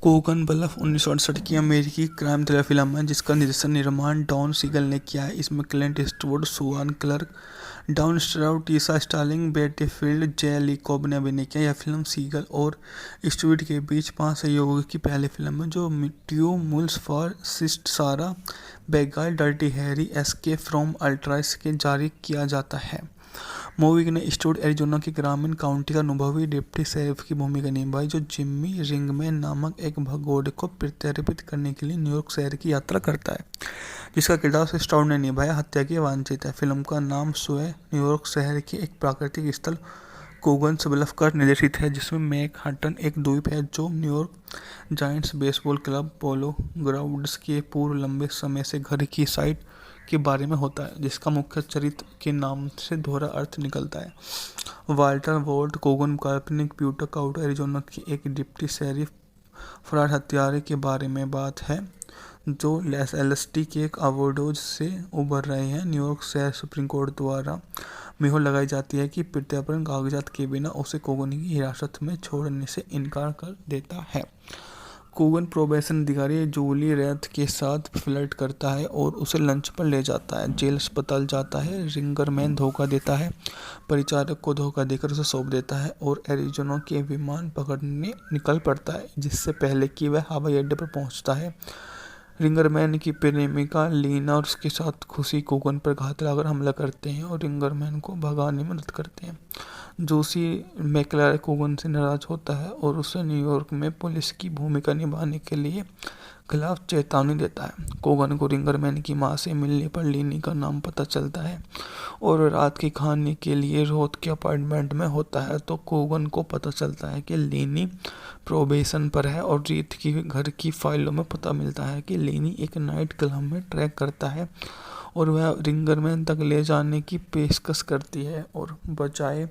Kogan bulb 1968 की अमेरिकी crime thriller film है जिसका निर्माण डॉन सीगल ने किया है। इसमें Clint Eastwood, Susan Clark, Don Stroud, Tisha Sterling, Betty Field, J Lee Cobb ने अभिनय किया। यह फिल्म सीगल और ईस्टवुड के बीच 5 सहयोगियों की पहली फिल्म है जो ट्यू मूल्स फॉर सिस्ट सारा बेगाल डर्टी हैरी एस्केप फ्रॉम अल्ट्राइस के जारी किया जाता है। मूवी ने ईस्टवुड एरिजोना के ग्रामीण काउंटी का अनुभवी डिप्टी शेरिफ की भूमिका निभाई जो जिम्मी रिंगमैन नामक एक भगोड़े को प्रत्यर्पित करने के लिए न्यूयॉर्क शहर की यात्रा करता है, जिसका किरदार स्टाउड ने निभाया। हत्या की वांछित है। फिल्म का नाम स्वयं न्यूयॉर्क शहर के एक प्राकृतिक स्थल कोगन्स ब्लफ का निर्देशित है, जिसमें मैनहट्टन एक द्वीप है जो न्यूयॉर्क जायंट्स बेसबॉल क्लब पोलो ग्राउंड्स के पूर्व लंबे समय से घर की साइट के बारे में होता है, जिसका मुख्य चरित्र के नाम से दोहरा अर्थ निकलता है। वाल्टर वॉल्ट कोगन काल्पनिक प्यूटर काउंटी एरिजोना की एक डिप्टी शेरिफ फरार हत्यारे के बारे में बात है जो एलएसडी के एक ओवरडोज से उबर रहे हैं। न्यूयॉर्क शहर सुप्रीम कोर्ट द्वारा मुहर लगाई जाती है कि प्रत्यार्पण कागजात के बिना उसे कोगन की हिरासत में छोड़ने से इनकार कर देता है। कोगन प्रोबेशन अधिकारी जूली रेथ के साथ फ्लर्ट करता है और उसे लंच पर ले जाता है। जेल अस्पताल जाता है। रिंगरमैन धोखा देता है, परिचारक को धोखा देकर उसे सौंप देता है और एरिजोना के विमान पकड़ने निकल पड़ता है, जिससे पहले कि वह हवाई अड्डे पर पहुंचता है। रिंगरमैन की प्रेमिका लीना और उसके साथ खुशी कोगन पर घात लगाकर हमला करते हैं और रिंगरमैन को भगाने में मदद करते हैं। जोशी मैकलारे कोगन से नाराज होता है और उसे न्यूयॉर्क में पुलिस की भूमिका निभाने के लिए खिलाफ चेतावनी देता है। कोगन को रिंगरमैन की मां से मिलने पर लीनी का नाम पता चलता है और रात के खाने के लिए रोथ के अपार्टमेंट में होता है, तो कोगन को पता चलता है कि लीनी प्रोबेशन पर है और रीत की घर की फाइलों में पता मिलता है कि लीनी एक नाइट क्लब में ट्रैक करता है और वह रिंगरमैन तक ले जाने की पेशकश करती है और बजाय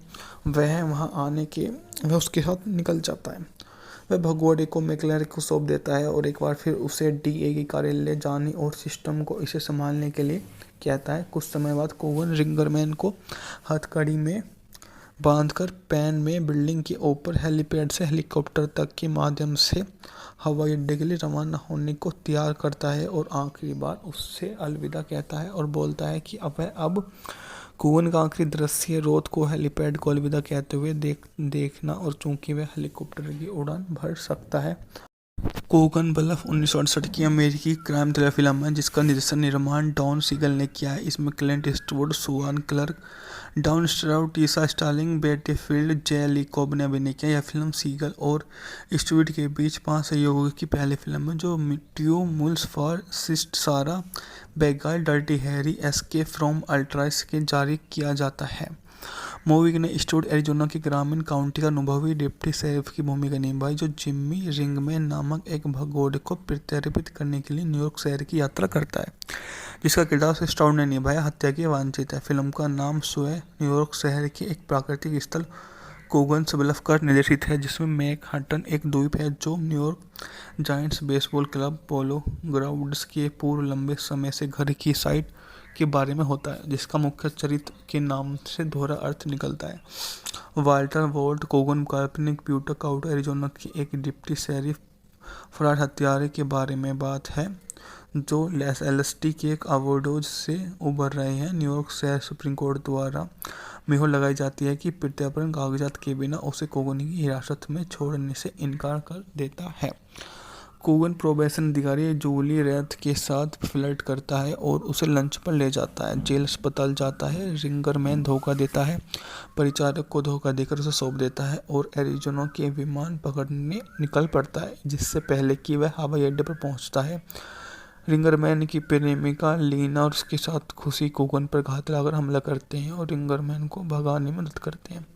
वह वहां आने के वह उसके साथ निकल जाता है। वह भगोड़े को मैकलारे को सौंप देता है और एक बार फिर उसे डीए की कार्यालय जाने और सिस्टम को इसे संभालने के लिए कहता है। कुछ समय बाद कोगन रिंगरमैन को हथकड़ी में बांधकर पैन में बिल्डिंग के ऊपर हेलीपैड से हेलीकॉप्टर तक के माध्यम से हवाई अड्डे के लिए रवाना होने को तैयार करता है और आखिरी बार उससे अलविदा कहता है और बोलता है कि अब कोगन का आखिरी दृश्य रोथ को हेलीपैड को अलविदा कहते हुए देखना और चूंकि वह हेलीकॉप्टर की उड़ान भर सकता है। कोगन ब्लफ 1968 की अमेरिकी क्राइम थ्रिलर फिल्म है जिसका निर्माण डॉन सीगल ने किया है। इसमें Clint Eastwood, Susan Clark, Don Stroud, Tisha Sterling, Betty Field, J Lee Cobb ने अभिनय किया। यह फिल्म सीगल और ईस्टवुड के बीच 5 सहयोगियों की पहली फिल्म है जो ट्यू मूल्स फॉर सिस्ट सारा बेगाल डर्टी हैरी एस्केप फ्रॉम अल्ट्राइस के जारी किया जाता है। मूवी ने ईस्टवुड एरिजोना के ग्रामीण काउंटी का अनुभवी डिप्टी शेरिफ की भूमिका निभाई जो जिम्मी रिंगमैन नामक एक भगोड़े को प्रत्यर्पित करने के लिए न्यूयॉर्क शहर की यात्रा करता है, जिसका किरदार स्टाउड ने निभाया। हत्या की वांछित है। फिल्म का नाम स्वयं न्यूयॉर्क शहर के एक प्राकृतिक स्थल कोगन्स ब्लफ का निर्देशित है, जिसमें मैनहट्टन एक द्वीप है जो न्यूयॉर्क जायंट्स बेसबॉल क्लब पोलो ग्राउंड्स के पूर्व लंबे समय से घर की साइट के बारे में होता है, जिसका मुख्य चरित्र के नाम से दोहरा अर्थ निकलता है। वाल्टर वॉल्ट कोगन काल्पनिक प्यूटर काउंटी एरिजोना की एक डिप्टी शेरिफ फरार हत्यारे के बारे में बात है जो एलएसडी के एक ओवरडोज से उबर रहे हैं। न्यूयॉर्क शहर सुप्रीम कोर्ट द्वारा मुहर लगाई जाती है कि प्रत्यार्पण कागजात के बिना उसे कोगन की हिरासत में छोड़ने से इनकार कर देता है। कोगन प्रोबेशन अधिकारी जूली रेथ के साथ फ्लर्ट करता है और उसे लंच पर ले जाता है। जेल अस्पताल जाता है। रिंगरमैन धोखा देता है, परिचारक को धोखा देकर उसे सौंप देता है और एरिजोना के विमान पकड़ने निकल पड़ता है, जिससे पहले कि वह हवाई अड्डे पर पहुंचता है। रिंगरमैन की प्रेमिका लीना और उसके साथ खुशी कोगन पर घात लगाकर हमला करते हैं और रिंगरमैन को भगाने में मदद करते हैं।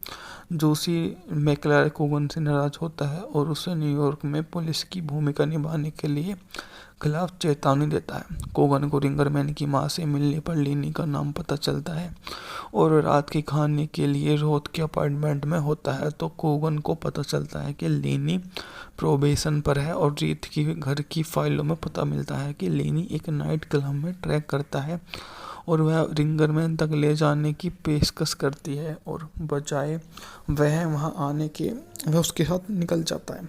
जोशी मैकलारे कोगन से नाराज होता है और उसे न्यूयॉर्क में पुलिस की भूमिका निभाने के लिए खिलाफ चेतावनी देता है। कोगन को रिंगरमैन की मां से मिलने पर लीनी का नाम पता चलता है और रात के खाने के लिए रोथ के अपार्टमेंट में होता है, तो कोगन को पता चलता है कि लीनी प्रोबेशन पर है और रीत की घर की फाइलों में पता मिलता है कि लीनी एक नाइट क्लब में ट्रैक करता है और वह रिंगरमैन तक ले जाने की पेशकश करती है और बजाय वह वहां आने के वह उसके साथ निकल जाता है।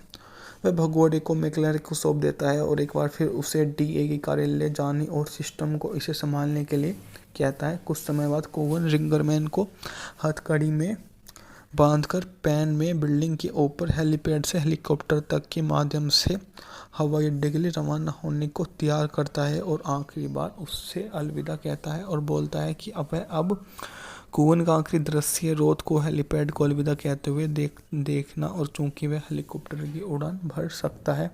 वह भगोड़े को मैकलारे को सौंप देता है और एक बार फिर उसे डीए की कार्यालय जाने और सिस्टम को इसे संभालने के लिए कहता है। कुछ समय बाद कोवन रिंगरमैन को हथकड़ी में बांधकर पैन में बिल्डिंग के ऊपर हेलीपैड से हेलीकॉप्टर तक के माध्यम से हवाई अड्डे के लिए रवाना होने को तैयार करता है और आखिरी बार उससे अलविदा कहता है और बोलता है कि अब कोवन का आखिरी दृश्य रोथ को हेलीपैड को अलविदा कहते हुए देखना और चूंकि वह हेलीकॉप्टर की उड़ान भर सकता है।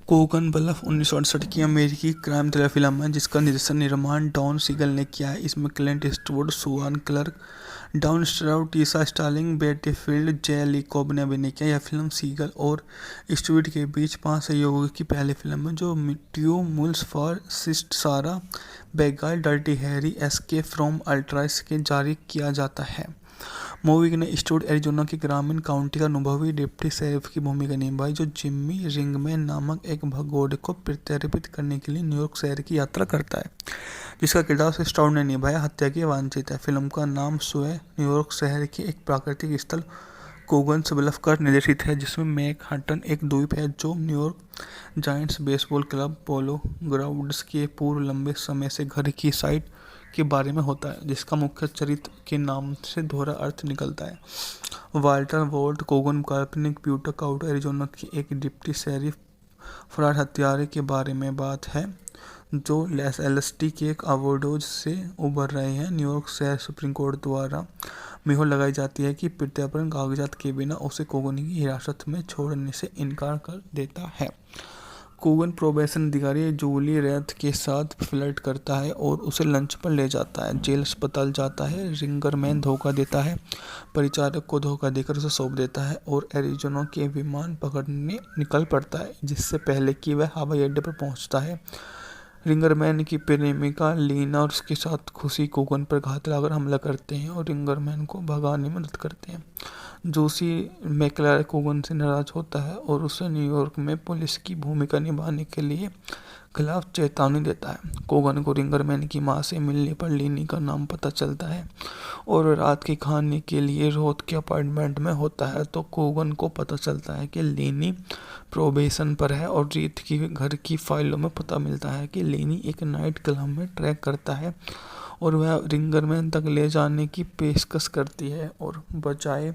कोगन ब्लफ 1968 की अमेरिकी क्राइम थ्रिलर फिल्म है जिसका निर्माण डॉन सीगल ने किया है। इसमें Clint Eastwood, Susan Clark, Don Stroud, Tisha Sterling, Betty Field, J Lee Cobb ने अभिनय किया। यह फिल्म सीगल और ईस्टवुड के बीच 5 सहयोगियों की पहली फिल्म है जो ट्यू मूल्स फॉर सिस्ट सारा बेगाल डर्टी हैरी एस्केप फ्रॉम अल्ट्राइस के जारी किया जाता है। मूवी ने ईस्टवुड एरिजोना के ग्रामीण काउंटी का अनुभवी डिप्टी शेरिफ की भूमिका निभाई जो जिम्मी रिंगमैन नामक एक भगोड़े को प्रत्यर्पित करने के लिए न्यूयॉर्क शहर की यात्रा करता है, जिसका किरदार स्टाउड ने निभाया हत्या की वांछित है। फिल्म का नाम स्वयं न्यूयॉर्क शहर के एक प्राकृतिक स्थल कोगन्स ब्लफ पर निर्देशित है, जिसमें मैनहट्टन एक द्वीप है जो न्यूयॉर्क जायंट्स बेसबॉल क्लब पोलो ग्राउंड्स के पूर्व लंबे समय से घर की साइट के बारे में होता है, जिसका मुख्य चरित्र के नाम से दोहरा अर्थ निकलता है। वाल्टर वोल्ट कोगन काल्पनिक ब्यूटा काउंटी एरिजोना के एक डिप्टी शेरिफ फरार हत्यारे के बारे में बात है जो एलएसटी के एक ओवरडोज से उभर रहे हैं। न्यूयॉर्क शहर सुप्रीम कोर्ट द्वारा मोहर लगाई जाती है कि प्रत्यार्पण कागजात के बिना उसे कोगन की हिरासत में छोड़ने से इनकार कर देता है। कोगन प्रोबेशन अधिकारी जूली रेथ के साथ फ्लर्ट करता है और उसे लंच पर ले जाता है। जेल अस्पताल जाता है। रिंगरमैन धोखा देता है, परिचारक को धोखा देकर उसे सौंप देता है और एरिजोना के विमान पकड़ने निकल पड़ता है जिससे पहले कि वह हवाई अड्डे पर पहुंचता है। रिंगरमैन की प्रेमिका लीना और उसके साथ खुशी कोगन पर घात लगाकर हमला करते हैं और रिंगरमैन को भगाने में मदद करते हैं। जोशी मैकलारे कोगन से नाराज होता है और उसे न्यूयॉर्क में पुलिस की भूमिका निभाने के लिए खिलाफ चेतावनी देता है। कोगन को रिंगरमैन की मां से मिलने पर लीनी का नाम पता चलता है और रात के खाने के लिए रोथ के अपार्टमेंट में होता है तो कोगन को पता चलता है कि लीनी प्रोबेशन पर है और रीत की घर की फाइलों में पता मिलता है कि लीनी एक नाइट क्लब में ट्रैक करता है और वह रिंगरमैन तक ले जाने की पेशकश करती है और बजाय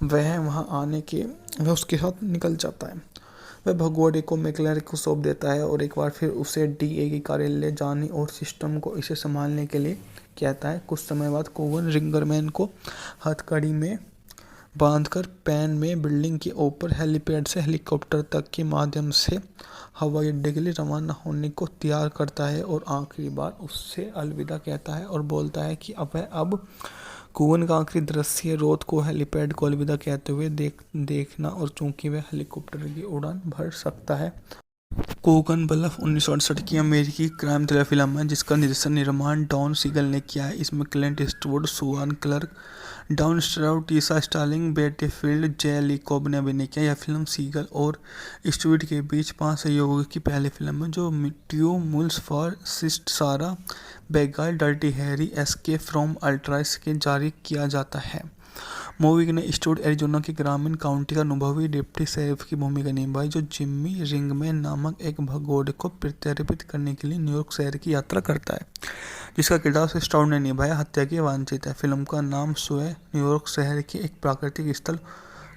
वह वहां आने के वह उसके साथ निकल जाता है। वह भगोड़े को मैकलारे को सौंप देता है और एक बार फिर उसे डीए की कार्यालय जाने और सिस्टम को इसे संभालने के लिए कहता है। कुछ समय बाद कोवन रिंगरमैन को हथकड़ी में बांधकर पैन में बिल्डिंग के ऊपर हेलीपैड से हेलीकॉप्टर तक के माध्यम से हवाई अड्डे के लिए रवाना होने को तैयार करता है और आखिरी बार उससे अलविदा कहता है और बोलता है कि अब कोवन का आखिरी दृश्य रोथ को हेलीपैड को अलविदा कहते हुए देखना और चूंकि वह हेलीकॉप्टर की उड़ान भर सकता है। कोगन ब्लफ 1968 की अमेरिकी क्राइम थ्रिलर फिल्म है जिसका निर्माण डॉन सीगल ने किया है। इसमें Clint Eastwood, Susan Clark, Don Stroud, Tisha Sterling, Betty Field, J Lee Cobb ने अभिनय किया। यह फिल्म सीगल और ईस्टवुड के बीच 5 सहयोगियों की पहली फिल्म है जो ट्यू मूल्स फॉर सिस्ट सारा बेगाल डर्टी हैरी एस्केप फ्रॉम अल्ट्राइस के जारी किया जाता है। मूवी ने ईस्टवुड एरिजोना के ग्रामीण काउंटी का अनुभवी डिप्टी शेरिफ की भूमिका निभाई जो जिम्मी रिंगमैन नामक एक भगोड़े को प्रत्यर्पित करने के लिए न्यूयॉर्क शहर की यात्रा करता है, जिसका किरदार स्टाउड ने निभाया हत्या की वांछित है। फिल्म का नाम स्वयं न्यूयॉर्क शहर के एक प्राकृतिक स्थल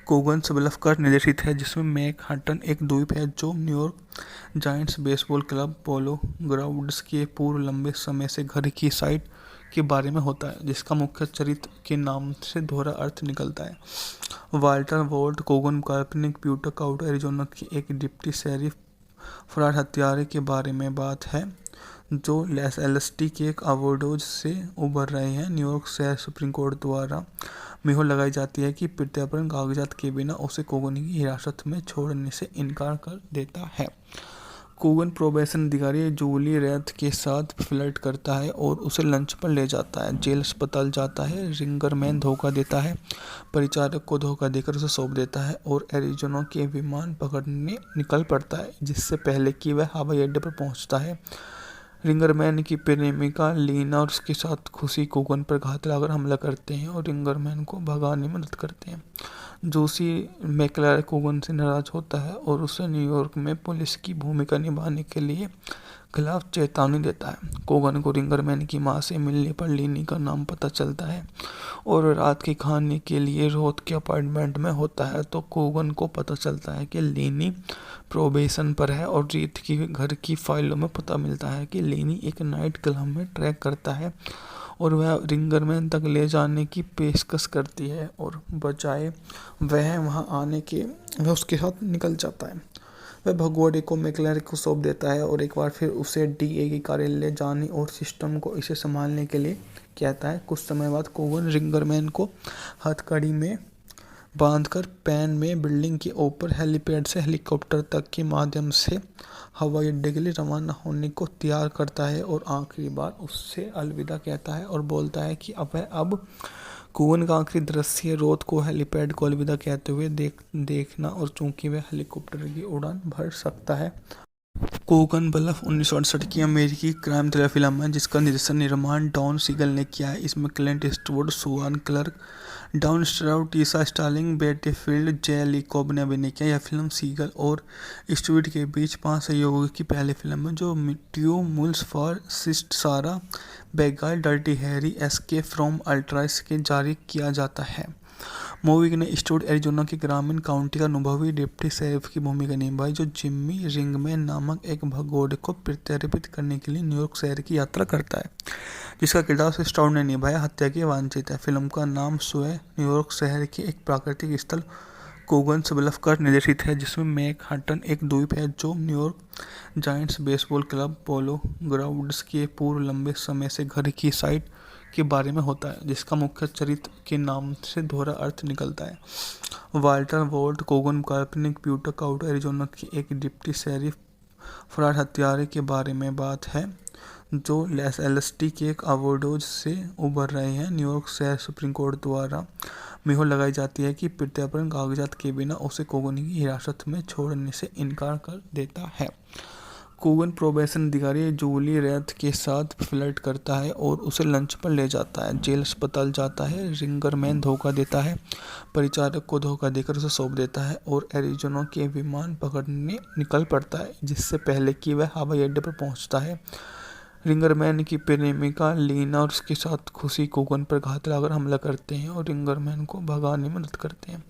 कोगन्स ब्लफ पर निर्देशित है, जिसमें मैनहट्टन एक द्वीप है जो न्यूयॉर्क जायंट्स बेसबॉल क्लब पोलो ग्राउंड्स के पूर्व लंबे समय से घर की साइट के बारे में होता है, जिसका मुख्य चरित्र के नाम से दोहरा अर्थ निकलता है। वाल्टर वोल्ट कोगन काल्पनिक ब्यूटा काउंटी एरिजोना के एक डिप्टी शेरिफ फरार हत्यारे के बारे में बात है जो एलएसटी के एक ओवरडोज से उभर रहे हैं। न्यूयॉर्क शहर सुप्रीम कोर्ट द्वारा मोहर लगाई जाती है कि प्रत्यार्पण कागजात के बिना उसे कोगन की हिरासत में छोड़ने से इनकार कर देता है। कोगन प्रोबेशन अधिकारी जूली रेथ के साथ फ्लर्ट करता है और उसे लंच पर ले जाता है। जेल अस्पताल जाता है। रिंगरमैन धोखा देता है, परिचारक को धोखा देकर उसे सौंप देता है और एरिजोना के विमान पकड़ने निकल पड़ता है जिससे पहले कि वह हवाई अड्डे पर पहुंचता है। रिंगरमैन की प्रेमिका लीना और उसके साथ खुशी कोगन पर घात लगाकर हमला करते हैं और रिंगरमैन को भगाने में मदद करते हैं। जोशी मैकलारा कोगन से नाराज होता है और उसे न्यूयॉर्क में पुलिस की भूमिका निभाने के लिए खिलाफ चेतावनी देता है। कोगन को रिंगरमैन की मां से मिलने पर लीनी का नाम पता चलता है और रात के खाने के लिए रोथ के अपार्टमेंट में होता है तो कोगन को पता चलता है कि लीनी प्रोबेशन पर है और रीत की घर की फाइलों में पता मिलता है कि लीनी एक नाइट क्लब में ट्रैक करता है और वह रिंगरमैन तक ले जाने की पेशकश करती है और बजाय वह वहां आने के वह उसके साथ निकल जाता है। वह भगोड़े को मैकलारा को सौंप देता है और एक बार फिर उसे डीए के कार्यालय जाने और सिस्टम को इसे संभालने के लिए कहता है। कुछ समय बाद कोगन रिंगरमैन को हथकड़ी में बांधकर पैन में बिल्डिंग के ऊपर हेलीपैड से हेलीकॉप्टर तक के माध्यम से हवाई अड्डे के लिए रवाना होने को तैयार करता है और आखिरी बार उससे अलविदा कहता है और बोलता है कि अब कोगन का आखिरी दृश्य रोथ को हेलीपैड को अलविदा कहते हुए देखना और चूंकि वह हेलीकॉप्टर की उड़ान भर सकता है। कोगन ब्लफ 1968 की अमेरिकी क्राइम थ्रिलर फिल्म है जिसका निर्माण डॉन सीगल ने किया है। इसमें Clint Eastwood, Susan Clark, Don Stroud, Tisha Sterling, Betty Field, J Lee Cobb ने अभिनय किया। यह फिल्म सीगल और ईस्टवुड के बीच 5 सहयोगियों की पहली फिल्म है जो ट्यू मूल्स फॉर सिस्ट सारा बेगाल डर्टी हैरी एस्केप फ्रॉम अल्ट्राइस के जारी किया जाता है। मूवी ने ईस्टवुड एरिजोना के ग्रामीण काउंटी का अनुभवी डिप्टी शेरिफ की भूमिका निभाई जो जिम्मी रिंगमैन नामक एक भगोड़े को प्रत्यर्पित करने के लिए न्यूयॉर्क शहर की यात्रा करता है, जिसका किरदार ईस्टवुड ने निभाया हत्या के वांछित है। फिल्म का नाम स्वयं न्यूयॉर्क शहर के एक प्राकृतिक स्थल कोगन्स ब्लफ पर निर्देशित है, जिसमें मैनहट्टन एक द्वीप है जो न्यूयॉर्क जायंट्स बेसबॉल क्लब पोलो ग्राउंड्स के पूर्व लंबे समय से घर की साइट के बारे में होता है, जिसका मुख्य चरित्र के नाम से दोहरा अर्थ निकलता है। वाल्टर वोल्ट कोगन काल्पनिक ब्यूटक आउट एरिजोना की एक डिप्टी शेरिफ फरार हत्यारे के बारे में बात है जो एलएसडी के एक ओवरडोज से उबर रहे हैं। न्यूयॉर्क शहर सुप्रीम कोर्ट द्वारा मोहर लगाई जाती है कि प्रत्यार्पण कागजात के बिना उसे कोगन की हिरासत में छोड़ने से इनकार कर देता है। कोगन प्रोबेशन अधिकारी जूली रेथ के साथ फ्लर्ट करता है और उसे लंच पर ले जाता है। जेल अस्पताल जाता है। रिंगरमैन धोखा देता है, परिचारक को धोखा देकर उसे सौंप देता है और एरिजोना के विमान पकड़ने निकल पड़ता है जिससे पहले कि वह हवाई अड्डे पर पहुंचता है। रिंगरमैन की प्रेमिका लीना और उसके साथ खुशी कोगन पर घात लगाकर हमला करते हैं और रिंगरमैन को भगाने में मदद करते हैं।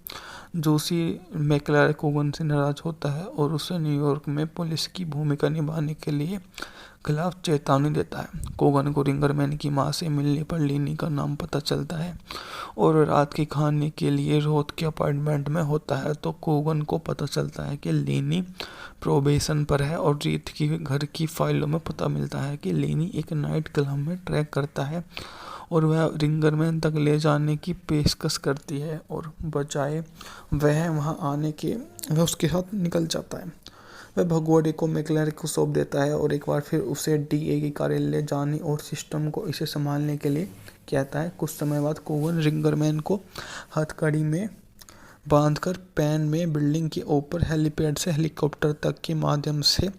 जोशी मैकलारा कोगन से नाराज होता है और उसे न्यूयॉर्क में पुलिस की भूमिका निभाने के लिए खिलाफ चेतावनी देता है। कोगन को रिंगरमैन की मां से मिलने पर लीनी का नाम पता चलता है और रात के खाने के लिए रोथ के अपार्टमेंट में होता है तो कोगन को पता चलता है कि लीनी प्रोबेशन पर है और रीत की घर की फाइलों में पता मिलता है कि लीनी एक नाइट क्लब में ट्रैक करता है और वह रिंगरमैन तक ले जाने की पेशकश करती है और बजाय वह वहां आने के वह उसके साथ निकल जाता है। वह भगोड़े को मैकलारा को सौंप देता है और एक बार फिर उसे डीए के कार्यालय जाने और सिस्टम को इसे संभालने के लिए कहता है। कुछ समय बाद कोगन रिंगरमैन को हथकड़ी में बांधकर पैन में बिल्डिंग के ऊपर हेलीपैड से हेलीकॉप्टर तक के माध्यम से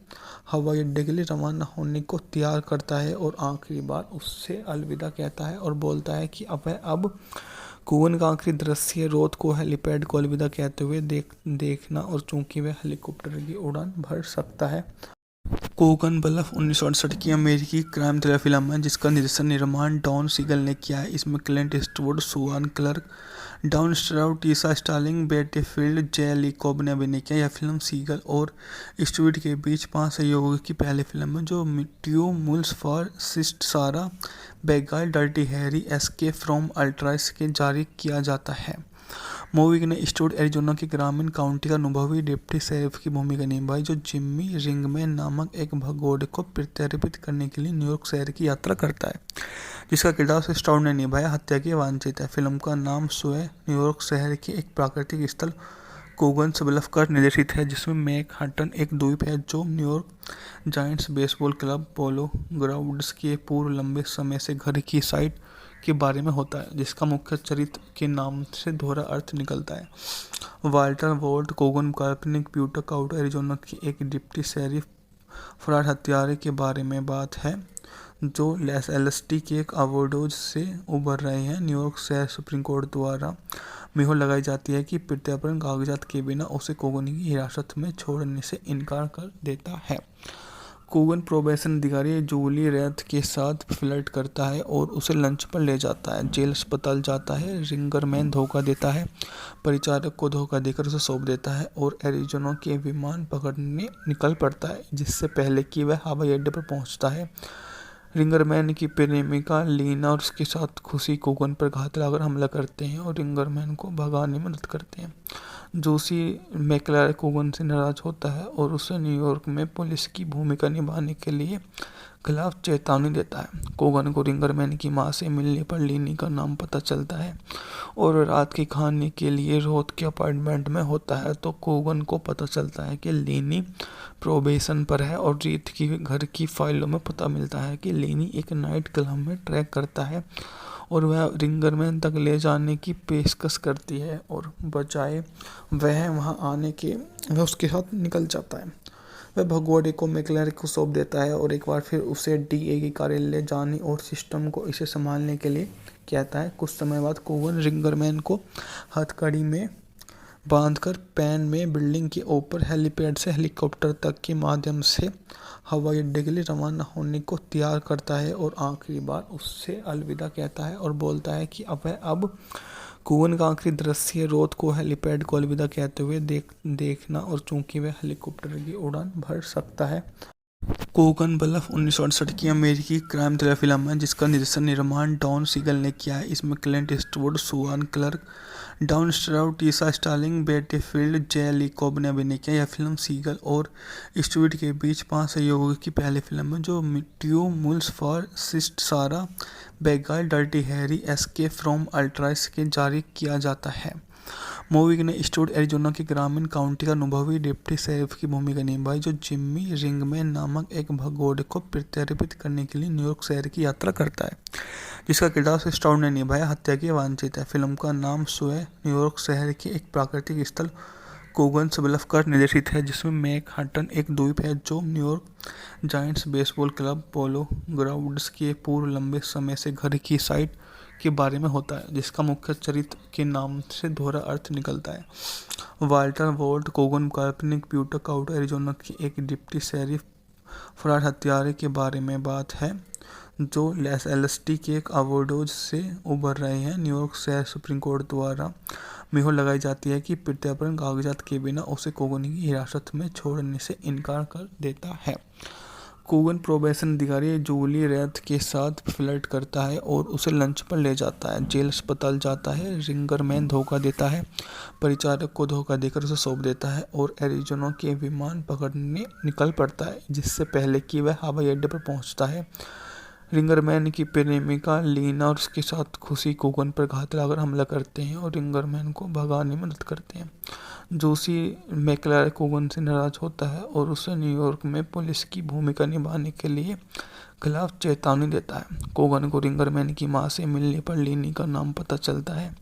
हवाई अड्डे के लिए रवाना होने को तैयार करता है और आखिरी बार उससे अलविदा कहता है और बोलता है कि अब कोगन का आखिरी दृश्य रोथ को हेलीपैड को अलविदा कहते हुए देखना और चूंकि वह हेलीकॉप्टर की उड़ान भर सकता है। कोगन ब्लफ 1968 की अमेरिकी क्राइम थ्रिलर फिल्म है जिसका निर्माण डॉन सीगल ने किया है। इसमें Clint Eastwood, Susan Clark, Don Stroud, Tisha Sterling, Betty Field, J Lee Cobb ने अभिनय किया। यह फिल्म सीगल और ईस्टवुड के बीच 5 सहयोगियों की पहली फिल्म है जो ट्यू मूल्स फॉर सिस्ट सारा बेगाल डर्टी हैरी एस्केप फ्रॉम अल्ट्राइस के जारी किया जाता है। मूवी ने ईस्टवुड एरिजोना के ग्रामीण काउंटी का अनुभवी डिप्टी शेरिफ की भूमिका निभाई जो जिम्मी रिंगमैन नामक एक भगोड़े को प्रत्यर्पित करने के लिए न्यूयॉर्क शहर की यात्रा करता है, जिसका किरदार ईस्टवुड ने निभाया हत्या के वांछित है। फिल्म का नाम स्वयं न्यूयॉर्क शहर के एक प्राकृतिक स्थल कोगन्स ब्लफ पर निर्देशित है, जिसमें मैनहट्टन एक द्वीप है जो न्यूयॉर्क जायंट्स बेसबॉल क्लब पोलो ग्राउंड्स के पूर्व लंबे समय से घर की साइट के बारे में होता है, जिसका मुख्य चरित्र के नाम से दोहरा अर्थ निकलता है। वाल्टर वोल्ट कोगन काल्पनिक ब्यूटक आउट एरिजोना की एक डिप्टी शेरिफ फरार हत्यारे के बारे में बात है जो लॉस एंजेलिस के एक अवरोध से उबर रहे हैं। न्यूयॉर्क शहर सुप्रीम कोर्ट द्वारा मुहर लगाई जाती है कि प्रत्यार्पण कागजात के बिना उसे कोगन की हिरासत में छोड़ने से इनकार कर देता है। कोगन प्रोबेशन अधिकारी जूली रेथ के साथ फ्लर्ट करता है और उसे लंच पर ले जाता है। जेल अस्पताल जाता है। रिंगरमैन धोखा देता है, परिचारक को धोखा देकर उसे सौंप देता है और एरिज़ोना के विमान पकड़ने निकल पड़ता है, जिससे पहले कि वह हवाई अड्डे पर पहुंचता है। रिंगरमैन की प्रेमिका लीना और उसके साथ खुशी कोगन पर घात लगाकर हमला करते हैं और रिंगरमैन को भगाने में मदद करते हैं। जोशी मैकलारे कोगन से नाराज होता है और उसे न्यूयॉर्क में पुलिस की भूमिका निभाने के लिए खिलाफ चेतावनी देता है। कोगन को रिंगरमैन की मां से मिलने पर लीनी का नाम पता चलता है और रात के खाने के लिए रोथ के अपार्टमेंट में होता है तो कोगन को पता चलता है कि लीनी प्रोबेशन पर है और रीत की घर की फाइलों में पता मिलता है कि लीनी एक नाइट क्लब में ट्रैक करता है और वह रिंगरमैन तक ले जाने की पेशकश करती है और बजाय वह वहां आने के वह उसके साथ निकल जाता है। वह भगोड़े को मैकलारे को सौंप देता है और एक बार फिर उसे डीए के कार्यालय जाने और सिस्टम को इसे संभालने के लिए कहता है। कुछ समय बाद कोगन रिंगरमैन को हथकड़ी में बांधकर पैन में बिल्डिंग के ऊपर हेलीपैड से हेलीकॉप्टर तक के माध्यम से हवाई अड्डे के लिए रवाना होने को तैयार करता है और आखिरी बार उससे अलविदा कहता है और बोलता है कि अब कोगन का आखिरी दृश्य रोथ को हेलीपैड को अलविदा कहते हुए देखना और चूंकि वह हेलीकॉप्टर की उड़ान भर सकता है। कोगन ब्लफ 1968 की अमेरिकी क्राइम थ्रिलर फिल्म है जिसका निर्माण डॉन सीगल ने किया है। इसमें Clint Eastwood, Susan Clark, Don Stroud, Tisha Sterling, Betty Field, J Lee Cobb ने अभिनय किया। यह फिल्म सीगल और ईस्टवुड के बीच 5 सहयोगियों की पहली फिल्म है जो ट्यू मूल्स फॉर सिस्ट सारा बेगाल डर्टी हैरी एस्केप फ्रॉम अल्ट्राइस के जारी किया जाता है। मूवी ने ईस्टवुड एरिजोना के ग्रामीण काउंटी का अनुभवी डिप्टी शेरिफ की भूमिका निभाई जो जिम्मी रिंगमैन नामक एक भगोड़े को प्रत्यर्पित करने के लिए न्यूयॉर्क शहर की यात्रा करता है, जिसका किरदार स्टाउड ने निभाया। हत्या की वांछित है। फिल्म का नाम स्वयं न्यूयॉर्क शहर के एक प्राकृतिक स्थल कोगन्स ब्लफ पर निर्देशित है, जिसमें मैनहट्टन एक द्वीप है जो न्यूयॉर्क जायंट्स बेसबॉल क्लब पोलो ग्राउंड्स के पूर्व लंबे समय से घर की साइट के बारे में होता है, जिसका मुख्य चरित्र के नाम से दोहरा अर्थ निकलता है। वाल्टर वॉल्ट कोगन काल्पनिक प्यूटर काउंटी एरिजोना के एक डिप्टी शेरिफ फरार हत्यारे के बारे में बात है जो लॉस एंजेलिस के एक अवरोध से उबर रहे हैं। न्यूयॉर्क शहर सुप्रीम कोर्ट द्वारा मुहर लगाई जाती है कि प्रत्यार्पण कागजात के बिना उसे कोगन की हिरासत में छोड़ने से इनकार कर देता है। कोगन प्रोबेशन अधिकारी जूली रेथ के साथ फ्लर्ट करता है और उसे लंच पर ले जाता है। जेल अस्पताल जाता है। रिंगरमैन धोखा देता है, परिचारक को धोखा देकर उसे सौंप देता है और एरिज़ोना के विमान पकड़ने निकल पड़ता है, जिससे पहले कि वह हवाई अड्डे पर पहुंचता है। रिंगरमैन की प्रेमिका लीना और उसके साथ खुशी कोगन पर घात लगाकर हमला करते हैं और रिंगरमैन को भगाने में मदद करते हैं। जोशी मैकलारे कोगन से नाराज होता है और उसे न्यूयॉर्क में पुलिस की भूमिका निभाने के लिए खिलाफ चेतावनी देता है। कोगन को रिंगरमैन की मां से मिलने पर लीनी का नाम पता चलता है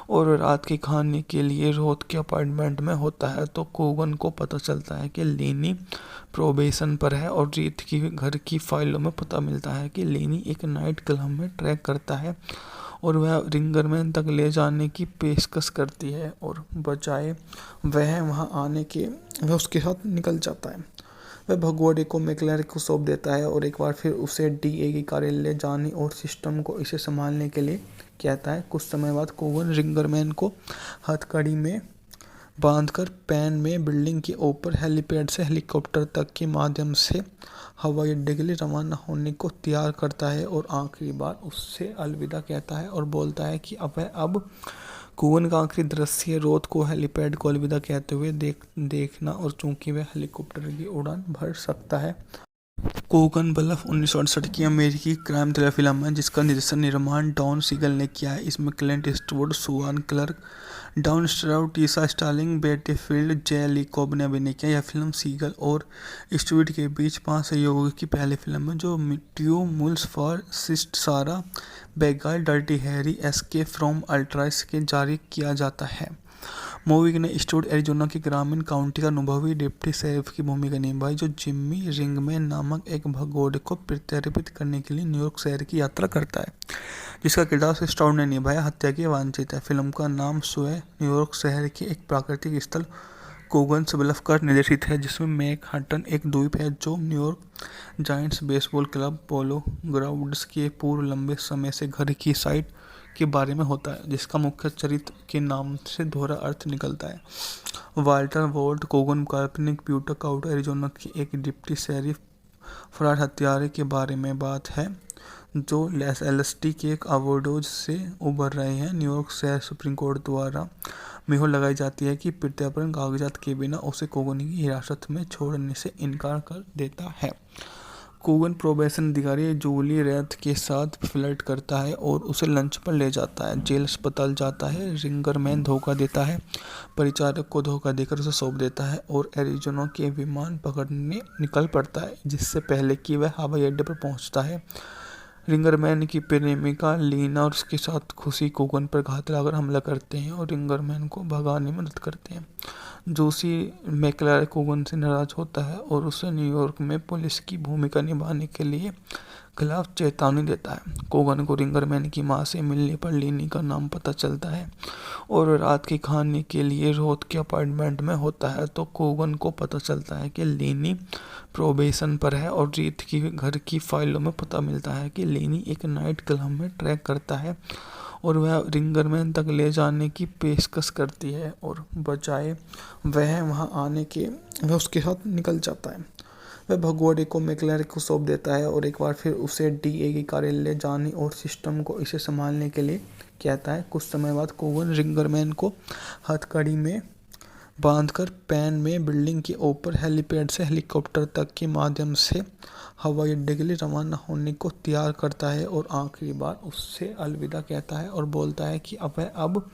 और रात के खाने के लिए रोथ के अपार्टमेंट में होता है तो कोगन को पता चलता है कि लीनी प्रोबेशन पर है और रीत की घर की फाइलों में पता मिलता है कि लीनी एक नाइट क्लब में ट्रैक करता है और वह रिंगरमैन तक ले जाने की पेशकश करती है और बजाय वह वहां आने के वह उसके साथ निकल जाता है। वह भगोड़े को मैकलारे को सौंप देता है और एक बार फिर उसे डीए के कार्यालय जाने और सिस्टम को इसे संभालने के लिए कहता है। कुछ समय बाद कोगन रिंगरमैन को हथकड़ी में बांधकर पैन में बिल्डिंग के ऊपर हेलीपैड से हेलीकॉप्टर तक के माध्यम से हवाई अड्डे के लिए रवाना होने को तैयार करता है और आखिरी बार उससे अलविदा कहता है और बोलता है कि अब कोगन का आखिरी दृश्य रोथ को हेलीपैड को अलविदा कहते हुए देखना और चूंकि वह हेलीकॉप्टर की उड़ान भर सकता है। कोगन ब्लफ 1968 की अमेरिकी क्राइम थ्रिलर फिल्म है जिसका निर्माण डॉन सीगल ने किया है। इसमें Clint Eastwood, Susan Clark, Don Stroud, Tisha Sterling, Betty Field, J Lee Cobb ने अभिनय किया। यह फिल्म सीगल और ईस्टवुड के बीच 5 सहयोगियों की पहली फिल्म है जो ट्यू मूल्स फॉर सिस्ट सारा बेगाल डर्टी हैरी एस्केप फ्रॉम अल्ट्राइस के जारी किया जाता है। मूवी ने स्टूड एरिजोना के ग्रामीण काउंटी का अनुभवी डिप्टी शेरिफ की भूमिका निभाई जो जिम्मी रिंगमैन नामक एक भगोड़े को प्रत्यर्पित करने के लिए न्यूयॉर्क शहर की यात्रा करता है, जिसका किरदार उसे स्टाउड ने निभाया। हत्या की वांछित है। फिल्म का नाम स्वयं न्यूयॉर्क शहर के एक प्राकृतिक स्थल कोगन्स ब्लफ पर निर्देशित है, जिसमें मैनहट्टन एक द्वीप है जो न्यूयॉर्क जायंट्स बेसबॉल क्लब पोलो ग्राउंड्स के पूर्व लंबे समय से घर की साइट के बारे में होता है, जिसका मुख्य चरित्र के नाम से दोहरा अर्थ निकलता है। वाल्टर वॉल्ट कोगन काल्पनिक ब्यूटक आउट एरिजोना की एक डिप्टी शेरिफ फरार हत्यारे के बारे में बात है जो एलएसडी के एक ओवरडोज से उबर रहे हैं। न्यूयॉर्क शहर सुप्रीम कोर्ट द्वारा मोहर लगाई जाती है कि प्रत्यार्पण कागजात के बिना उसे कोगन की हिरासत में छोड़ने से इनकार कर देता है। कोगन प्रोबेशन अधिकारी जूली रेथ के साथ फ्लर्ट करता है और उसे लंच पर ले जाता है। जेल अस्पताल जाता है। रिंगरमैन धोखा देता है, परिचारक को धोखा देकर उसे सौंप देता है और एरिजोना के विमान पकड़ने निकल पड़ता है, जिससे पहले कि वह हवाई अड्डे पर पहुंचता है। रिंगरमैन की प्रेमिका लीना और उसके साथ खुशी कोगन पर घात लगाकर हमला करते हैं और रिंगरमैन को भगाने में मदद करते हैं। जोशी मैकलारे कोगन से नाराज होता है और उसे न्यूयॉर्क में पुलिस की भूमिका निभाने के लिए खिलाफ चेतावनी देता है। कोगन को रिंगरमैन की मां से मिलने पर लीनी का नाम पता चलता है और रात के खाने के लिए रोथ के अपार्टमेंट में होता है, तो कोगन को पता चलता है कि लीनी प्रोबेशन पर है और रीत की घर की फाइलों में पता मिलता है कि लीनी एक नाइट क्लब में ट्रैक करता है और वह रिंगरमैन तक ले जाने की पेशकश करती है और बजाय वह वहां आने के वह उसके साथ निकल जाता है। वह भगोड़े को मैकलारे को सौंप देता है और एक बार फिर उसे डीए के कार्यालय जाने और सिस्टम को इसे संभालने के लिए कहता है। कुछ समय बाद कोगन रिंगरमैन को हथकड़ी में बांधकर पैन में बिल्डिंग के ऊपर हेलीपैड से हेलीकॉप्टर तक के माध्यम से हवाई अड्डे के लिए रवाना होने को तैयार करता है और आखिरी बार उससे अलविदा कहता है और बोलता है कि अब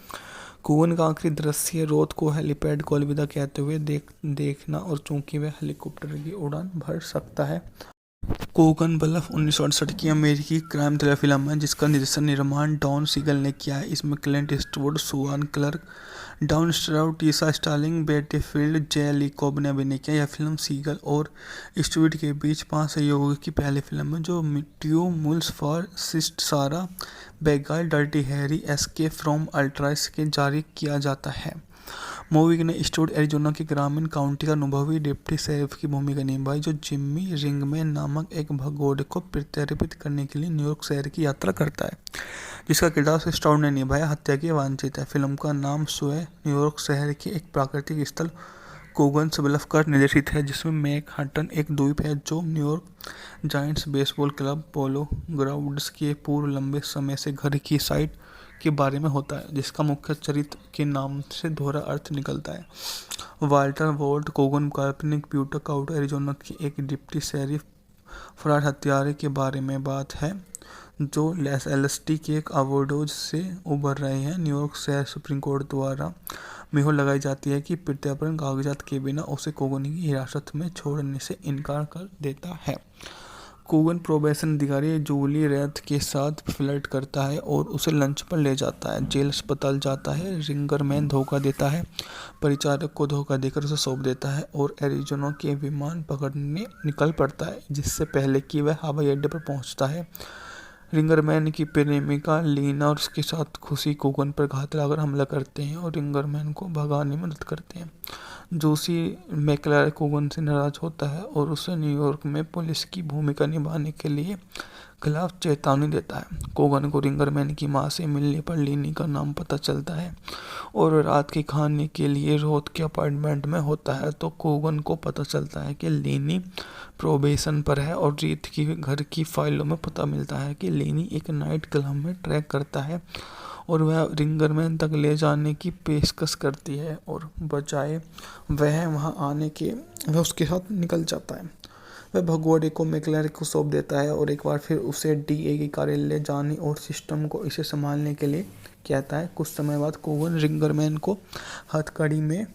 कोगन का आखिरी दृश्य रोथ को हेलीपैड को अलविदा कहते हुए देखना और चूंकि वह हेलीकॉप्टर की उड़ान भर सकता है। कोगन ब्लफ 1968 की अमेरिकी क्राइम थ्रिलर फिल्म है जिसका निर्माण डॉन सीगल ने किया है। इसमें Clint Eastwood, Susan Clark, Don Stroud, Tisha Sterling, Betty Field, J Lee Cobb ने अभिनय किया। यह फिल्म सीगल और ईस्टवुड के बीच 5 सहयोगियों की पहली फिल्म है जो ट्यू मूल्स फॉर सिस्ट सारा बेगाल डर्टी हैरी एस्केप फ्रॉम अल्ट्राइस के जारी किया जाता है। मूवी ने स्टूड एरिजोना के ग्रामीण काउंटी का अनुभवी डिप्टी शेरिफ की भूमिका निभाई जो जिम्मी रिंगमैन नामक एक भगोड़े को प्रत्यर्पित करने के लिए न्यूयॉर्क शहर की यात्रा करता है, जिसका किरदार उसे स्टाउड ने निभाया। हत्या की वांछित है। फिल्म का नाम स्वयं न्यूयॉर्क शहर के एक प्राकृतिक स्थल कोगन्स ब्लफ पर निर्देशित है, जिसमें मैनहट्टन एक द्वीप है जो न्यूयॉर्क जायंट्स बेसबॉल क्लब पोलो ग्राउंड्स के पूर्व लंबे समय से घर की साइट के बारे में होता है, जिसका मुख्य चरित्र के नाम से दोहरा अर्थ निकलता है। वाल्टर वॉल्ट कोगन काल्पनिक ब्यूटक आउट एरिजोना की एक डिप्टी शेरिफ फरार हत्यारे के बारे में बात है जो एलएसडी के एक ओवरडोज से उबर रहे हैं। न्यूयॉर्क शहर सुप्रीम कोर्ट द्वारा मोहर लगाई जाती है कि प्रत्यार्पण कागजात के बिना उसे कोगन की हिरासत में छोड़ने से इनकार कर देता है। कोगन प्रोबेशन अधिकारी जूली रेथ के साथ फ्लर्ट करता है और उसे लंच पर ले जाता है। जेल अस्पताल जाता है। रिंगरमैन धोखा देता है, परिचारक को धोखा देकर उसे सौंप देता है और एरिजोना के विमान पकड़ने निकल पड़ता है, जिससे पहले कि वह हवाई अड्डे पर पहुंचता है। रिंगरमैन की प्रेमिका लीना और उसके साथ खुशी कोगन पर घात लगाकर हमला करते हैं और रिंगरमैन को भगाने में मदद करते हैं। जोशी मैकलारे कोगन से नाराज होता है और उसे न्यूयॉर्क में पुलिस की भूमिका निभाने के लिए खिलाफ चेतावनी देता है। कोगन को रिंगरमैन की मां से मिलने पर लीनी का नाम पता चलता है और रात के खाने के लिए रोथ के अपार्टमेंट में होता है, तो कोगन को पता चलता है कि लीनी प्रोबेशन पर है और रीत की घर की फाइलों में पता मिलता है कि लीनी एक नाइट क्लब में ट्रैक करता है और वह रिंगरमैन तक ले जाने की पेशकश करती है और बजाय वह वहां आने के वह उसके साथ निकल जाता है। वह भगोड़े को मैकलारे को सौंप देता है और एक बार फिर उसे डीए के कार्यालय जाने और सिस्टम को इसे संभालने के लिए कहता है। कुछ समय बाद कोगन रिंगरमैन को हथकड़ी में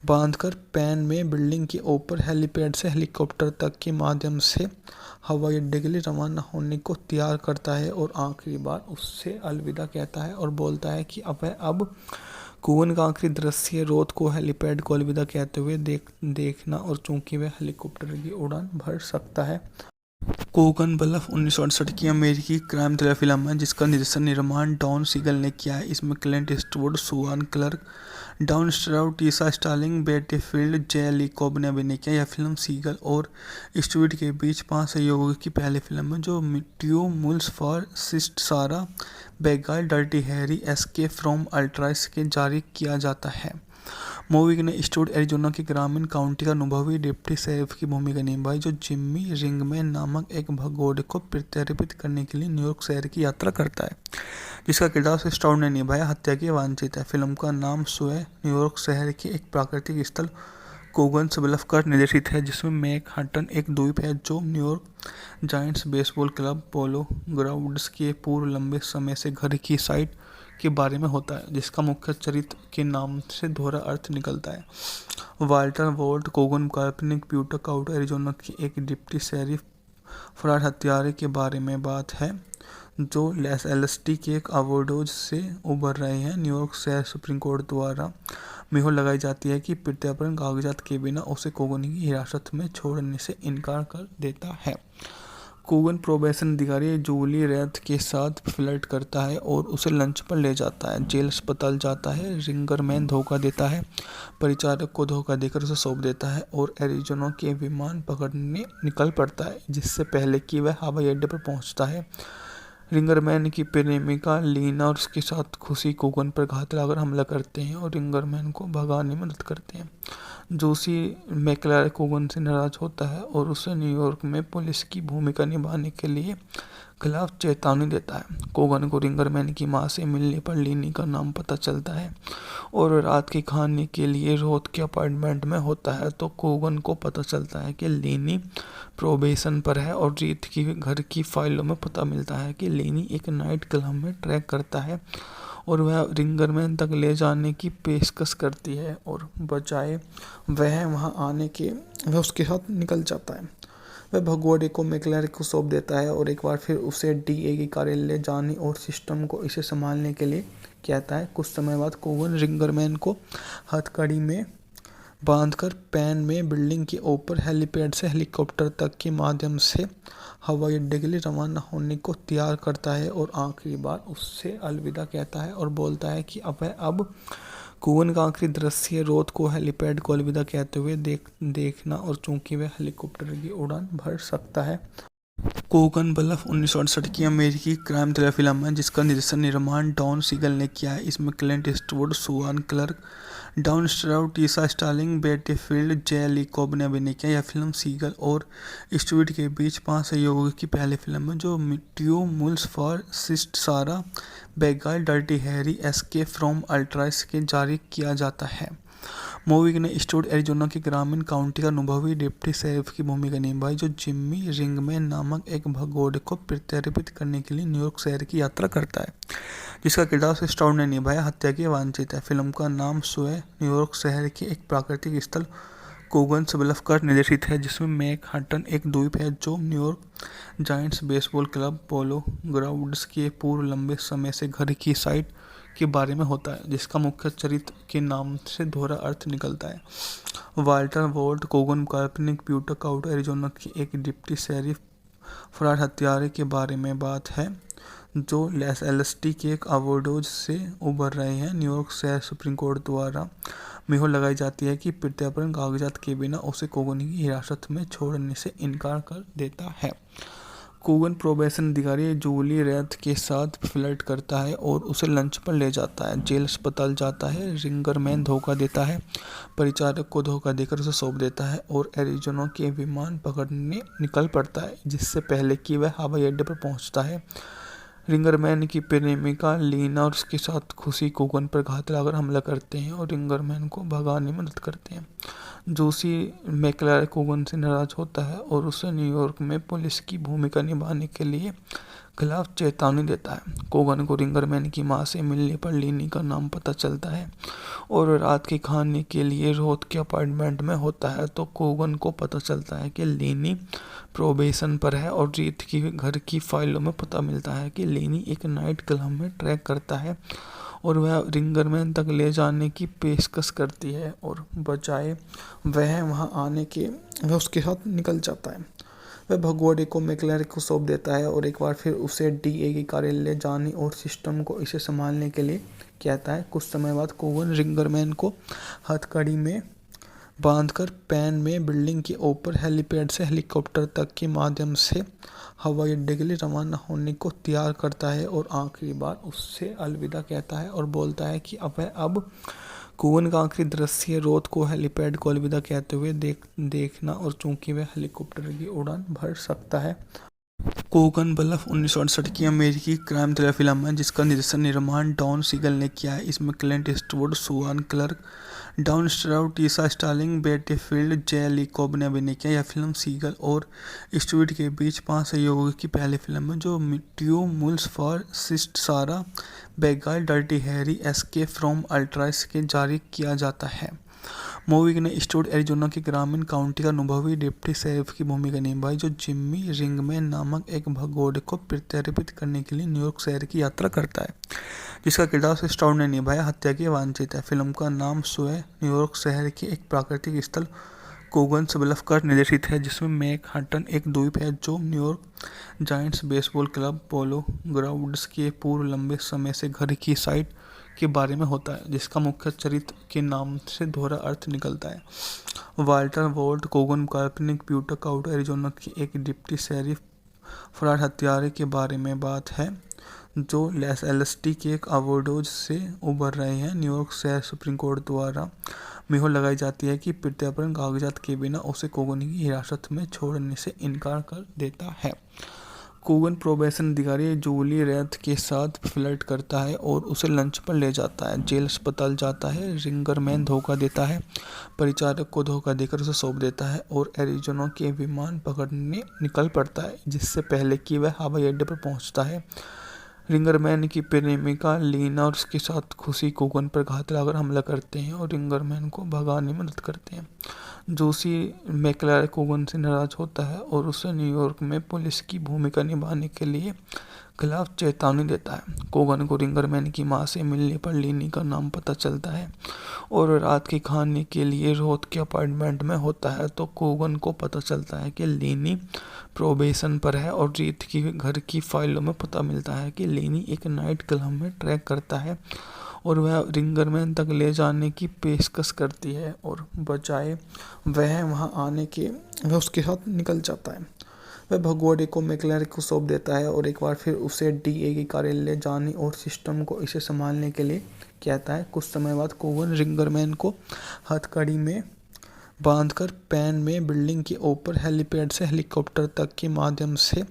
बांधकर पैन में बिल्डिंग के ऊपर हेलीपैड से हेलीकॉप्टर तक के माध्यम से हवाई अड्डे के लिए रवाना होने को तैयार करता है और आखिरी बार उससे अलविदा कहता है और बोलता है कि अब कुवन का आखिरी दृश्य रोथ को हेलीपैड को अलविदा कहते हुए देखना और चूंकि वह हेलीकॉप्टर की उड़ान भर सकता है। कोगन ब्लफ 1968 की अमेरिकी क्राइम थ्रिलर फिल्म है जिसका निर्माण डॉन सीगल ने किया है। इसमें Clint Eastwood, Susan Clark, Don Stroud, Tisha Sterling, Betty Field, J Lee Cobb ने अभिनय किया। यह फिल्म सीगल और ईस्टवुड के बीच 5 सहयोगियों की पहली फिल्म है जो ट्यू मूल्स फॉर सिस्ट सारा बेगाल डर्टी हैरी एस्केप फ्रॉम अल्ट्राइस के जारी किया जाता है। मूवी ने ईस्टवुड एरिजोना के ग्रामीण काउंटी का अनुभवी डिप्टी शेरिफ की भूमिका निभाई जो जिम्मी रिंगमैन नामक एक भगोड़े को प्रत्यर्पित करने के लिए न्यूयॉर्क शहर की यात्रा करता है, जिसका किरदार स्टाउड ने निभाया हत्या की वांछित है। फिल्म का नाम स्वयं न्यूयॉर्क शहर के एक प्राकृतिक स्थल कोगन्स ब्लफ पर निर्देशित है, जिसमें मैनहट्टन एक द्वीप है जो न्यूयॉर्क जायंट्स बेसबॉल क्लब पोलो ग्राउंड्स के पूर्व लंबे समय से घर की साइट के बारे में होता है, जिसका मुख्य चरित्र के नाम से दोहरा अर्थ निकलता है। वाल्टर वॉल्ट कोगन काल्पनिक प्यूटर काउंटी एरिजोना की एक डिप्टी शेरिफ फरार हत्यारे के बारे में बात है जो एलएसडी के एक ओवरडोज से उभर रहे हैं। न्यूयॉर्क शहर सुप्रीम कोर्ट द्वारा मुहर लगाई जाती है कि प्रत्यार्पण कागजात के बिना उसे कोगन की हिरासत में छोड़ने से इनकार कर देता है। कोगन प्रोबेशन अधिकारी जूली रेथ के साथ फ्लर्ट करता है और उसे लंच पर ले जाता है। जेल अस्पताल जाता है, रिंगरमैन धोखा देता है, परिचारक को धोखा देकर उसे सौंप देता है और एरिजोना के विमान पकड़ने निकल पड़ता है जिससे पहले कि वह हवाई अड्डे पर पहुंचता है। रिंगरमैन की प्रेमिका लीना और उसके साथ खुशी कोगन पर घात लगाकर हमला करते हैं और रिंगरमैन को भगाने में मदद करते हैं। जोशी मैकलार कोगन से नाराज होता है और उसे न्यूयॉर्क में पुलिस की भूमिका निभाने के लिए खिलाफ चेतावनी देता है। कोगन को रिंगरमैन की मां से मिलने पर लीनी का नाम पता चलता है और रात के खाने के लिए रोथ के अपार्टमेंट में होता है तो कोगन को पता चलता है कि लीनी प्रोबेशन पर है और रीत की घर की फाइलों में पता मिलता है कि लीनी एक नाइट क्लब में ट्रैक करता है और वह रिंगरमैन तक ले जाने की पेशकश करती है और बजाय वह वहां आने के वह उसके साथ निकल जाता है। वह भगोड़े को मैकलार को सौंप देता है और एक बार फिर उसे डीए के कार्यालय जाने और सिस्टम को इसे संभालने के लिए कहता है। कुछ समय बाद कोगन रिंगरमैन को हथकड़ी में बांधकर पैन में बिल्डिंग के ऊपर हेलीपैड से हेलीकॉप्टर तक के माध्यम से हवाई अड्डे के लिए रवाना होने को तैयार करता है और आखिरी बार उससे अलविदा कहता है और बोलता है कि अब कोगन का आखिरी दृश्य रोथ को हेलीपैड को अलविदा कहते हुए देखना और चूंकि वह हेलीकॉप्टर की उड़ान भर सकता है। कोगन ब्लफ 1968 की अमेरिकी क्राइम थ्रिलर फिल्म है जिसका निर्माण डॉन सीगल ने किया है। इसमें Clint Eastwood, Susan Clark, Don Stroud, Tisha Sterling, Betty Field, J Lee Cobb ने अभिनय किया। यह फिल्म सीगल और ईस्टवुड के बीच 5 सहयोगियों की पहली फिल्म है जो ट्यू मूल्स फॉर सिस्ट सारा बेगाल डर्टी हैरी एस्केप फ्रॉम अल्ट्राइस के जारी किया जाता है। मूवी ने ईस्टवुड एरिजोना के ग्रामीण काउंटी का अनुभवी डिप्टी शेरिफ की भूमिका निभाई जो जिम्मी रिंगमैन नामक एक भगोड़े को प्रत्यर्पित करने के लिए न्यूयॉर्क शहर की यात्रा करता है, जिसका किरदार स्टाउड ने निभाया हत्या की वांछित है। फिल्म का नाम स्वयं न्यूयॉर्क शहर के एक प्राकृतिक स्थल कोगन्स ब्लफ पर निर्देशित है, जिसमें मैनहट्टन एक द्वीप है जो न्यूयॉर्क जायंट्स बेसबॉल क्लब पोलो ग्राउंड्स के पूर्व लंबे समय से घर की साइट के बारे में होता है, जिसका मुख्य चरित्र के नाम से दोहरा अर्थ निकलता है। वाल्टर वॉल्ट कोगन काल्पनिक प्यूटर काउंटी एरिजोना की एक डिप्टी शेरिफ फरार हत्यारे के बारे में बात है जो एलएसडी के एक ओवरडोज से उभर रहे हैं। न्यूयॉर्क शहर सुप्रीम कोर्ट द्वारा मुहर लगाई जाती है कि प्रत्यार्पण कागजात के बिना उसे कोगन की हिरासत में छोड़ने से इनकार कर देता है। कोगन प्रोबेशन अधिकारी जूली रेथ के साथ फ्लर्ट करता है और उसे लंच पर ले जाता है। जेल अस्पताल जाता है, रिंगरमैन धोखा देता है, परिचारक को धोखा देकर उसे सौंप देता है और एरिजोना के विमान पकड़ने निकल पड़ता है जिससे पहले कि वह हवाई अड्डे पर पहुंचता है। रिंगरमैन की प्रेमिका लीना और उसके साथ खुशी कोगन पर घात लगाकर हमला करते हैं और रिंगरमैन को भगाने में मदद करते हैं। जोशी मैकलार कोगन से नाराज होता है और उसे न्यूयॉर्क में पुलिस की भूमिका निभाने के लिए खिलाफ चेतावनी देता है। कोगन को रिंगरमैन की मां से मिलने पर लीनी का नाम पता चलता है और रात के खाने के लिए रोथ के अपार्टमेंट में होता है तो कोगन को पता चलता है कि लीनी प्रोबेशन पर है और रीत की घर की फाइलों में पता मिलता है कि लीनी एक नाइट क्लब में ट्रैक करता है और वह रिंगरमैन तक ले जाने की पेशकश करती है और बजाय वह वहां आने के वह उसके साथ निकल जाता है। वह भगोड़े को मैक्लेर को सौंप देता है और एक बार फिर उसे डीए के कार्यालय जाने और सिस्टम को इसे संभालने के लिए कहता है। कुछ समय बाद कोगन रिंगरमैन को हथकड़ी में बांधकर पैन में बिल्डिंग के ऊपर हेलीपैड से हेलीकॉप्टर तक के माध्यम से हवाई अड्डे के लिए रवाना होने को तैयार करता है और आखिरी बार उससे अलविदा कहता है और बोलता है कि अब कोगन का आखिरी दृश्य रोथ को हेलीपैड को अलविदा कहते हुए देखना और चूंकि वह हेलीकॉप्टर की उड़ान भर सकता है। कोगन ब्लफ 1968 की अमेरिकी क्राइम थ्रिलर फिल्म है जिसका निर्माण डॉन सीगल ने किया है। इसमें Clint Eastwood, Susan Clark, Don Stroud, Tisha Sterling, Betty Field, J Lee Cobb ने अभिनय किया। यह फिल्म सीगल और ईस्टवुड के बीच 5 सहयोगियों की पहली फिल्म है जो ट्यू मूल्स फॉर सिस्ट सारा बेगाल डर्टी हैरी एस्केप फ्रॉम अल्ट्राइस के जारी किया जाता है। मूवी ने ईस्टवुड एरिजोना के ग्रामीण काउंटी का अनुभवी डिप्टी शेरिफ की भूमिका निभाई जो जिम्मी रिंगमैन नामक एक भगोड़े को प्रत्यर्पित करने के लिए न्यूयॉर्क शहर की यात्रा करता है, जिसका किरदार स्टाउड ने निभाया हत्या के वांछित है। फिल्म का नाम स्वयं न्यूयॉर्क शहर के एक प्राकृतिक स्थल कोगन्स ब्लफ पर निर्देशित है, जिसमें मैनहट्टन एक द्वीप है जो न्यूयॉर्क जायंट्स बेसबॉल क्लब पोलो ग्राउंड्स के पूर्व लंबे समय से घर की साइट के बारे में होता है, जिसका मुख्य चरित्र के नाम से दोहरा अर्थ निकलता है। वाल्टर वोल्ट कोगन काल्पनिक ब्यूटक आउट एरिजोना की एक डिप्टी शेरिफ फरार हत्यारे के बारे में बात है जो लॉस एंजल्स के एक ओवरडोज से उबर रहे हैं। न्यूयॉर्क शहर सुप्रीम कोर्ट द्वारा मोहर लगाई जाती है कि प्रत्यार्पण कागजात के बिना उसे कोगन की हिरासत में छोड़ने से इनकार कर देता है। कोगन प्रोबेशन अधिकारी जूली रेथ के साथ फ्लर्ट करता है और उसे लंच पर ले जाता है। जेल अस्पताल जाता है। रिंगरमैन धोखा देता है, परिचारक को धोखा देकर उसे सौंप देता है और एरिजोना के विमान पकड़ने निकल पड़ता है जिससे पहले कि वह हवाई अड्डे पर पहुंचता है। रिंगरमैन की प्रेमिका लीना और उसके साथ खुशी कोगन पर घात लगाकर हमला करते हैं और रिंगरमैन को भगाने में मदद करते हैं। जोशी मैक्लेर कोगन से नाराज होता है और उसे न्यूयॉर्क में पुलिस की भूमिका निभाने के लिए खिलाफ चेतावनी देता है। कोगन को रिंगरमैन की मां से मिलने पर लीनी का नाम पता चलता है और रात के खाने के लिए रोथ के अपार्टमेंट में होता है तो कोगन को पता चलता है कि लीनी प्रोबेशन पर है और रीत की घर की फाइलों में पता मिलता है कि लीनी एक नाइट क्लब में ट्रैक करता है और वह रिंगरमैन तक ले जाने की पेशकश करती है और बजाय वह वहां आने के वह उसके साथ निकल जाता है। वह भगोड़े को मैक्लेर को सौंप देता है और एक बार फिर उसे डीए के कार्यालय जाने और सिस्टम को इसे संभालने के लिए कहता है। कुछ समय बाद कोगन रिंगरमैन को हथकड़ी में बांधकर पैन में बिल्डिंग के ऊपर हेलीपैड से हेलीकॉप्टर तक के माध्यम से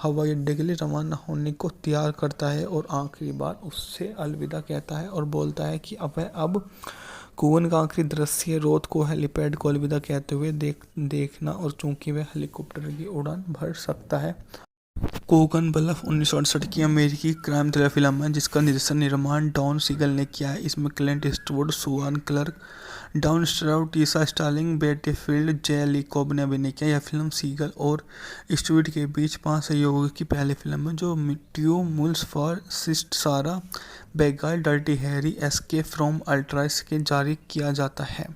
हवाई अड्डे के लिए रवाना होने को तैयार करता है और आखिरी बार उससे अलविदा कहता है और बोलता है कि अब कोगन का आखिरी दृश्य रोथ को हेलीपैड को अलविदा कहते हुए देखना और चूंकि वह हेलीकॉप्टर की उड़ान भर सकता है। कोगन ब्लफ 1968 की अमेरिकी क्राइम थ्रिलर फिल्म है जिसका निर्माण डॉन सीगल ने किया है। इसमें Clint Eastwood, Susan Clark, Don Stroud, Tisha Sterling, Betty Field, J Lee Cobb ने अभिनय किया। यह फिल्म सीगल और ईस्टवुड के बीच 5 सहयोगियों की पहली फिल्म है जो ट्यू मूल्स फॉर सिस्ट सारा बेगाल डर्टी हैरी एस्केप फ्रॉम अल्ट्राइस के जारी किया जाता है।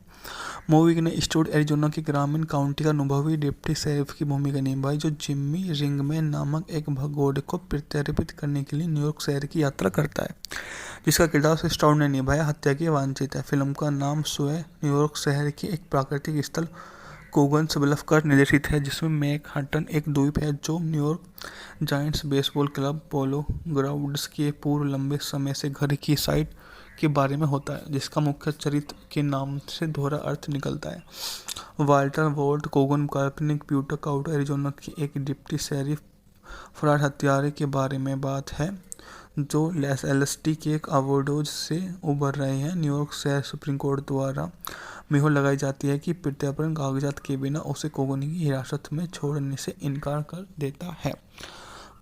मूवी ने ईस्टवुड एरिजोना के ग्रामीण काउंटी का अनुभवी डिप्टी शेरिफ की भूमिका निभाई जो जिम्मी रिंगमैन नामक एक भगोड़े को प्रत्यर्पित करने के लिए न्यूयॉर्क शहर की यात्रा करता है, जिसका किरदार स्टाउड ने निभाया हत्या के वांछित है। फिल्म का नाम स्वयं न्यूयॉर्क शहर के एक प्राकृतिक स्थल कोगन्स ब्लफ पर निर्देशित है, जिसमें मैनहट्टन एक द्वीप है जो न्यूयॉर्क जायंट्स बेसबॉल क्लब पोलो ग्राउंड्स के पूर्व लंबे समय से घर की साइट के बारे में होता है, जिसका मुख्य चरित्र के नाम से दोहरा अर्थ निकलता है। वाल्टर वोल्ट कोगन काल्पनिक ब्यूटक आउट एरिजोना की एक डिप्टी शेरिफ फरार हत्यारे के बारे में बात है जो लॉस एंजल्स के एक ओवरडोज से उबर रहे हैं। न्यूयॉर्क शहर सुप्रीम कोर्ट द्वारा मोहर लगाई जाती है कि प्रत्यार्पण कागजात के बिना उसे कोगन की हिरासत में छोड़ने से इनकार कर देता है।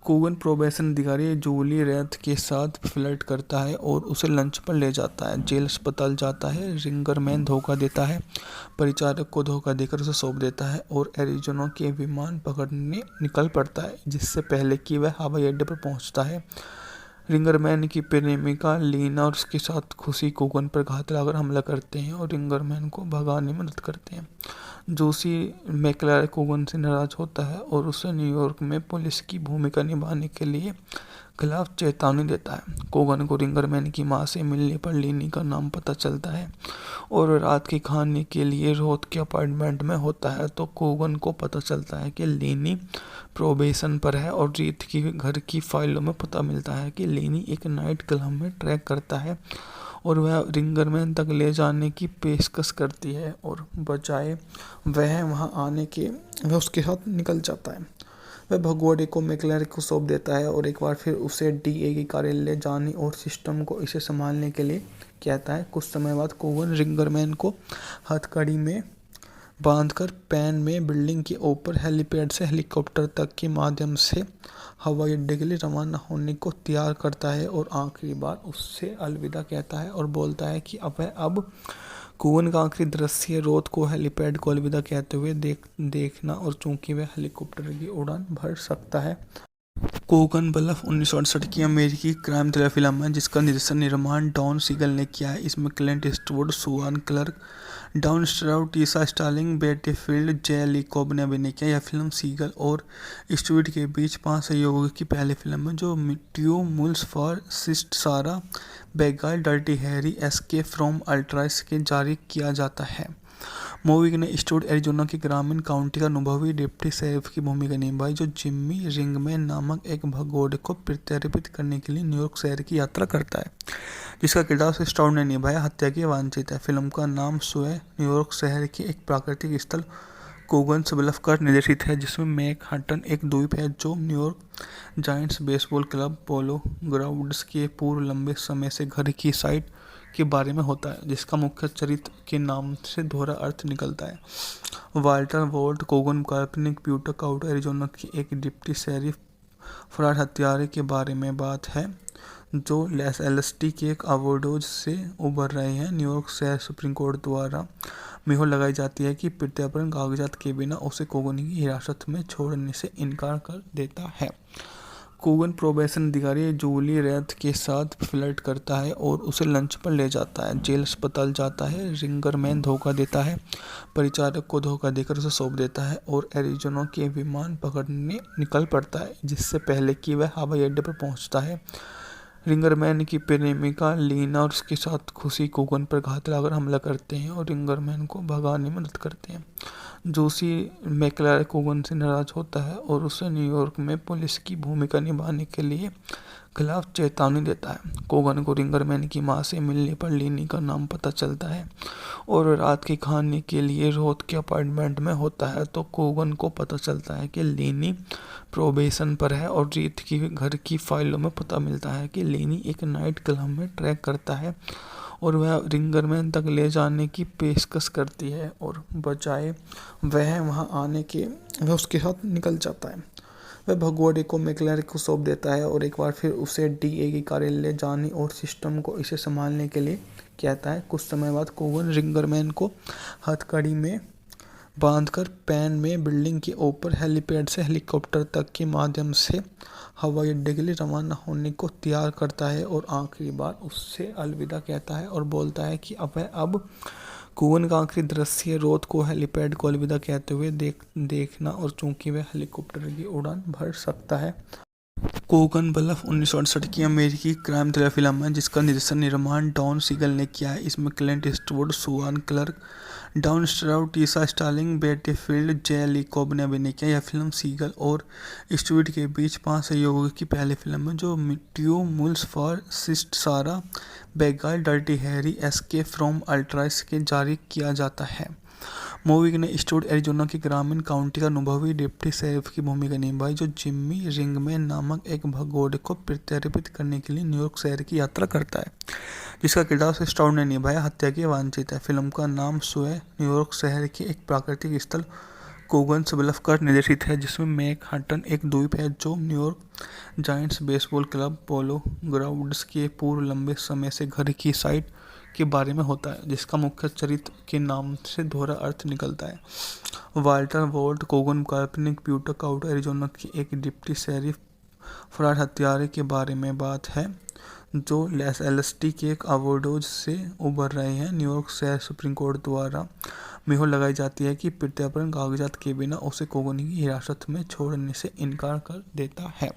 कोगन प्रोबेशन अधिकारी जूली रेथ के साथ फ्लर्ट करता है और उसे लंच पर ले जाता है। जेल अस्पताल जाता है। रिंगरमैन धोखा देता है, परिचारक को धोखा देकर उसे सौंप देता है और एरिज़ोना के विमान पकड़ने निकल पड़ता है, जिससे पहले कि वह हवाई अड्डे पर पहुंचता है। रिंगरमैन की प्रेमिका लीना और उसके साथ खुशी कोगन पर घात लगाकर हमला करते हैं और रिंगरमैन को भगाने में मदद करते हैं। जोशी मैक्लारे कोगन से नाराज होता है और उसे न्यूयॉर्क में पुलिस की भूमिका निभाने के लिए खिलाफ चेतावनी देता है। कोगन को रिंगरमैन की मां से मिलने पर लीनी का नाम पता चलता है और रात के खाने के लिए रोथ के अपार्टमेंट में होता है तो कोगन को पता चलता है कि लीनी प्रोबेशन पर है और रीत की घर की फाइलों में पता मिलता है कि लीनी एक नाइट क्लब में ट्रैक करता है और वह रिंगरमैन तक ले जाने की पेशकश करती है और बजाय वह वहां आने के वह उसके साथ निकल जाता है। वह भगोड़े को मैक्लारे को सौंप देता है और एक बार फिर उसे डीए के कार्यालय जाने और सिस्टम को इसे संभालने के लिए कहता है। कुछ समय बाद कोगन रिंगरमैन को हथकड़ी में बांधकर पैन में बिल्डिंग के ऊपर हेलीपैड से हेलीकॉप्टर तक के माध्यम से हवाई अड्डे के लिए रवाना होने को तैयार करता है और आखिरी बार उससे अलविदा कहता है और बोलता है कि अब कोगन का आखिरी दृश्य रोथ को हेलीपैड को अलविदा कहते हुए देखना और चूंकि वह हेलीकॉप्टर की उड़ान भर सकता है। कोगन ब्लफ 1968 की अमेरिकी क्राइम थ्रिलर फिल्म है जिसका निर्माण डॉन सीगल ने किया है। इसमें Clint Eastwood, Susan Clark, Don Stroud, Tisha Sterling, Betty Field, J Lee Cobb ने अभिनय किया। यह फिल्म सीगल और ईस्टवुड के बीच 5 सहयोगियों की पहली फिल्म है जो ट्यू मुल्स फॉर सिस्ट सारा बेगाल डर्टी हैरी एस्केप फ्रॉम अल्ट्राइस के जारी किया जाता है। मूवी ने ईस्टवुड एरिजोना के ग्रामीण काउंटी का अनुभवी डिप्टी शेरिफ की भूमिका निभाई जो जिम्मी रिंगमैन नामक एक भगोड़े को प्रत्यर्पित करने के लिए न्यूयॉर्क शहर की यात्रा करता है, जिसका किरदार स्टाउड ने निभाया हत्या के वांछित है। फिल्म का नाम स्वयं न्यूयॉर्क शहर के एक प्राकृतिक स्थल कोगन्स ब्लफ पर निर्देशित है, जिसमें मैनहट्टन एक द्वीप है जो न्यूयॉर्क जायंट्स बेसबॉल क्लब पोलो ग्राउंड्स के पूर्व लंबे समय से घर की साइट के बारे में होता है, जिसका मुख्य चरित्र के नाम से दोहरा अर्थ निकलता है। वाल्टर वोल्ट कोगन काल्पनिक ब्यूटा काउंटी एरिजोना की एक डिप्टी शेरिफ फरार हत्यारे के बारे में बात है जो एलएसडी के एक ओवरडोज से उबर रहे हैं। न्यूयॉर्क शहर सुप्रीम कोर्ट द्वारा मोहर लगाई जाती है कि प्रत्यार्पण कागजात के बिना उसे कोगन की हिरासत में छोड़ने से इनकार कर देता है। कोगन प्रोबेशन अधिकारी जूली रेथ के साथ फ्लर्ट करता है और उसे लंच पर ले जाता है। जेल अस्पताल जाता है। रिंगरमैन धोखा देता है, परिचारक को धोखा देकर उसे सौंप देता है और एरिज़ोना के विमान पकड़ने निकल पड़ता है, जिससे पहले कि वह हवाई अड्डे पर पहुंचता है। रिंगरमैन की प्रेमिका लीना और उसके साथ खुशी कोगन पर घात लगाकर हमला करते हैं और रिंगरमैन को भगाने में मदद करते हैं। जोशी मैक्लारे कोगन से नाराज होता है और उसे न्यूयॉर्क में पुलिस की भूमिका निभाने के लिए खिलाफ चेतावनी देता है। कोगन को रिंगरमैन की मां से मिलने पर लीनी का नाम पता चलता है और रात के खाने के लिए रोथ के अपार्टमेंट में होता है तो कोगन को पता चलता है कि लीनी प्रोबेशन पर है और रीत की घर की फाइलों में पता मिलता है कि लीनी एक नाइट क्लब में ट्रैक करता है और वह रिंगरमैन तक ले जाने की पेशकश करती है और बजाय वह वहां आने के वह उसके साथ निकल जाता है। वह भगोड़े को मैक्लारे को सौंप देता है और एक बार फिर उसे डीए के कार्यालय जाने और सिस्टम को इसे संभालने के लिए कहता है। कुछ समय बाद कोगन रिंगरमैन को हथकड़ी में बांधकर पैन में बिल्डिंग के ऊपर हेलीपैड से हेलीकॉप्टर तक के माध्यम से हवाई अड्डे के लिए रवाना होने को तैयार करता है और आखिरी बार उससे अलविदा कहता है और बोलता है कि अब कोगन का आखिरी दृश्य रोथ को हेलीपैड को अलविदा कहते हुए देखना और चूंकि वह हेलीकॉप्टर की उड़ान भर सकता है। कोगन ब्लफ 1968 की अमेरिकी क्राइम थ्रिलर फिल्म है जिसका निर्माण डॉन सीगल ने किया है। इसमें Clint Eastwood, Susan Clark, Don Stroud, Tisha Sterling, Betty Field, J Lee Cobb ने अभिनय किया। यह फिल्म सीगल और ईस्टवुड के बीच 5 सहयोगियों की पहली फिल्म है जो ट्यू मुल्स फॉर सिस्ट सारा बेगाल डर्टी हैरी एस्केप फ्रॉम अल्ट्राइस के जारी किया जाता है। मूवी ने ईस्टवुड एरिजोना के ग्रामीण काउंटी का अनुभवी डिप्टी शेरिफ की भूमिका निभाई जो जिम्मी रिंगमैन नामक एक भगोड़े को प्रत्यर्पित करने के लिए न्यूयॉर्क शहर की यात्रा करता है, जिसका किरदार स्टाउड ने निभाया हत्या के वांछित है। फिल्म का नाम स्वयं न्यूयॉर्क शहर के एक प्राकृतिक स्थल कोगन्स ब्लफ का निर्देशित है, जिसमें मैनहट्टन एक द्वीप है जो न्यूयॉर्क जायंट्स बेसबॉल क्लब पोलो ग्राउंड्स के पूर्व लंबे समय से घर की साइट के बारे में होता है, जिसका मुख्य चरित्र के नाम से दोहरा अर्थ निकलता है। वाल्टर वॉल्ट कोगन काल्पनिक ब्यूटा काउटा एरिजोना की एक डिप्टी शेरिफ फरार हत्यारे के बारे में बात है जो एलएसटी के एक ओवरडोज से उबर रहे हैं। न्यूयॉर्क शहर सुप्रीम कोर्ट द्वारा मोहर लगाई जाती है कि प्रत्यार्पण कागजात के बिना उसे कोगन की हिरासत में छोड़ने से इनकार कर देता है।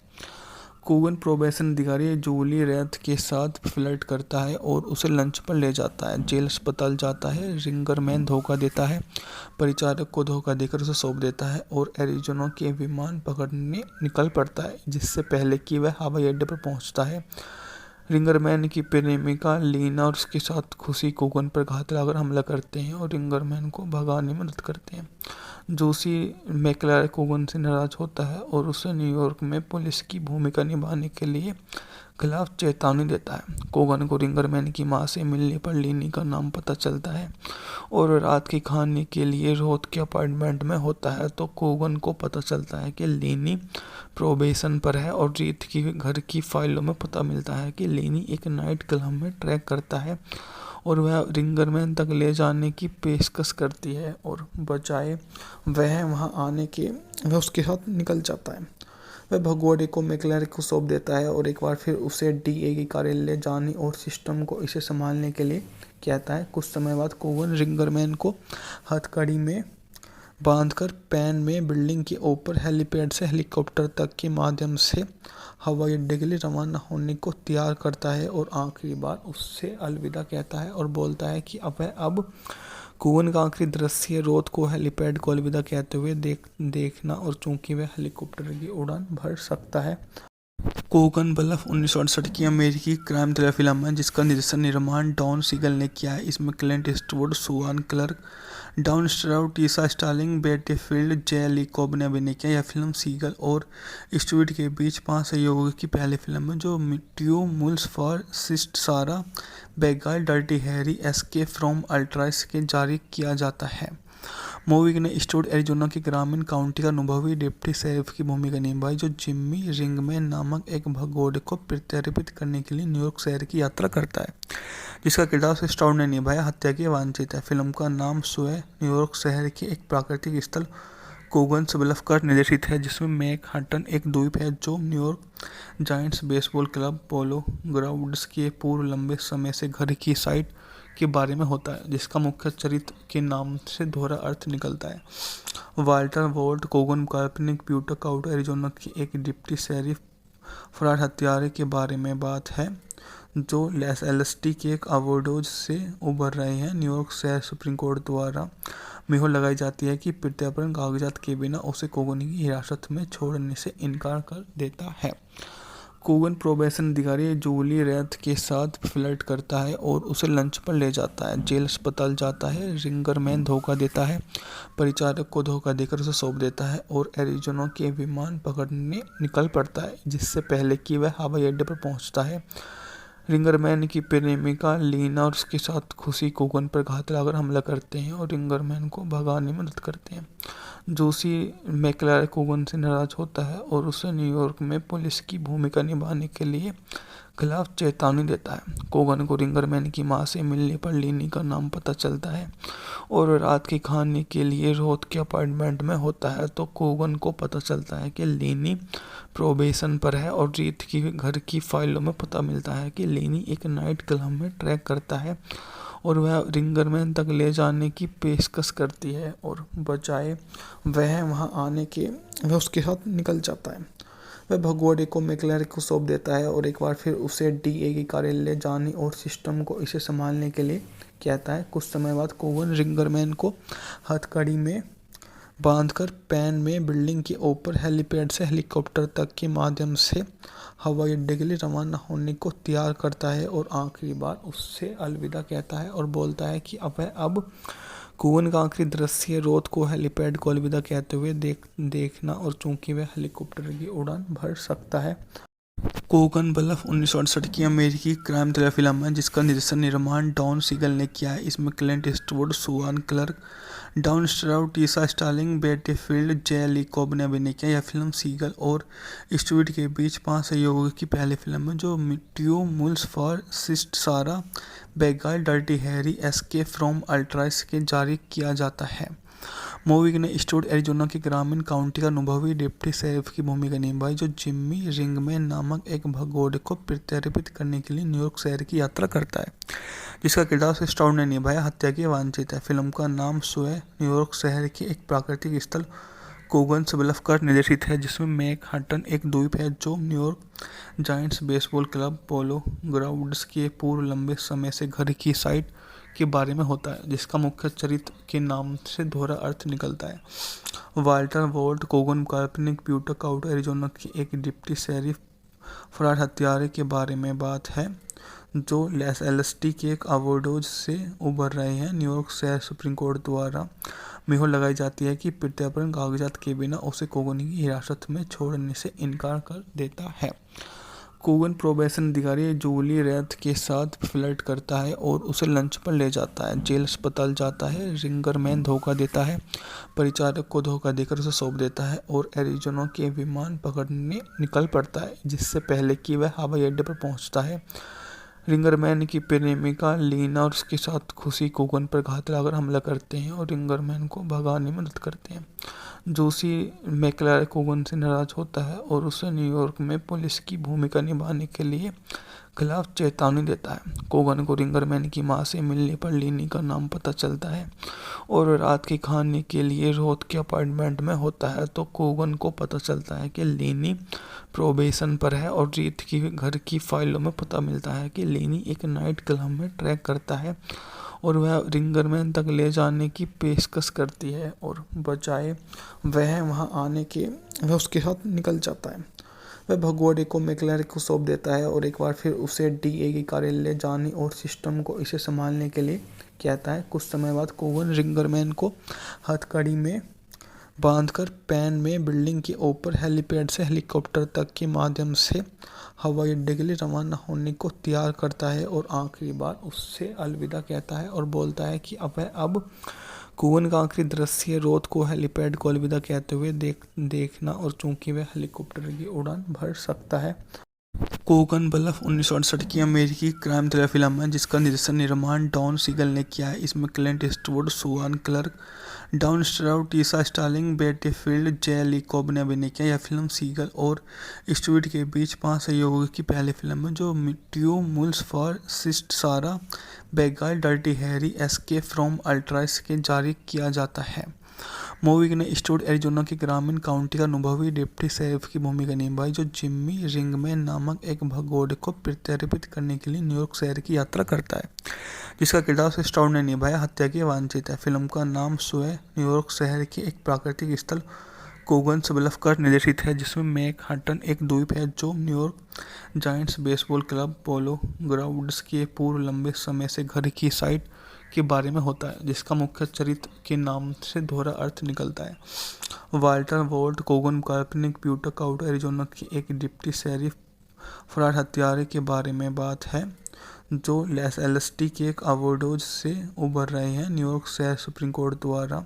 कोगन प्रोबेशन अधिकारी जूली रेथ के साथ फ्लर्ट करता है और उसे लंच पर ले जाता है। जेल अस्पताल जाता है। रिंगरमैन धोखा देता है, परिचारक को धोखा देकर उसे सौंप देता है और एरिजोना के विमान पकड़ने निकल पड़ता है, जिससे पहले कि वह हवाई अड्डे पर पहुंचता है। रिंगरमैन की प्रेमिका लीना और उसके साथ खुशी कोगन पर घात लगाकर हमला करते हैं और रिंगरमैन को भगाने में मदद करते हैं। जोशी मैक्लायर कोगन से नाराज होता है और उसे न्यूयॉर्क में पुलिस की भूमिका निभाने के लिए खिलाफ चेतावनी देता है। कोगन को रिंगरमैन की मां से मिलने पर लीनी का नाम पता चलता है और रात के खाने के लिए रोथ के अपार्टमेंट में होता है तो कोगन को पता चलता है कि लीनी प्रोबेशन पर है और रीत की घर की फाइलों में पता मिलता है कि लीनी एक नाइट क्लब में ट्रैक करता है और वह रिंगरमैन तक ले जाने की पेशकश करती है और बजाय वह वहां आने के वह उसके साथ निकल जाता है। वह भगोड़े को मैक्लायर को सौंप देता है और एक बार फिर उसे डीए के कार्यालय जाने और सिस्टम को इसे संभालने के लिए कहता है। कुछ समय बाद कोगन रिंगरमैन को हथकड़ी में बांधकर पैन में बिल्डिंग के ऊपर हेलीपैड से हेलीकॉप्टर तक के माध्यम से हवाई अड्डे के लिए रवाना होने को तैयार करता है और आखिरी बार उससे अलविदा कहता है और बोलता है कि अब कोगन का आखिरी दृश्य रोथ को हेलीपैड को अलविदा कहते हुए देखना और चूंकि वह हेलीकॉप्टर की उड़ान भर सकता है। कोगन ब्लफ 1968 की अमेरिकी क्राइम थ्रिलर फिल्म है जिसका निर्माण डॉन सीगल ने किया है। इसमें Clint Eastwood, Susan Clark, Don Stroud, Tisha Sterling, Betty Field, J Lee Cobb ने अभिनय किया। यह फिल्म सीगल और ईस्टवुड के बीच 5 सहयोगियों की पहली फिल्म है जो ट्यू मूल्स फॉर सिस्ट सारा बेगाल डर्टी हैरी एस्केप फ्रॉम अल्ट्राइस के जारी किया जाता है। मूवी ने ईस्टवुड एरिजोना के ग्रामीण काउंटी का अनुभवी डिप्टी शेरिफ की भूमिका निभाई जो जिम्मी रिंगमैन नामक एक भगोड़े को प्रत्यार्पित करने के लिए न्यूयॉर्क शहर की यात्रा करता है, जिसका किरदार स्टाउड ने निभाया। हत्या के वांछित है। फिल्म का नाम स्वयं न्यूयॉर्क शहर के एक प्राकृतिक स्थल कोगन्स ब्लफ का निर्देशित है, जिसमें मैनहट्टन एक द्वीप है जो न्यूयॉर्क जायंट्स बेसबॉल क्लब पोलो ग्राउंड्स के पूर्व लंबे समय से घर की साइट के बारे में होता है, जिसका मुख्य चरित्र के नाम से दोहरा अर्थ निकलता है। वाल्टर वॉल्ट कोगन काल्पनिक ब्यूटा काउटा एरिजोना की एक डिप्टी शेरिफ फरार हत्यारे के बारे में बात है जो एलएसटी के एक ओवरडोज से उबर रहे हैं। न्यूयॉर्क शहर सुप्रीम कोर्ट द्वारा मोहर लगाई जाती है कि प्रत्यार्पण कागजात के बिना उसे कोगन की हिरासत में छोड़ने से इनकार कर देता है। कोगन प्रोबेशन अधिकारी जूली रेथ के साथ फ्लर्ट करता है और उसे लंच पर ले जाता है। जेल अस्पताल जाता है। रिंगरमैन धोखा देता है, परिचारक को धोखा देकर उसे सौंप देता है और एरिजोना के विमान पकड़ने निकल पड़ता है, जिससे पहले कि वह हवाई अड्डे पर पहुंचता है। रिंगरमैन की प्रेमिका लीना और उसके साथ खुशी कोगन पर घात लगाकर हमला करते हैं और रिंगरमैन को भगाने में मदद करते हैं। जोशी मैक्लायर कोगन से नाराज होता है और उसे न्यूयॉर्क में पुलिस की भूमिका निभाने के लिए खिलाफ चेतावनी देता है। कोगन को रिंगरमैन की मां से मिलने पर लीनी का नाम पता चलता है और रात के खाने के लिए रोथ के अपार्टमेंट में होता है तो कोगन को पता चलता है कि लीनी प्रोबेशन पर है और रीत की घर की फाइलों में पता मिलता है कि लीनी एक नाइट क्लब में ट्रैक करता है और वह रिंगरमैन तक ले जाने की पेशकश करती है और बजाय वह वहां आने के वह उसके साथ निकल जाता है। वह भगोड़े को मैक्लायर को सौंप देता है और एक बार फिर उसे डीए के कार्यालय जाने और सिस्टम को इसे संभालने के लिए कहता है। कुछ समय बाद कोगन रिंगरमैन को हथकड़ी में बांधकर पैन में बिल्डिंग के ऊपर हेलीपैड से हेलीकॉप्टर तक के माध्यम से हवाई अड्डे के लिए रवाना होने को तैयार करता है और आखिरी बार उससे अलविदा कहता है और बोलता है कि अब कोगन का आखिरी दृश्य रोथ को हेलीपैड को अलविदा कहते हुए देखना और चूंकि वह हेलीकॉप्टर की उड़ान भर सकता है। कोगन ब्लफ 1968 की अमेरिकी क्राइम थ्रिलर फिल्म है जिसका निर्माण डॉन सीगल ने किया है। इसमें Clint Eastwood, Susan Clark, Don Stroud, Tisha Sterling, Betty Field, J Lee Cobb ने अभिनय किया। यह फिल्म सीगल और स्टुअर्ट के बीच 5 सहयोगियों की पहली फिल्म है जो ट्यू मूल्स फॉर सिस्ट सारा बेगाल डर्टी हैरी एस्केप फ्रॉम अल्ट्राइस के जारी किया जाता है। मूवी ने स्टुअर्ट एरिजोना के ग्रामीण काउंटी का अनुभवी डिप्टी शेरिफ की भूमिका निभाई जो जिम्मी रिंगमैन नामक एक भगोड़े को प्रत्यर्पित करने के लिए न्यूयॉर्क शहर की यात्रा करता है, जिसका किरदार स्टाउड ने निभाया। हत्या की वांछित है। फिल्म का नाम स्वयं न्यूयॉर्क शहर के एक प्राकृतिक स्थल कोगन्स ब्लफ पर निर्देशित है, जिसमें मैनहट्टन एक द्वीप है जो न्यूयॉर्क जायंट्स बेसबॉल क्लब पोलो ग्राउंड्स के पूर्व लंबे समय से घर की साइट के बारे में होता है, जिसका मुख्य चरित्र के नाम से दोहरा अर्थ निकलता है। वाल्टर वॉल्ट कोगन काल्पनिक ब्यूटा काउट एरिजोना की एक डिप्टी शेरिफ फरार हत्यारे के बारे में बात है जो एलएसडी के एक ओवरडोज से उबर रहे हैं। न्यूयॉर्क शहर सुप्रीम कोर्ट द्वारा मोहर लगाई जाती है कि प्रत्यार्पण कागजात के बिना उसे कोगन की हिरासत में छोड़ने से इनकार कर देता है। कोगन प्रोबेशन अधिकारी जूली रेथ के साथ फ्लर्ट करता है और उसे लंच पर ले जाता है। जेल अस्पताल जाता है। रिंगरमैन धोखा देता है, परिचारक को धोखा देकर उसे सौंप देता है और एरिजोना के विमान पकड़ने निकल पड़ता है, जिससे पहले कि वह हवाई अड्डे पर पहुंचता है। रिंगरमैन की प्रेमिका लीना और उसके साथ खुशी कोगन पर घात लगाकर हमला करते हैं और रिंगरमैन को भगाने में मदद करते हैं। जोशी मैकलारे कोगन से नाराज होता है और उसे न्यूयॉर्क में पुलिस की भूमिका निभाने के लिए खिलाफ चेतावनी देता है। कोगन को रिंगरमैन की मां से मिलने पर लीनी का नाम पता चलता है और रात के खाने के लिए रोथ के अपार्टमेंट में होता है, तो कोगन को पता चलता है कि लीनी प्रोबेशन पर है और रीत की घर की फाइलों में पता मिलता है कि लीनी एक नाइट क्लब में ट्रैक करता है और वह रिंगरमैन तक ले जाने की पेशकश करती है और बजाय वह वहां आने के वह उसके साथ निकल जाता है। वह भगोड़े को मैकलारे को सौंप देता है और एक बार फिर उसे डीए के कार्यालय जाने और सिस्टम को इसे संभालने के लिए कहता है। कुछ समय बाद कोगन रिंगरमैन को हथकड़ी में बांधकर पैन में बिल्डिंग के ऊपर हेलीपैड से हेलीकॉप्टर तक के माध्यम से हवाई अड्डे के लिए रवाना होने को तैयार करता है और आखिरी बार उससे अलविदा कहता है और बोलता है कि अब कोगन का आखिरी दृश्य रोथ को हेलीपैड को अलविदा कहते हुए देखना और चूंकि वह हेलीकॉप्टर की उड़ान भर सकता है। कोगन ब्लफ 1968 की अमेरिकी क्राइम थ्रिलर फिल्म है जिसका निर्माण डॉन सीगल ने किया है। इसमें Clint Eastwood, Susan Clark, Don Stroud, Tisha Sterling, Betty Field, J Lee Cobb ने अभिनय किया। यह फिल्म सीगल और स्टुअर्ट के बीच 5 सहयोगियों की पहली फिल्म है जो ट्यू मूल्स फॉर सिस्ट सारा बेगाल डर्टी हैरी एस्केप फ्रॉम अल्ट्राइस के जारी किया जाता है। मूवी ने स्टुअर्ट एरिजोना के ग्रामीण काउंटी का अनुभवी डिप्टी शेरिफ की भूमिका निभाई जो जिम्मी रिंगमैन नामक एक भगोड़े को प्रत्यर्पित करने के लिए न्यूयॉर्क शहर की यात्रा करता है, जिसका किरदार स्टाउड ने निभाया। हत्या की वांछित है। फिल्म का नाम स्वयं न्यूयॉर्क शहर के एक प्राकृतिक स्थल कोगन्स ब्लफ पर निर्देशित है, जिसमें मैनहट्टन एक द्वीप है जो न्यूयॉर्क जायंट्स बेसबॉल क्लब पोलो ग्राउंड्स के पूर्व लंबे समय से घर की साइट के बारे में होता है, जिसका मुख्य चरित्र के नाम से दोहरा अर्थ निकलता है। वाल्टर वॉल्ट कोगन काल्पनिक ब्यूटा काउट एरिजोना की एक डिप्टी शेरिफ फरार हत्यारे के बारे में बात है जो एलएसडी के एक ओवरडोज से उबर रहे हैं। न्यूयॉर्क शहर सुप्रीम कोर्ट द्वारा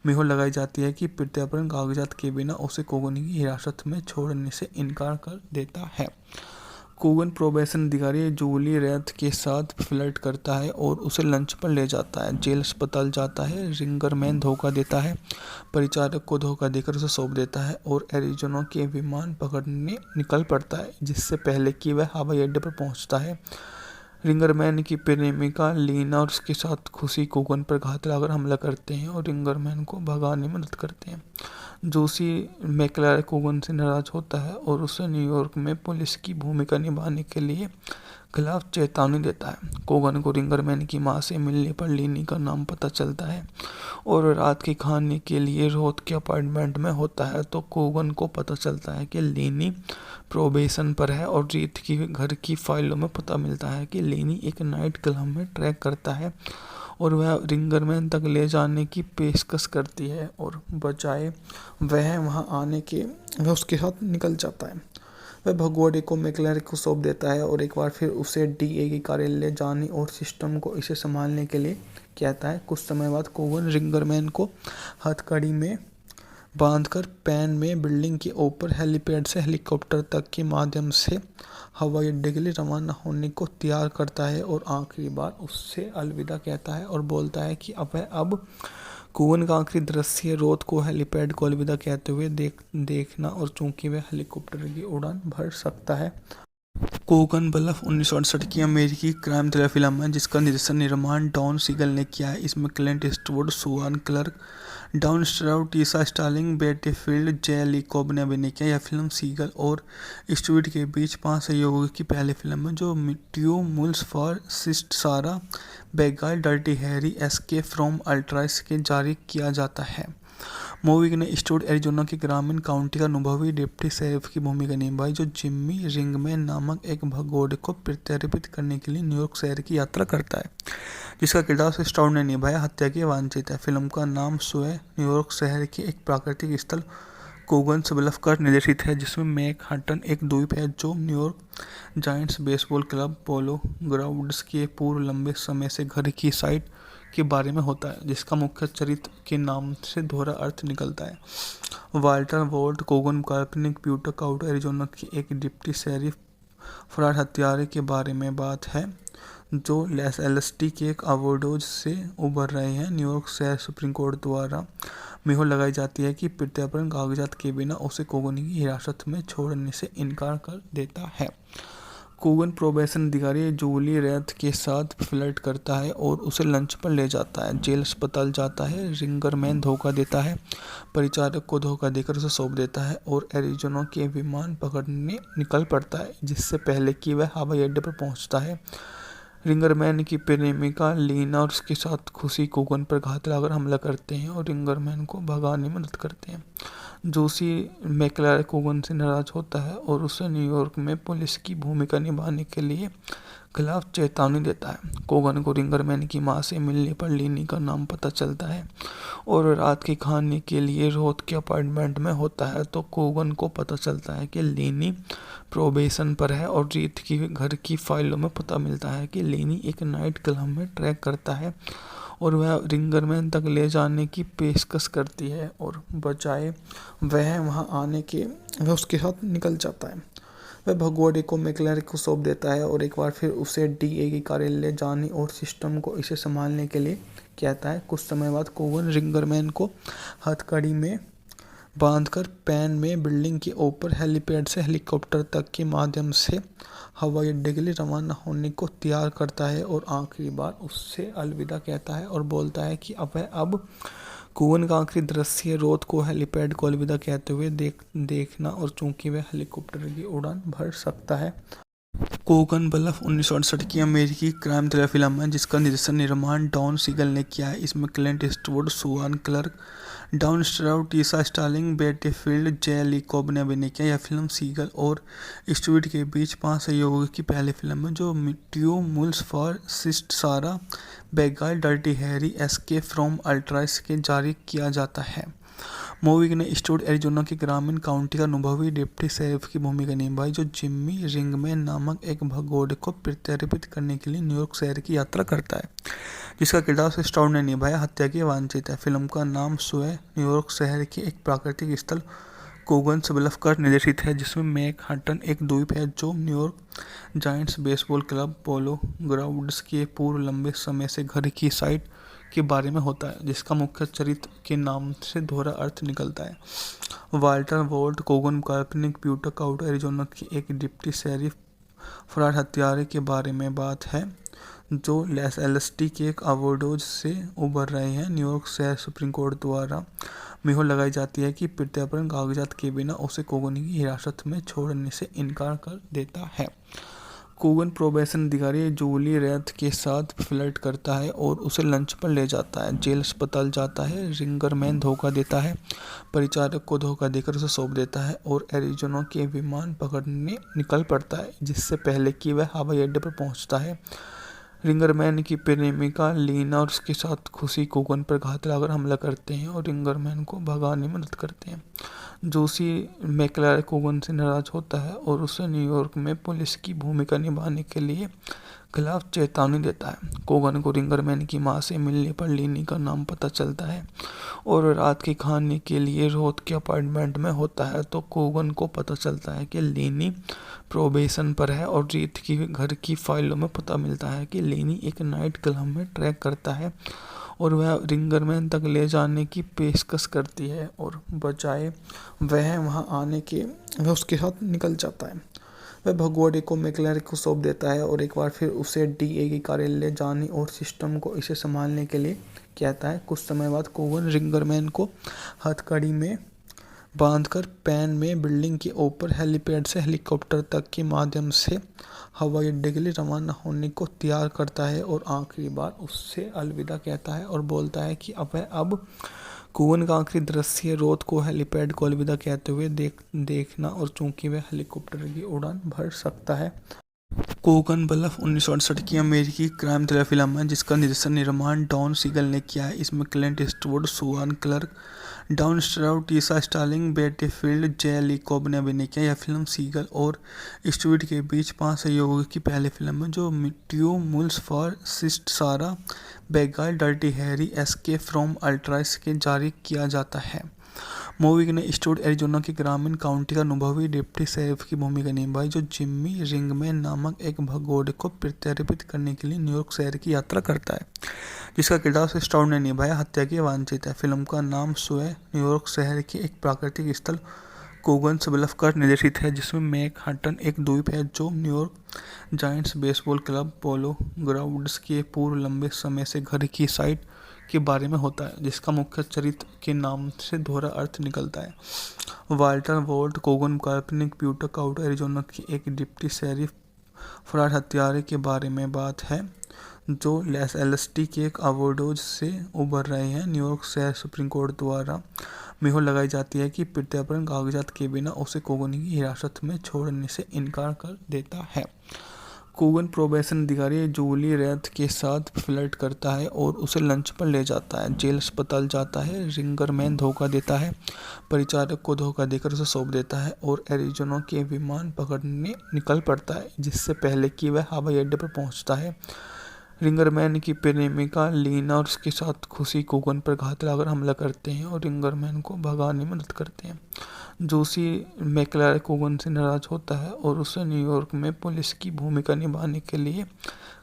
मोहर लगाई जाती है कि प्रत्यार्पण कागजात के बिना उसे कोगन की हिरासत में छोड़ने से इनकार कर देता है। कोगन प्रोबेशन अधिकारी जूली रेथ के साथ फ्लर्ट करता है और उसे लंच पर ले जाता है। जेल अस्पताल जाता है। रिंगरमैन धोखा देता है, परिचारक को धोखा देकर उसे सौंप देता है और एरिजोना के विमान पकड़ने निकल पड़ता है, जिससे पहले कि वह हवाई अड्डे पर पहुंचता है। रिंगरमैन की प्रेमिका लीना और उसके साथ खुशी कोगन पर घात लगाकर हमला करते हैं और रिंगरमैन को भगाने में मदद करते हैं। जोशी मैकलारे कोगन से नाराज होता है और उसे न्यूयॉर्क में पुलिस की भूमिका निभाने के लिए खिलाफ चेतावनी देता है। कोगन को रिंगरमैन की मां से मिलने पर लीनी का नाम पता चलता है और रात के खाने के लिए रोथ के अपार्टमेंट में होता है, तो कोगन को पता चलता है कि लीनी प्रोबेशन पर है और रीत की घर की फाइलों में पता मिलता है कि लीनी एक नाइट क्लब में ट्रैक करता है और वह रिंगरमैन तक ले जाने की पेशकश करती है और बजाय वह वहां आने के वह उसके साथ निकल जाता है। वह भगोड़े को मैकलारे को सौंप देता है और एक बार फिर उसे डीए के कार्यालय जाने और सिस्टम को इसे संभालने के लिए कहता है। कुछ समय बाद कोगन रिंगरमैन को हथकड़ी में बांधकर पैन में बिल्डिंग के ऊपर हेलीपैड से हेलीकॉप्टर तक के माध्यम से हवाई अड्डे के लिए रवाना होने को तैयार करता है और आखिरी बार उससे अलविदा कहता है और बोलता है कि अब कोगन का आखिरी दृश्य रोथ को हेलीपैड को अलविदा कहते हुए देखना और चूंकि वह हेलीकॉप्टर की उड़ान भर सकता है। कोगन ब्लफ 1968 की अमेरिकी क्राइम थ्रिलर फिल्म है जिसका निर्माण डॉन सीगल ने किया है। इसमें Clint Eastwood, Susan Clark, Don Stroud, Tisha Sterling, Betty Field, J Lee Cobb ने अभिनय किया। यह फिल्म सीगल और ईस्टवुड के बीच 5 सहयोगियों की पहली फिल्म है जो ट्यू मूल्स फॉर सिस्ट सारा बेगाल डर्टी हैरी एस्केप फ्रॉम अल्ट्राइस के जारी किया जाता है। मूवी ने ईस्टवुड एरिजोना के ग्रामीण काउंटी का अनुभवी डिप्टी शेरिफ की भूमिका निभाई जो जिम्मी रिंगमैन नामक एक भगोड़े को प्रत्यर्पित करने के लिए न्यूयॉर्क शहर की यात्रा करता है, जिसका किरदार स्टाउड ने निभाया हत्या के वांछित है। फिल्म का नाम स्वयं न्यूयॉर्क शहर के एक प्राकृतिक स्थल कोगन्स ब्लफ का निर्देशित है, जिसमें मैनहट्टन एक द्वीप है जो न्यूयॉर्क जायंट्स बेसबॉल क्लब पोलो ग्राउंड्स के पूर्व लंबे समय से घर की साइट के बारे में होता है, जिसका मुख्य चरित्र के नाम से दोहरा अर्थ निकलता है। वाल्टर वॉल्ट कोगन काल्पनिक प्यूटो काउंटी एरिजोना की एक डिप्टी शेरिफ फरार हत्यारे के बारे में बात है जो एलएसडी के एक ओवरडोज से उबर रहे हैं। न्यूयॉर्क शहर सुप्रीम कोर्ट द्वारा मोहर लगाई जाती है कि प्रत्यार्पण कागजात के बिना उसे कोगन की हिरासत में छोड़ने से इनकार कर देता है। कोगन प्रोबेशन अधिकारी जूली रेथ के साथ फ्लर्ट करता है और उसे लंच पर ले जाता है। जेल अस्पताल जाता है। रिंगरमैन धोखा देता है, परिचारक को धोखा देकर उसे सौंप देता है और एरिजोना के विमान पकड़ने निकल पड़ता है जिससे पहले कि वह हवाई अड्डे पर पहुंचता है। रिंगरमैन की प्रेमिका लीना और उसके साथ खुशी कोगन पर घात लगाकर हमला करते हैं और रिंगरमैन को भगाने में मदद करते हैं। जोशी मैकलार कोगन से नाराज होता है और उसे न्यूयॉर्क में पुलिस की भूमिका निभाने के लिए खिलाफ चेतावनी देता है। कोगन को रिंगरमैन की मां से मिलने पर लीनी का नाम पता चलता है और रात के खाने के लिए रोथ के अपार्टमेंट में होता है तो कोगन को पता चलता है कि लीनी प्रोबेशन पर है और रीत की घर की फाइलों में पता मिलता है कि लीनी एक नाइट क्लब में ट्रैक करता है और वह रिंगरमैन तक ले जाने की पेशकश करती है और बजाय वह वहां आने के वह उसके साथ निकल जाता है। वह भगोड़े को मैकलार को सौंप देता है और एक बार फिर उसे डीए की कार्यालय जाने और सिस्टम को इसे संभालने के लिए कहता है। कुछ समय बाद कोगन रिंगरमैन को हथकड़ी में बांधकर पैन में बिल्डिंग के ऊपर हेलीपैड से हेलीकॉप्टर तक के माध्यम से हवाई अड्डे के लिए रवाना होने को तैयार करता है और आखिरी बार उससे अलविदा कहता है और बोलता है कि अब कोगन का आखिरी दृश्य रोथ को हेलीपैड को अलविदा कहते हुए देखना और चूंकि वह हेलीकॉप्टर की उड़ान भर सकता है। कोगन ब्लफ 1968 की अमेरिकी क्राइम थ्रिलर फिल्म है जिसका निर्माण डॉन सीगल ने किया है। इसमें Clint Eastwood, Susan Clark, Don Stroud, Tisha Sterling, Betty Field, J Lee Cobb ने अभिनय किया। यह फिल्म सीगल और ईस्टवुड के बीच 5 सहयोगियों की पहली फिल्म है जो ट्यू मूल्स फॉर सिस्ट सारा बेगाल डर्टी हैरी एस्केप फ्रॉम अल्ट्राइस के जारी किया जाता है। मूवी ने ईस्टवुड एरिजोना के ग्रामीण काउंटी का अनुभवी डिप्टी शेरिफ की भूमिका निभाई जो जिम्मी रिंगमैन नामक एक भगोड़े को प्रत्यर्पित करने के लिए न्यूयॉर्क शहर की यात्रा करता है, जिसका किरदार स्टाउड ने निभाया हत्या के वांछित है। फिल्म का नाम स्वयं न्यूयॉर्क शहर के एक प्राकृतिक स्थल कोगन्स ब्लफ का निर्देशित है, जिसमें मैनहट्टन एक द्वीप है जो न्यूयॉर्क जायंट्स बेसबॉल क्लब पोलो ग्राउंड्स के पूर्व लंबे समय से घर की साइट के बारे में होता है, जिसका मुख्य चरित्र के नाम से दोहरा अर्थ निकलता है। वाल्टर वॉल्ट कोगन काल्पनिक प्यूटो काउंटी एरिजोना की एक डिप्टी शेरिफ फरार हत्यारे के बारे में बात है जो एलएसडी के एक ओवरडोज से उबर रहे हैं। न्यूयॉर्क शहर सुप्रीम कोर्ट द्वारा मोहर लगाई जाती है कि प्रत्यार्पण कागजात के बिना उसे कोगन की हिरासत में छोड़ने से इनकार कर देता है। कोगन प्रोबेशन अधिकारी जूली रेथ के साथ फ्लर्ट करता है और उसे लंच पर ले जाता है। जेल अस्पताल जाता है। रिंगरमैन धोखा देता है, परिचारक को धोखा देकर उसे सौंप देता है और एरिजोना के विमान पकड़ने निकल पड़ता है जिससे पहले कि वह हवाई अड्डे पर पहुंचता है। रिंगरमैन की प्रेमिका लीना और उसके साथ खुशी कोगन पर घात लगाकर हमला करते हैं और रिंगरमैन को भगाने में मदद करते हैं। जोशी मैकलार कोगन से नाराज होता है और उसे न्यूयॉर्क में पुलिस की भूमिका निभाने के लिए खिलाफ चेतावनी देता है। कोगन को रिंगरमैन की मां से मिलने पर लेनी का नाम पता चलता है और रात के खाने के लिए रोथ के अपार्टमेंट में होता है तो कोगन को पता चलता है कि लेनी प्रोबेशन पर है और रीत की घर की फाइलों में पता मिलता है कि लेनी एक नाइट क्लब में ट्रैक करता है और वह रिंगरमैन तक ले जाने की पेशकश करती है और बजाय वह वहां आने के वह उसके साथ निकल जाता है। वह भगोड़े को मैकलेर को सौंप देता है और एक बार फिर उसे डीए की कार्यालय जाने और सिस्टम को इसे संभालने के लिए कहता है। कुछ समय बाद कोगन रिंगरमैन को हथकड़ी में बांधकर पैन में बिल्डिंग के ऊपर हेलीपैड से हेलीकॉप्टर तक के माध्यम से हवाई अड्डे के लिए रवाना होने को तैयार करता है और आखिरी बार उससे अलविदा कहता है और बोलता है कि अब कोगन का आखिरी दृश्य रोथ को हेलीपैड को अलविदा कहते हुए देखना और चूंकि वह हेलीकॉप्टर की उड़ान भर सकता है। कोगन ब्लफ 1968 की अमेरिकी क्राइम थ्रिलर फिल्म है जिसका निर्माण डॉन सीगल ने किया है। इसमें Clint Eastwood, Susan Clark, Don Stroud, Tisha Sterling, Betty Field, J Lee Cobb ने अभिनय किया। यह फिल्म सीगल और ईस्टवुड के बीच 5 सहयोगियों की पहली फिल्म है जो मिट्यू मुल्स फॉर सिस्ट सारा बेगाल डर्टी हैरी एस्केप फ्रॉम अल्ट्राइस के जारी किया जाता है। मूवी ने ईस्टवुड एरिजोना के ग्रामीण काउंटी का अनुभवी डिप्टी शेरिफ की भूमिका निभाई जो जिम्मी रिंगमैन नामक एक भगोड़े को प्रत्यारोपित करने के लिए न्यूयॉर्क शहर की यात्रा करता है, जिसका किरदार ईस्टवुड ने निभाया हत्या के वांछित है। फिल्म का नाम स्वयं न्यूयॉर्क शहर के एक प्राकृतिक स्थल कोगन्स ब्लफ पर निर्देशित है, जिसमें मैनहट्टन एक द्वीप है जो न्यूयॉर्क जायंट्स बेसबॉल क्लब पोलो ग्राउंड्स के पूर्व लंबे समय से घर की साइट के बारे में होता है, जिसका मुख्य चरित्र के नाम से दोहरा अर्थ निकलता है। वाल्टर वोल्ट कोगन काल्पनिक प्यूटक आउट एरिजोना की एक डिप्टी शेरिफ फरार हत्यारे के बारे में बात है जो लॉस एलएसटी के एक अवोडोज से उभर रहे हैं। न्यूयॉर्क शहर सुप्रीम कोर्ट द्वारा मोहर लगाई जाती है कि प्रत्यार्पण कागजात के बिना उसे कोगन की हिरासत में छोड़ने से इनकार कर देता है। कोगन प्रोबेशन अधिकारी जूली रेथ के साथ फ्लर्ट करता है और उसे लंच पर ले जाता है। जेल अस्पताल जाता है। रिंगरमैन धोखा देता है, परिचारक को धोखा देकर उसे सौंप देता है और एरिजोना के विमान पकड़ने निकल पड़ता है जिससे पहले कि वह हवाई अड्डे पर पहुंचता है। रिंगरमैन की प्रेमिका लीना और उसके साथ खुशी कोगन पर घात लगाकर हमला करते हैं और रिंगरमैन को भगाने में मदद करते हैं। जोशी मैकलेर कोगन से नाराज होता है और उसे न्यूयॉर्क में पुलिस की भूमिका निभाने के लिए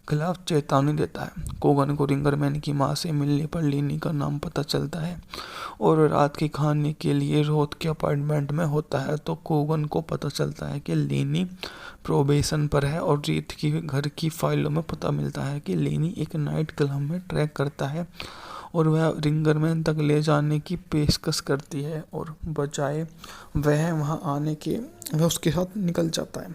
खिलाफ चेतावनी देता है। कोगन को रिंगरमैन की मां से मिलने पर लेनी का नाम पता चलता है और रात के खाने के लिए रोथ के अपार्टमेंट में होता है तो कोगन को पता चलता है कि लेनी प्रोबेशन पर है और रीत की घर की फाइलों में पता मिलता है कि लेनी एक नाइट क्लब में ट्रैक करता है और वह रिंगरमैन तक ले जाने की पेशकश करती है और बजाय वह वहां आने के वह उसके साथ निकल जाता है।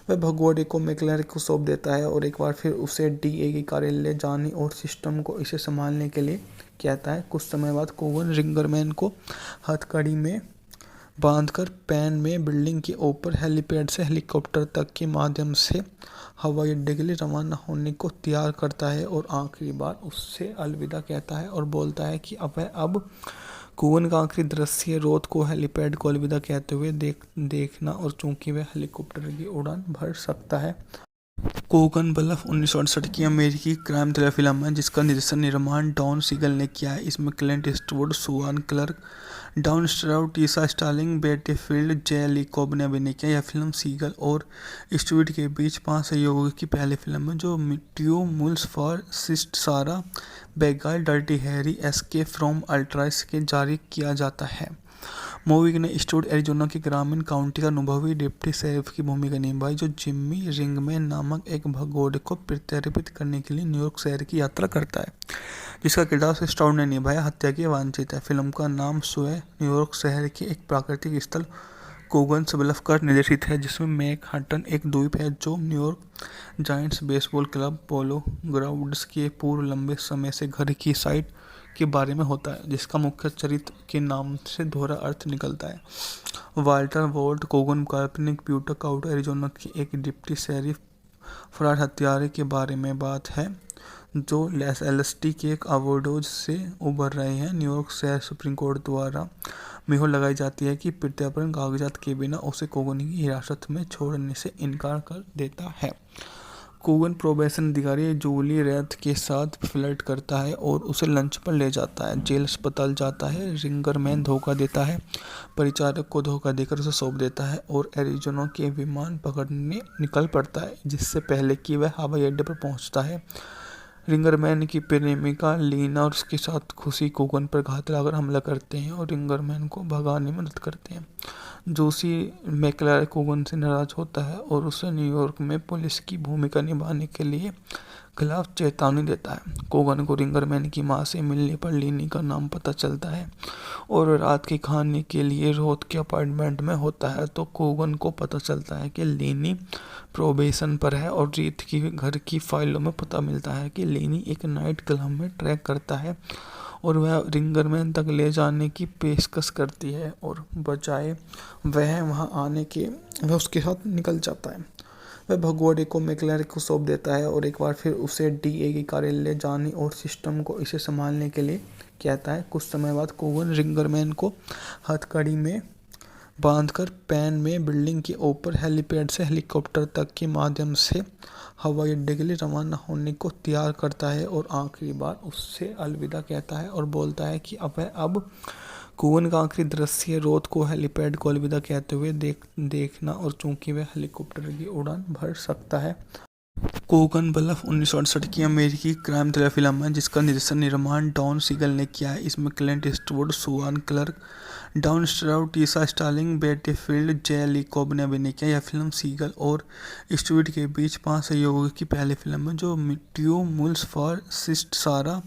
वह भगोड़े को मैकलेर को सौंप देता है और एक बार फिर उसे डीए की कार्यालय जाने और सिस्टम को इसे संभालने के लिए कहता है। कुछ समय बाद कोगन रिंगरमैन को हथकड़ी में बांधकर पैन में बिल्डिंग के ऊपर हेलीपैड से हेलीकॉप्टर तक के माध्यम से हवाई अड्डे के लिए रवाना होने को तैयार करता है और आखिरी बार उससे अलविदा कहता है और बोलता है कि अब कोगन का आखिरी दृश्य रोथ को हेलीपैड को अलविदा कहते हुए देखना और चूंकि वह हेलीकॉप्टर की उड़ान भर सकता है। कोगन ब्लफ 1968 की अमेरिकी क्राइम थ्रिलर फिल्म है जिसका निर्माण डॉन सीगल ने किया है। इसमें Clint Eastwood, Susan Clark, Don Stroud, Tisha Sterling, Betty Field, J Lee Cobb ने अभिनय किया। यह फिल्म सीगल और ईस्टवुड के बीच 5 सहयोगियों की पहली फिल्म है जो मिट्यू मुल्स फॉर सिस्ट सारा बेगाल डर्टी हैरी एस्केप फ्रॉम अल्ट्राइस के जारी किया जाता है। मूवी ने ईस्टवुड एरिजोना के ग्रामीण काउंटी का अनुभवी डिप्टी शेरिफ की भूमिका निभाई जो जिम्मी रिंगमैन नामक एक भगोड़े को प्रत्यारोपित करने के लिए न्यूयॉर्क शहर की यात्रा करता है, जिसका किरदार ईस्टवुड ने निभाया हत्या के वांछित है। फिल्म का नाम स्वयं न्यूयॉर्क शहर के एक प्राकृतिक स्थल कोगन्स ब्लफ पर निर्देशित है, जिसमें मैनहट्टन एक द्वीप है जो न्यूयॉर्क जायंट्स बेसबॉल क्लब पोलो ग्राउंड्स के पूर्व लंबे समय से घर की साइट के बारे में होता है, जिसका मुख्य चरित्र के नाम से दोहरा अर्थ निकलता है। वाल्टर वोल्ट कोगन काल्पनिक प्यूटक आउट एरिजोना की एक डिप्टी शेरिफ फरार हत्यारे के बारे में बात है जो लॉस एलएसटी के एक अवोडोज से उभर रहे हैं। न्यूयॉर्क शहर सुप्रीम कोर्ट द्वारा मोहर लगाई जाती है कि प्रत्यार्पण कागजात के बिना उसे कोगन की हिरासत में छोड़ने से इनकार कर देता है। कोगन प्रोबेशन अधिकारी जूली रेथ के साथ फ्लर्ट करता है और उसे लंच पर ले जाता है। जेल अस्पताल जाता है। रिंगरमैन धोखा देता है, परिचारक को धोखा देकर उसे सौंप देता है और एरिज़ोना के विमान पकड़ने निकल पड़ता है, जिससे पहले कि वह हवाई अड्डे पर पहुंचता है। रिंगरमैन की प्रेमिका लीना और उसके साथ खुशी कोगन पर घात लगाकर हमला करते हैं और रिंगरमैन को भगाने में मदद करते हैं। जोशी मैक्लारे कोगन से नाराज होता है और उसे न्यूयॉर्क में पुलिस की भूमिका निभाने के लिए खिलाफ चेतावनी देता है। कोगन को रिंगरमैन की मां से मिलने पर लीनी का नाम पता चलता है और रात के खाने के लिए रोथ के अपार्टमेंट में होता है तो कोगन को पता चलता है कि लीनी प्रोबेशन पर है और रीत की घर की फाइलों में पता मिलता है कि लीनी एक नाइट क्लब में ट्रैक करता है और वह रिंगरमैन तक ले जाने की पेशकश करती है और बजाय वह वहां आने के वह उसके साथ निकल जाता है। वह भगोड़े को मैक्लारे को सौंप देता है और एक बार फिर उसे डीए के कार्यालय जाने और सिस्टम को इसे संभालने के लिए कहता है। कुछ समय बाद कोगन रिंगरमैन को हथकड़ी में बांधकर पैन में बिल्डिंग के ऊपर हेलीपैड से हेलीकॉप्टर तक के माध्यम से हवाई अड्डे के लिए रवाना होने को तैयार करता है और आखिरी बार उससे अलविदा कहता है और बोलता है कि अब कोगन का आखिरी दृश्य रोथ को हेलीपैड को अलविदा कहते हुए देखना और चूंकि वह हेलीकॉप्टर की उड़ान भर सकता है। कोगन ब्लफ 1968 की अमेरिकी क्राइम थ्रिलर फिल्म है जिसका निर्माण डॉन सीगल ने किया है। इसमें Clint Eastwood, Susan Clark, Don Stroud, Tisha Sterling, Betty Field, J Lee Cobb ने अभिनय किया। यह फिल्म सीगल और ईस्टवुड के बीच 5 सहयोगियों की पहली फिल्म है जो ट्यू मुल्स फॉर सिस्ट सारा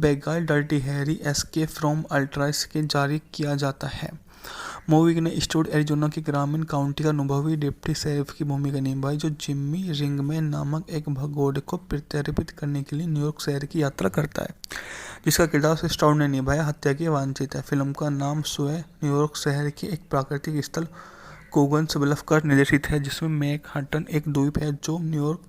बेगाल डर्टी हैरी एस्केप फ्रॉम अल्ट्राइस के जारी किया जाता है। मूवी ने ईस्टवुड एरिजोना के ग्रामीण काउंटी का अनुभवी डिप्टी शेरिफ की भूमिका निभाई जो जिम्मी रिंगमैन नामक एक भगोड़े को प्रत्यर्पित करने के लिए न्यूयॉर्क शहर की यात्रा करता है, जिसका किरदार स्टाउड ने निभाया हत्या के वांछित है। फिल्म का नाम स्वयं न्यूयॉर्क शहर के एक प्राकृतिक स्थल कोगन्स ब्लफ पर निर्देशित है, जिसमें मैनहट्टन एक द्वीप है जो न्यूयॉर्क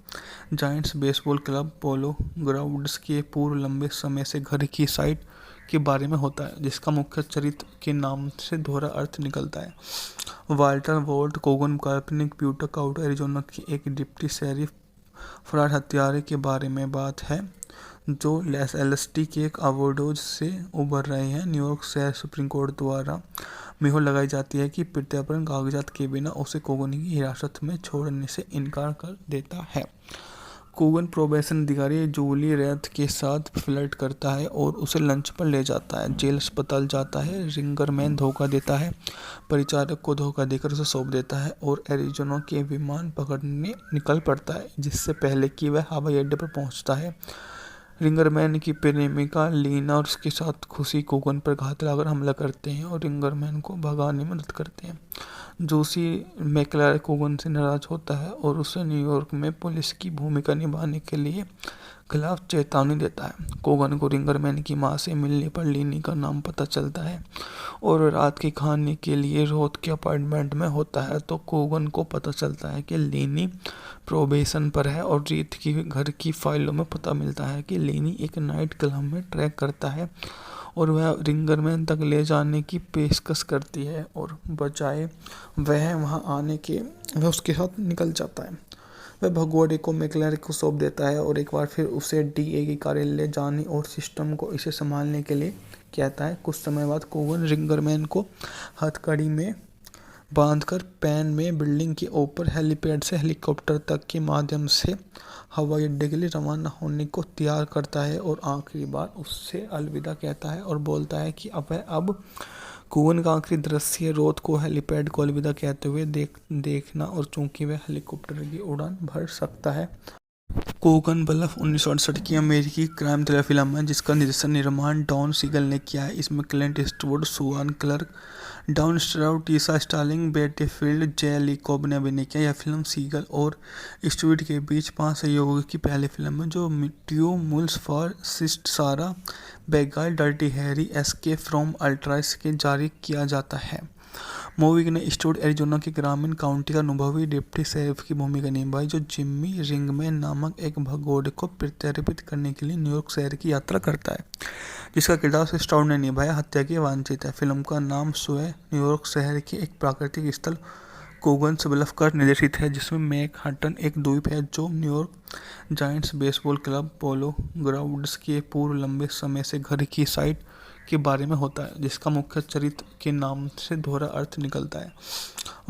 जायंट्स बेसबॉल क्लब पोलो ग्राउंड्स के पूर्व लंबे समय से घर की साइट के बारे में होता है, जिसका मुख्य चरित्र के नाम से दोहरा अर्थ निकलता है। वाल्टर वोल्ट कोगन काल्पनिक ब्यूटा काउंटी एरिजोना की एक डिप्टी शेरिफ फरार हत्यारे के बारे में बात है जो एलएसडी के एक ओवरडोज से उबर रहे हैं। न्यूयॉर्क शहर सुप्रीम कोर्ट द्वारा मोहर लगाई जाती है कि प्रत्यार्पण कागजात के बिना उसे कोगन की हिरासत में छोड़ने से इनकार कर देता है। कोगन प्रोबेशन अधिकारी जूली रेथ के साथ फ्लर्ट करता है और उसे लंच पर ले जाता है। जेल अस्पताल जाता है। रिंगरमैन धोखा देता है, परिचारक को धोखा देकर उसे सौंप देता है और एरिज़ोना के विमान पकड़ने निकल पड़ता है, जिससे पहले कि वह हवाई अड्डे पर पहुंचता है। रिंगरमैन की प्रेमिका लीना और उसके साथ खुशी कोगन पर घात लगाकर हमला करते हैं और रिंगरमैन को भगाने में मदद करते हैं। जोशी मैक्लारे कोगन से नाराज होता है और उसे न्यूयॉर्क में पुलिस की भूमिका निभाने के लिए खिलाफ चेतावनी देता है। कोगन को रिंगरमैन की मां से मिलने पर लीनी का नाम पता चलता है और रात के खाने के लिए रोथ के अपार्टमेंट में होता है तो कोगन को पता चलता है कि लीनी प्रोबेशन पर है और रीत की घर की फाइलों में पता मिलता है कि लीनी एक नाइट क्लब में ट्रैक करता है और वह रिंगरमैन तक ले जाने की पेशकश करती है और बजाय वह वहां आने के वह उसके साथ निकल जाता है। वह भगोड़े को मैक्लारे को सौंप देता है और एक बार फिर उसे डीए के कार्यालय जाने और सिस्टम को इसे संभालने के लिए कहता है। कुछ समय बाद कोगन रिंगरमैन को हथकड़ी में बांधकर पैन में बिल्डिंग के ऊपर हेलीपैड से हेलीकॉप्टर तक के माध्यम से हवाई अड्डे के लिए रवाना होने को तैयार करता है और आखिरी बार उससे अलविदा कहता है और बोलता है कि अब कोगन का आखिरी दृश्य रोथ को हेलीपैड को अलविदा कहते हुए देखना और चूंकि वह हेलीकॉप्टर की उड़ान भर सकता है। कोगन ब्लफ 1968 की अमेरिकी क्राइम थ्रिलर फिल्म है जिसका निर्माण डॉन सीगल ने किया है। इसमें Clint Eastwood, Susan Clark, Don Stroud, Tisha Sterling, Betty Field, J Lee Cobb ने अभिनय किया। यह फिल्म सीगल और ईस्टवुड के बीच 5 सहयोगियों की पहली फिल्म है जो ट्यू मुल्स फॉर सिस्ट सारा बेगाल डर्टी हैरी एस्केप फ्रॉम अल्ट्राइस के जारी किया जाता है। मूवी ने ईस्टवुड एरिजोना के ग्रामीण काउंटी का अनुभवी डिप्टी शेरिफ की भूमिका निभाई जो जिम्मी रिंगमैन नामक एक भगोड़े को प्रत्यर्पित करने के लिए न्यूयॉर्क शहर की यात्रा करता है, जिसका किरदार स्टाउड ने निभाया हत्या के वांछित है। फिल्म का नाम स्वयं न्यूयॉर्क शहर के एक प्राकृतिक स्थल कोगन्स ब्लफ कर निर्देशित है, जिसमें मैनहट्टन एक द्वीप है जो न्यूयॉर्क जायंट्स बेसबॉल क्लब पोलो ग्राउंड्स के पूर्व लंबे समय से घर की साइट के बारे में होता है, जिसका मुख्य चरित्र के नाम से दोहरा अर्थ निकलता है।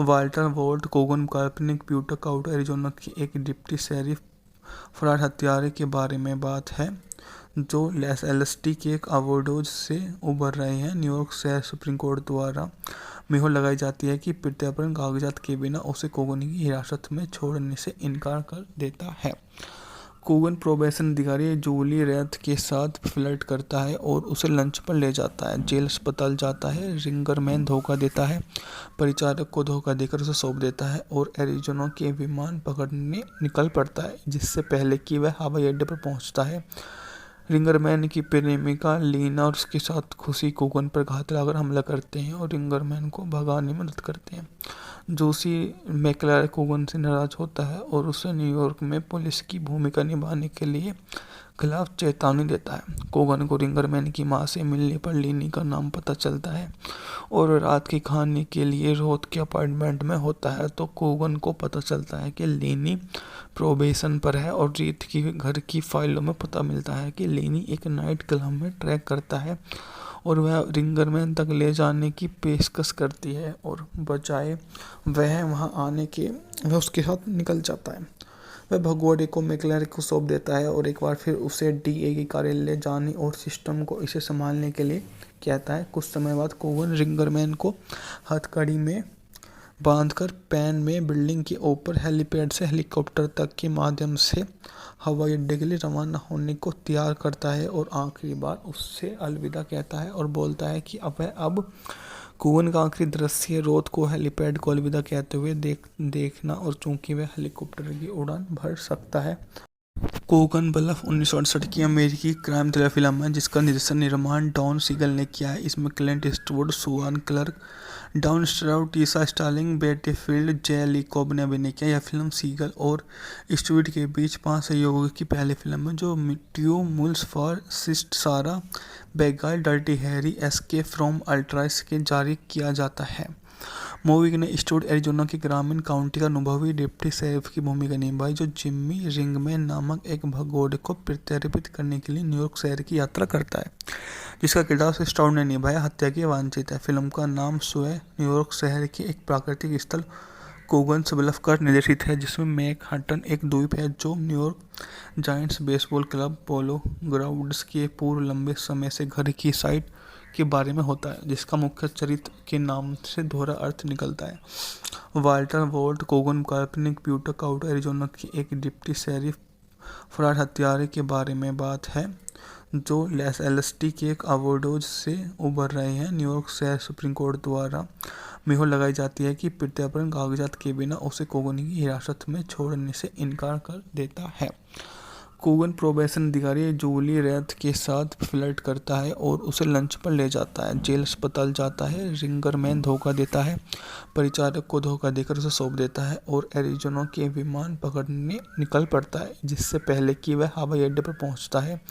वाल्टर वॉल्ट कोगन काल्पनिक ब्यूटक आउट एरिजोना की एक डिप्टी शेरिफ फरार हत्यारे के बारे में बात है जो एलएसटी के एक ओवरडोज से उबर रहे हैं। न्यूयॉर्क शहर सुप्रीम कोर्ट द्वारा मोहर लगाई जाती है कि प्रत्यार्पण कागजात के बिना उसे कोगन की हिरासत में छोड़ने से इनकार कर देता है। कोगन प्रोबेशन अधिकारी जूली रेथ के साथ फ्लर्ट करता है और उसे लंच पर ले जाता है। जेल अस्पताल जाता है। रिंगरमैन धोखा देता है, परिचारक को धोखा देकर उसे सौंप देता है और एरिजोना के विमान पकड़ने निकल पड़ता है, जिससे पहले कि वह हवाई अड्डे पर पहुंचता है। रिंगरमैन की प्रेमिका लीना और उसके साथ खुशी कोगन पर घात लगाकर हमला करते हैं और रिंगरमैन को भगाने में मदद करते हैं। जोशी मैकलार कोगन से नाराज होता है और उसे न्यूयॉर्क में पुलिस की भूमिका निभाने के लिए खिलाफ चेतावनी देता है। कोगन को रिंगरमैन की मां से मिलने पर लीनी का नाम पता चलता है और रात के खाने के लिए रोथ के अपार्टमेंट में होता है तो कोगन को पता चलता है कि लीनी प्रोबेशन पर है और रीत की घर की फाइलों में पता मिलता है कि लीनी एक नाइट क्लब में ट्रैक करता है और वह रिंगरमैन तक ले जाने की पेशकश करती है और बजाय वह वहां आने के वह उसके साथ निकल जाता है। वह भगोड़े को मैकलार को सौंप देता है और एक बार फिर उसे डीए के कार्यालय जाने और सिस्टम को इसे संभालने के लिए कहता है। कुछ समय बाद कोगन रिंगरमैन को हथकड़ी में बांधकर पैन में बिल्डिंग के ऊपर हेलीपैड से हेलीकॉप्टर तक के माध्यम से हवाई अड्डे के लिए रवाना होने को तैयार करता है और आखिरी बार उससे अलविदा कहता है और बोलता है कि अब कोगन का आखिरी दृश्य रोथ को हेलीपैड को अलविदा कहते हुए देखना और चूंकि वह हेलीकॉप्टर की उड़ान भर सकता है। कोगन ब्लफ 1968 की अमेरिकी क्राइम थ्रिलर फिल्म है जिसका निर्माण डॉन सीगल ने किया है। इसमें Clint Eastwood, Susan Clark, Don Stroud, Tisha Sterling, Betty Field, J Lee Cobb ने अभिनय किया। यह फिल्म सीगल और ईस्टवुड के बीच 5 सहयोगियों की पहली फिल्म है जो ट्यू मूल्स फॉर सिस्ट सारा बेगाल डर्टी हैरी एस्केप फ्रॉम अल्ट्राइस के जारी किया जाता है। मूवी ने ईस्टवुड एरिजोना के ग्रामीण काउंटी का अनुभवी डिप्टी शेरिफ की भूमिका निभाई जो जिम्मी रिंगमैन नामक एक भगोड़े को प्रत्यार्पित करने के लिए न्यूयॉर्क शहर की यात्रा करता है, जिसका किरदार स्टाउड ने निभाया। हत्या की वांछित है। फिल्म का नाम स्वयं न्यूयॉर्क शहर के एक प्राकृतिक स्थल कोगन्स ब्लफ कर निर्देशित है, जिसमें मैनहट्टन एक द्वीप है जो न्यूयॉर्क जायंट्स बेसबॉल क्लब पोलो ग्राउंड्स के पूर्व लंबे समय से घर की साइट के बारे में होता है, जिसका मुख्य चरित्र के नाम से दोहरा अर्थ निकलता है। वाल्टर वॉल्ट कोगन काल्पनिक ब्यूटक आउट एरिजोना की एक डिप्टी शेरिफ फरार हत्यारे के बारे में बात है जो एलएसटी के एक ओवरडोज से उबर रहे हैं। न्यूयॉर्क शहर सुप्रीम कोर्ट द्वारा मोहर लगाई जाती है कि प्रत्यार्पण कागजात के बिना उसे कोगन की हिरासत में छोड़ने से इनकार कर देता है। कोगन प्रोबेशन अधिकारी जूली रेथ के साथ फ्लर्ट करता है और उसे लंच पर ले जाता है। जेल अस्पताल जाता है। रिंगरमैन धोखा देता है, परिचारक को धोखा देकर उसे सौंप देता है और एरिजोना के विमान पकड़ने निकल पड़ता है, जिससे पहले कि वह हवाई अड्डे पर पहुंचता है।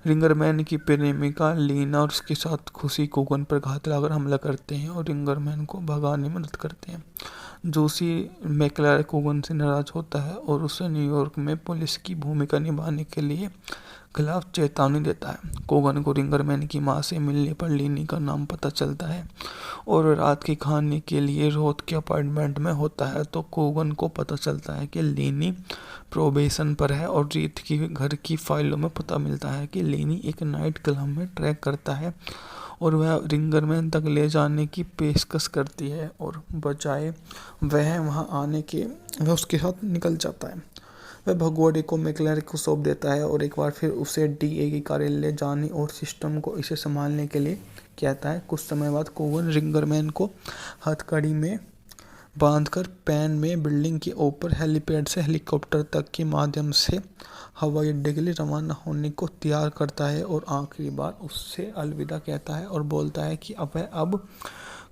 रिंगरमैन की प्रेमिका लीना और उसके साथ खुशी कोगन पर घात लगाकर हमला करते हैं और रिंगरमैन को भगाने में मदद करते हैं। जोशी मैकलार कोगन से नाराज होता है और उसे न्यूयॉर्क में पुलिस की भूमिका निभाने के लिए खिलाफ चेतावनी देता है। कोगन को रिंगरमैन की मां से मिलने पर लीनी का नाम पता चलता है और रात के खाने के लिए रोथ के अपार्टमेंट में होता है तो कोगन को पता चलता है कि लीनी प्रोबेशन पर है और रीत की घर की फाइलों में पता मिलता है कि लीनी एक नाइट क्लब में ट्रैक करता है और वह रिंगरमैन तक ले जाने की पेशकश करती है और बजाय वह वहां आने के वह उसके साथ निकल जाता है। वह भगोड़े को मैकलार को सौंप देता है और एक बार फिर उसे डीए के कार्यालय जाने और सिस्टम को इसे संभालने के लिए कहता है। कुछ समय बाद कोगन रिंगरमैन को हथकड़ी में बांधकर पैन में बिल्डिंग के ऊपर हेलीपैड से हेलीकॉप्टर तक के माध्यम से हवाई अड्डे के लिए रवाना होने को तैयार करता है और आखिरी बार उससे अलविदा कहता है और बोलता है कि अब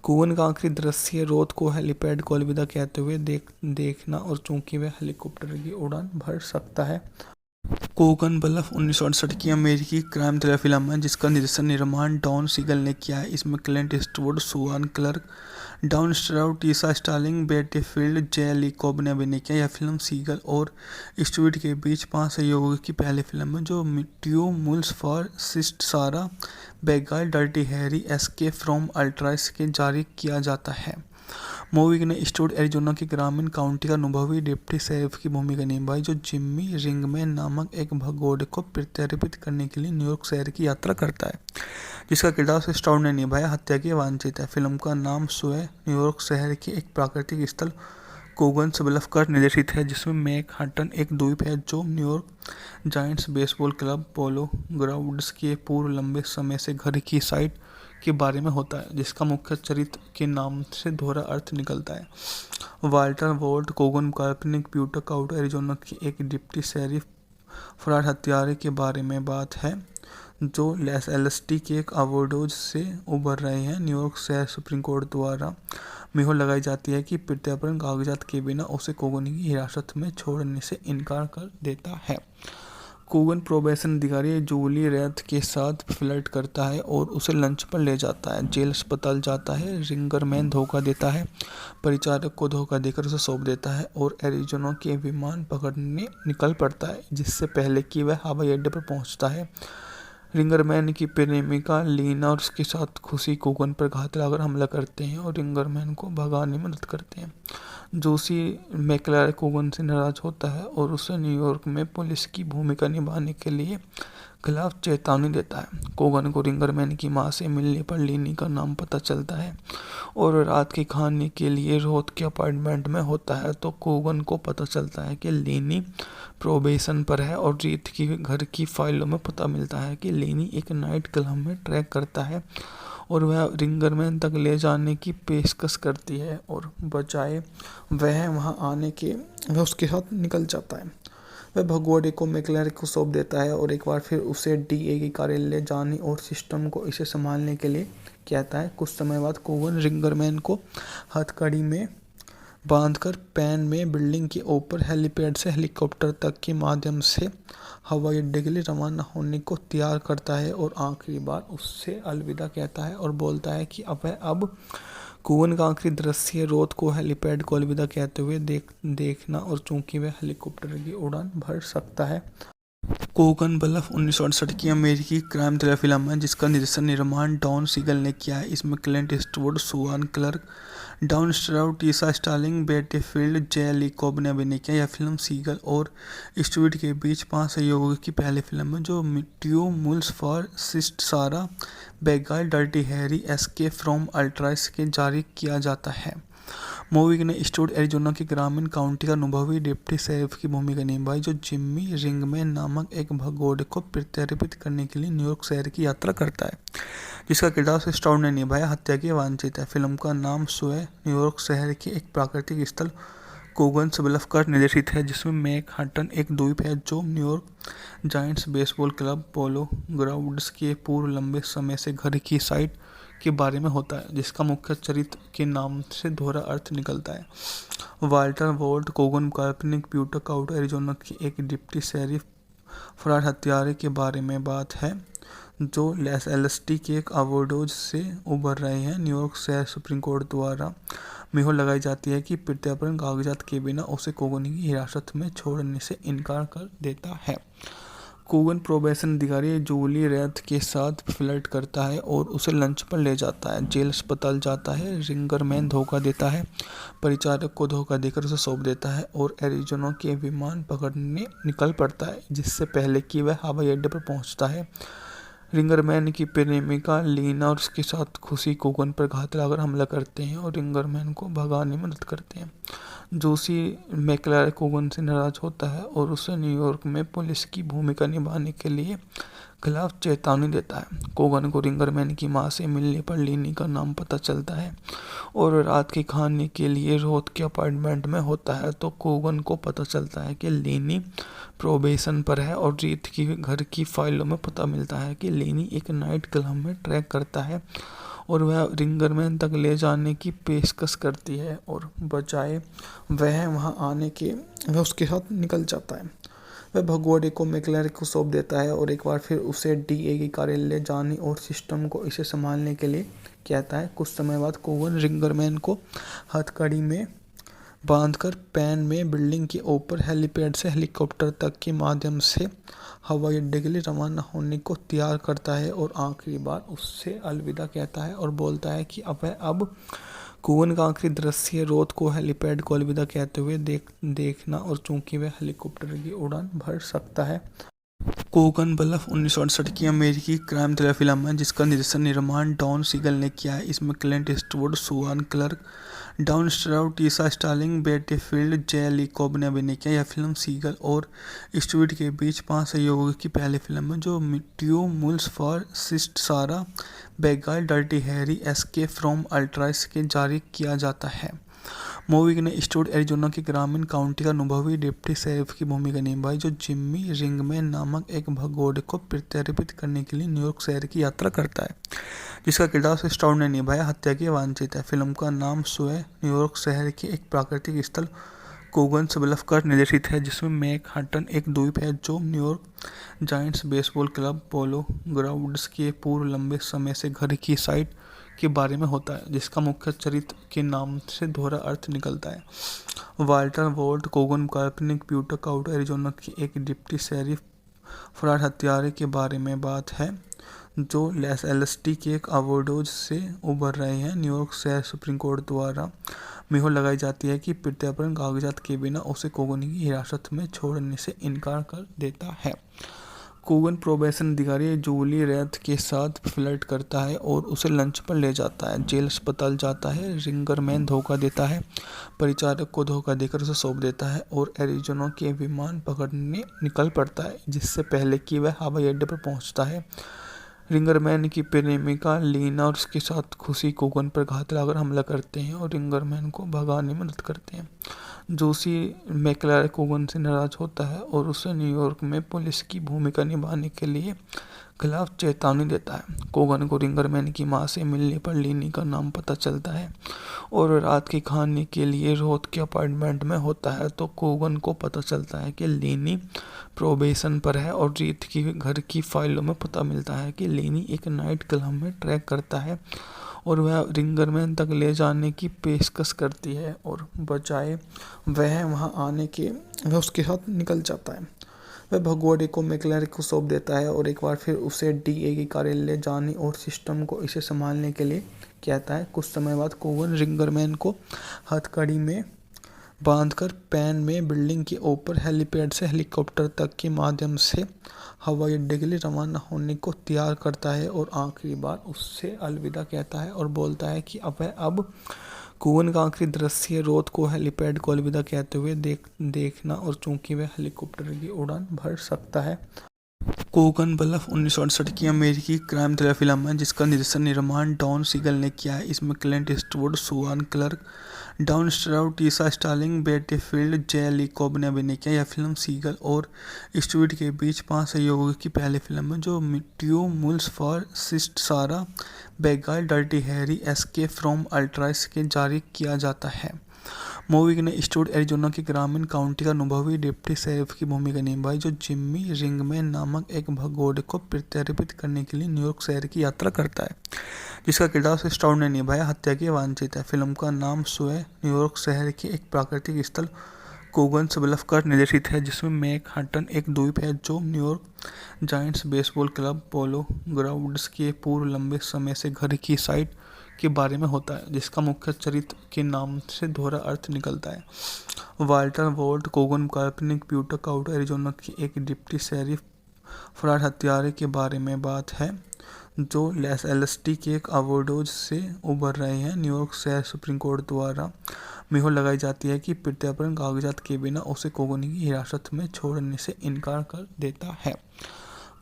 कोगन का आखिरी दृश्य रोथ को हेलीपैड को अलविदा कहते हुए देखना और चूंकि वह हेलीकॉप्टर की उड़ान भर सकता है। कोगन ब्लफ 1968 की अमेरिकी क्राइम थ्रिलर फिल्म है जिसका निर्माण डॉन सीगल ने किया है। इसमें Clint Eastwood, Susan Clark, Don Stroud, Tisha Sterling, Betty Field, J Lee Cobb ने अभिनय किया। यह फिल्म सीगल और ईस्टवुड के बीच 5 सहयोगियों की पहली फिल्म है जो ट्यू मूल्स फॉर सिस्ट सारा बेगाल डर्टी हैरी एस्केप फ्रॉम अल्ट्राइस के जारी किया जाता है। मूवी ने ईस्टवुड एरिजोना के ग्रामीण काउंटी का अनुभवी डिप्टी शेरिफ की भूमिका निभाई जो जिम्मी रिंगमैन नामक एक भगोड़े को प्रत्यर्पित करने के लिए न्यूयॉर्क शहर की यात्रा करता है, जिसका किरदार स्टाउड ने निभाया। हत्या की वांछित है। फिल्म का नाम स्वयं न्यूयॉर्क शहर के एक प्राकृतिक स्थल कोगन्स ब्लफ पर निर्देशित है, जिसमें मैनहट्टन एक द्वीप है जो न्यूयॉर्क जायंट्स बेसबॉल क्लब पोलो ग्राउंड्स के पूर्व लंबे समय से घर की साइट के बारे में होता है, जिसका मुख्य चरित्र के नाम से दोहरा अर्थ निकलता है। वाल्टर वॉल्ट कोगन काल्पनिक ब्यूटा काउंटी एरिजोना की एक डिप्टी शेरिफ फरार हत्यारे के बारे में बात है जो एलएसडी के एक ओवरडोज से उबर रहे हैं। न्यूयॉर्क शहर सुप्रीम कोर्ट द्वारा मोहर लगाई जाती है कि प्रत्यार्पण कागजात के बिना उसे कोगन की हिरासत में छोड़ने से इनकार कर देता है। कोगन प्रोबेशन अधिकारी जूली रेथ के साथ फ्लर्ट करता है और उसे लंच पर ले जाता है। जेल अस्पताल जाता है। रिंगरमैन धोखा देता है, परिचारक को धोखा देकर उसे सौंप देता है और एरिजोना के विमान पकड़ने निकल पड़ता है, जिससे पहले कि वह हवाई अड्डे पर पहुंचता है। रिंगरमैन की प्रेमिका लीना और उसके साथ खुशी कोगन पर घात लगाकर हमला करते हैं और रिंगरमैन को भगाने में मदद करते हैं। जोशी मैकलारे कोगन से नाराज होता है और उसे न्यूयॉर्क में पुलिस की भूमिका निभाने के लिए खिलाफ चेतावनी देता है। कोगन को रिंगरमैन की मां से मिलने पर लीनी का नाम पता चलता है और रात के खाने के लिए रोथ के अपार्टमेंट में होता है तो कोगन को पता चलता है कि लीनी प्रोबेशन पर है और रीत की घर की फाइलों में पता मिलता है कि लीनी एक नाइट क्लब में ट्रैक करता है और वह रिंगरमैन तक ले जाने की पेशकश करती है और बचाए वह वहां आने के वह उसके साथ निकल जाता है। वह भगोड़े को मैकलारे को सौंप देता है और एक बार फिर उसे डीए के कार्यालय जाने और सिस्टम को इसे संभालने के लिए कहता है। कुछ समय बाद कोगन रिंगरमैन को हथकड़ी में बांधकर पैन में बिल्डिंग के ऊपर हेलीपैड से हेलीकॉप्टर तक के माध्यम से हवाई अड्डे के लिए रवाना होने को तैयार करता है और आखिरी बार उससे अलविदा कहता है और बोलता है कि अब कोगन का आखिरी दृश्य रोथ को हेलीपैड को अलविदा कहते हुए देखना और चूंकि वह हेलीकॉप्टर की उड़ान भर सकता है। कोगन ब्लफ 1968 की अमेरिकी क्राइम थ्रिलर फिल्म है जिसका निर्माण डॉन सीगल ने किया है। इसमें Clint Eastwood, Susan Clark, Don Stroud, Tisha Sterling, Betty Field, J Lee Cobb ने अभिनय किया। यह फिल्म सीगल और ईस्टवुड के बीच 5 सहयोगियों की पहली फिल्म है जो ट्यू मूल्स फॉर सिस्ट सारा बेगाल डर्टी हैरी एस्केप फ्रॉम अल्ट्राइस के जारी किया जाता है। मूवी ने ईस्टवुड एरिजोना के ग्रामीण काउंटी का अनुभवी डिप्टी शेरिफ की भूमिका निभाई जो जिम्मी रिंगमैन नामक एक भगोड़े को प्रत्यर्पित करने के लिए न्यूयॉर्क शहर की यात्रा करता है, जिसका किरदार स्टाउड ने निभाया। हत्या की वांछित है। फिल्म का नाम स्वयं न्यूयॉर्क शहर के एक प्राकृतिक स्थल कोगन्स ब्लफ पर निर्देशित है, जिसमें मैनहट्टन एक द्वीप है जो न्यूयॉर्क जायंट्स बेसबॉल क्लब पोलो ग्राउंड्स के पूर्व लंबे समय से घर की साइट के बारे में होता है, जिसका मुख्य चरित्र के नाम से दोहरा अर्थ निकलता है। वाल्टर वॉल्ट कोगन काल्पनिक ब्यूटा काउंटी एरिजोना की एक डिप्टी शेरिफ फरार हत्यारे के बारे में बात है जो एलएसडी के एक ओवरडोज से उबर रहे हैं। न्यूयॉर्क शहर सुप्रीम कोर्ट द्वारा मोहर लगाई जाती है कि प्रत्यार्पण कागजात के बिना उसे कोगन की हिरासत में छोड़ने से इनकार कर देता है। कोगन प्रोबेशन अधिकारी जूली रेथ के साथ फ्लर्ट करता है और उसे लंच पर ले जाता है। जेल अस्पताल जाता है। रिंगरमैन धोखा देता है, परिचारक को धोखा देकर उसे सौंप देता है और एरिजोना के विमान पकड़ने निकल पड़ता है, जिससे पहले कि वह हवाई अड्डे पर पहुंचता है। रिंगरमैन की प्रेमिका लीना और उसके साथ खुशी कोगन पर घात लगाकर हमला करते हैं और रिंगरमैन को भगाने में मदद करते हैं। जोशी मैकलारे कोगन से नाराज होता है और उसे न्यूयॉर्क में पुलिस की भूमिका निभाने के लिए खिलाफ चेतावनी देता है। कोगन को रिंगरमैन की मां से मिलने पर लीनी का नाम पता चलता है और रात के खाने के लिए रोथ के अपार्टमेंट में होता है तो कोगन को पता चलता है कि लीनी प्रोबेशन पर है और रीत की घर की फाइलों में पता मिलता है कि लीनी एक नाइट क्लब में ट्रैक करता है और वह रिंगरमैन तक ले जाने की पेशकश करती है और बचाए वह वहां आने के वह उसके साथ निकल जाता है। वह भगोड़े को मैकलेरे को सौंप देता है और एक बार फिर उसे डीए की कार्यालय जाने और सिस्टम को इसे संभालने के लिए कहता है। कुछ समय बाद कोवन रिंगरमैन को हथकड़ी में बांधकर पैन में बिल्डिंग के ऊपर हेलीपैड से हेलीकॉप्टर तक के माध्यम से हवाई अड्डे के लिए रवाना होने को तैयार करता है और आखिरी बार उससे अलविदा कहता है और बोलता है कि अब कोवन का आखिरी दृश्य रोथ को हेलीपैड को अलविदा कहते हुए देखना और चूंकि वह हेलीकॉप्टर की उड़ान भर सकता है। कोगन ब्लफ 1968 की अमेरिकी क्राइम थ्रिलर फिल्म है जिसका निर्माण डॉन सीगल ने किया है। इसमें Clint Eastwood, Susan Clark, Don Stroud, Tisha Sterling, Betty Field, J Lee Cobb ने अभिनय किया। यह फिल्म सीगल और ईस्टवुड के बीच 5 सहयोगियों की पहली फिल्म है जो ट्यू मूल्स फॉर सिस्ट सारा बेगाल डर्टी हैरी एस्केप फ्रॉम अल्ट्राइस के जारी किया जाता है। मूवी ने ईस्टवुड एरिजोना के ग्रामीण काउंटी का अनुभवी डिप्टी शेरिफ की भूमिका निभाई जो जिम्मी रिंगमैन नामक एक भगोड़े को प्रत्यर्पित करने के लिए न्यूयॉर्क शहर की यात्रा करता है, जिसका किरदार ईस्टवुड ने निभाया हत्या की वांछित है। फिल्म का नाम स्वयं न्यूयॉर्क शहर के एक प्राकृतिक स्थल कोगन्स ब्लफ पर निर्देशित है, जिसमें मैनहट्टन एक द्वीप है जो न्यूयॉर्क जायंट्स बेसबॉल क्लब पोलो ग्राउंड्स के पूर्व लंबे समय से घर की साइट के बारे में होता है, जिसका मुख्य चरित्र के नाम से दोहरा अर्थ निकलता है। वाल्टर वोल्ट कोगन काल्पनिक प्यूटक आउट एरिजोना की एक डिप्टी शेरिफ फरार हत्यारे के बारे में बात है जो लॉस एंजल्स के एक ओवरडोज से उभर रहे हैं। न्यूयॉर्क शहर सुप्रीम कोर्ट द्वारा मोहर लगाई जाती है कि प्रत्यार्पण कागजात के बिना उसे कोगन की हिरासत में छोड़ने से इनकार कर देता है। कोगन प्रोबेशन अधिकारी जूली रेथ के साथ फ्लर्ट करता है और उसे लंच पर ले जाता है। जेल अस्पताल जाता है। रिंगरमैन धोखा देता है, परिचारक को धोखा देकर उसे सौंप देता है और एरिजोना के विमान पकड़ने निकल पड़ता है जिससे पहले कि वह हवाई अड्डे पर पहुंचता है। रिंगरमैन की प्रेमिका लीना और उसके साथ खुशी कोगन पर घात लगाकर हमला करते हैं और रिंगरमैन को भगाने में मदद करते हैं। जोशी मैकलेरे कोगन से नाराज होता है और उसे न्यूयॉर्क में पुलिस की भूमिका निभाने के लिए खिलाफ चेतावनी देता है। कोगन को रिंगरमैन की मां से मिलने पर लीनी का नाम पता चलता है और रात के खाने के लिए रोथ के अपार्टमेंट में होता है तो कोगन को पता चलता है कि लीनी प्रोबेशन पर है और रीत की घर की फाइलों में पता मिलता है कि लीनी एक नाइट क्लब में ट्रैक करता है और वह रिंगरमैन तक ले जाने की पेशकश करती है और बजाय वह वहां आने के वह उसके साथ निकल जाता है। वह भगोड़े को मैकलेरे को सौंप देता है और एक बार फिर उसे डीए की कार्यालय जाने और सिस्टम को इसे संभालने के लिए कहता है। कुछ समय बाद कोवन रिंगरमैन को हथकड़ी में बांधकर पैन में बिल्डिंग के ऊपर हेलीपैड से हेलीकॉप्टर तक के माध्यम से हवाई अड्डे के लिए रवाना होने को तैयार करता है और आखिरी बार उससे अलविदा कहता है और बोलता है कि अब कोवन का आखिरी दृश्य रोथ को हेलीपैड को अलविदा कहते हुए देखना और चूंकि वह हेलीकॉप्टर की उड़ान भर सकता है। कोगन ब्लफ 1968 की अमेरिकी क्राइम थ्रिलर फिल्म है जिसका निर्माण डॉन सीगल ने किया है। इसमें Clint Eastwood, Susan Clark, Don Stroud, Tisha Sterling, Betty Field, J Lee Cobb ने अभिनय किया। यह फिल्म सीगल और ईस्टवुड के बीच 5 सहयोगियों की पहली फिल्म है जो ट्यू मूल्स फॉर सिस्ट सारा बेगाल डर्टी हैरी एस्केप फ्रॉम अल्ट्राइस के जारी किया जाता है। मूवी ने ईस्टवुड एरिजोना के ग्रामीण काउंटी का अनुभवी डिप्टी शेरिफ की भूमिका निभाई जो जिम्मी रिंगमैन नामक एक भगोड़े को प्रत्यर्पित करने के लिए न्यूयॉर्क शहर की यात्रा करता है, जिसका किरदार ईस्टवुड ने निभाया हत्या की वांछित है। फिल्म का नाम स्वयं न्यूयॉर्क शहर के एक प्राकृतिक स्थल कोगन्स ब्लफ पर निर्देशित है, जिसमें मैनहट्टन एक द्वीप है जो न्यूयॉर्क जायंट्स बेसबॉल क्लब पोलो ग्राउंड्स के पूर्व लंबे समय से घर की साइट के बारे में होता है, जिसका मुख्य चरित्र के नाम से दोहरा अर्थ निकलता है। वाल्टर वोल्ट कोगन काल्पनिक प्यूटक आउट एरिजोना की एक डिप्टी शेरिफ फरार हत्यारे के बारे में बात है जो लॉस एंजल्स के एक ओवरडोज से उभर रहे हैं। न्यूयॉर्क शहर सुप्रीम कोर्ट द्वारा मोहर लगाई जाती है कि प्रत्यार्पण कागजात के बिना उसे कोगन की हिरासत में छोड़ने से इनकार कर देता है।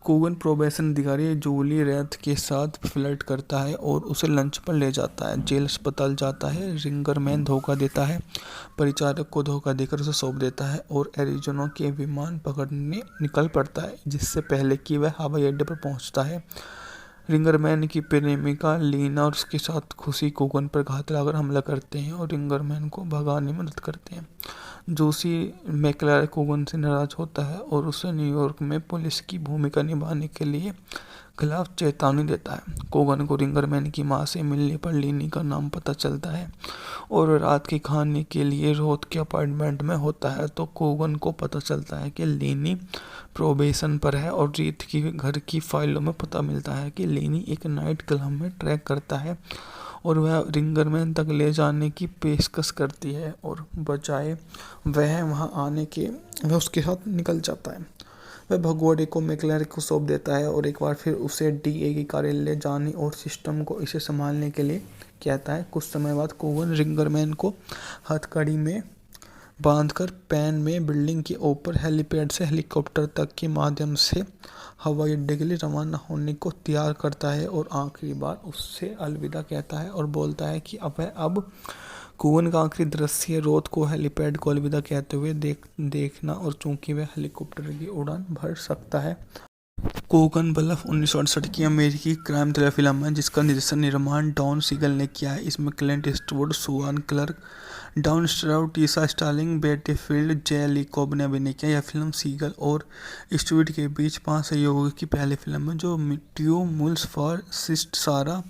कोगन प्रोबेशन अधिकारी जूली रेथ के साथ फ्लर्ट करता है और उसे लंच पर ले जाता है। जेल अस्पताल जाता है। रिंगरमैन धोखा देता है, परिचारक को धोखा देकर उसे सौंप देता है और एरिजोना के विमान पकड़ने निकल पड़ता है जिससे पहले कि वह हवाई अड्डे पर पहुंचता है। रिंगरमैन की प्रेमिका लीना और उसके साथ खुशी कोगन पर घात लगाकर हमला करते हैं और रिंगरमैन को भगाने में मदद करते हैं। जोशी मैकलारा कोगन से नाराज होता है और उसे न्यूयॉर्क में पुलिस की भूमिका निभाने के लिए खिलाफ चेतावनी देता है। कोगन को रिंगरमैन की मां से मिलने पर लीनी का नाम पता चलता है और रात के खाने के लिए रोथ के अपार्टमेंट में होता है तो कोगन को पता चलता है कि लीनी प्रोबेशन पर है और रीत की घर की फाइलों में पता मिलता है कि लीनी एक नाइट क्लब में ट्रैक करता है और वह रिंगरमैन तक ले जाने की पेशकश करती है और बजाय वह वहां आने के वह उसके साथ निकल जाता है। वह भगोड़े को मैकलारा को सौंप देता है और एक बार फिर उसे डीए की कार्यालय जाने और सिस्टम को इसे संभालने के लिए कहता है। कुछ समय बाद कोगन रिंगरमैन को हथकड़ी में बांधकर पैन में बिल्डिंग के ऊपर हेलीपैड से हेलीकॉप्टर तक के माध्यम से हवाई अड्डे के लिए रवाना होने को तैयार करता है और आखिरी बार उससे अलविदा कहता है और बोलता है कि अब कोगन का आखिरी दृश्य रोथ को हेलीपैड को अलविदा कहते हुए देखना और चूंकि वह हेलीकॉप्टर की उड़ान भर सकता है। कोगन ब्लफ 1968 की अमेरिकी क्राइम थ्रिलर फिल्म है जिसका निर्माण डॉन सीगल ने किया है। इसमें Clint Eastwood, Susan Clark, Don Stroud, Tisha Sterling, Betty Field, J Lee Cobb ने अभिनय किया। यह फिल्म सीगल और ईस्टवुड के बीच 5 सहयोगियों की पहली फिल्म है जो ट्यू मूल्स फॉर सिस्ट सारा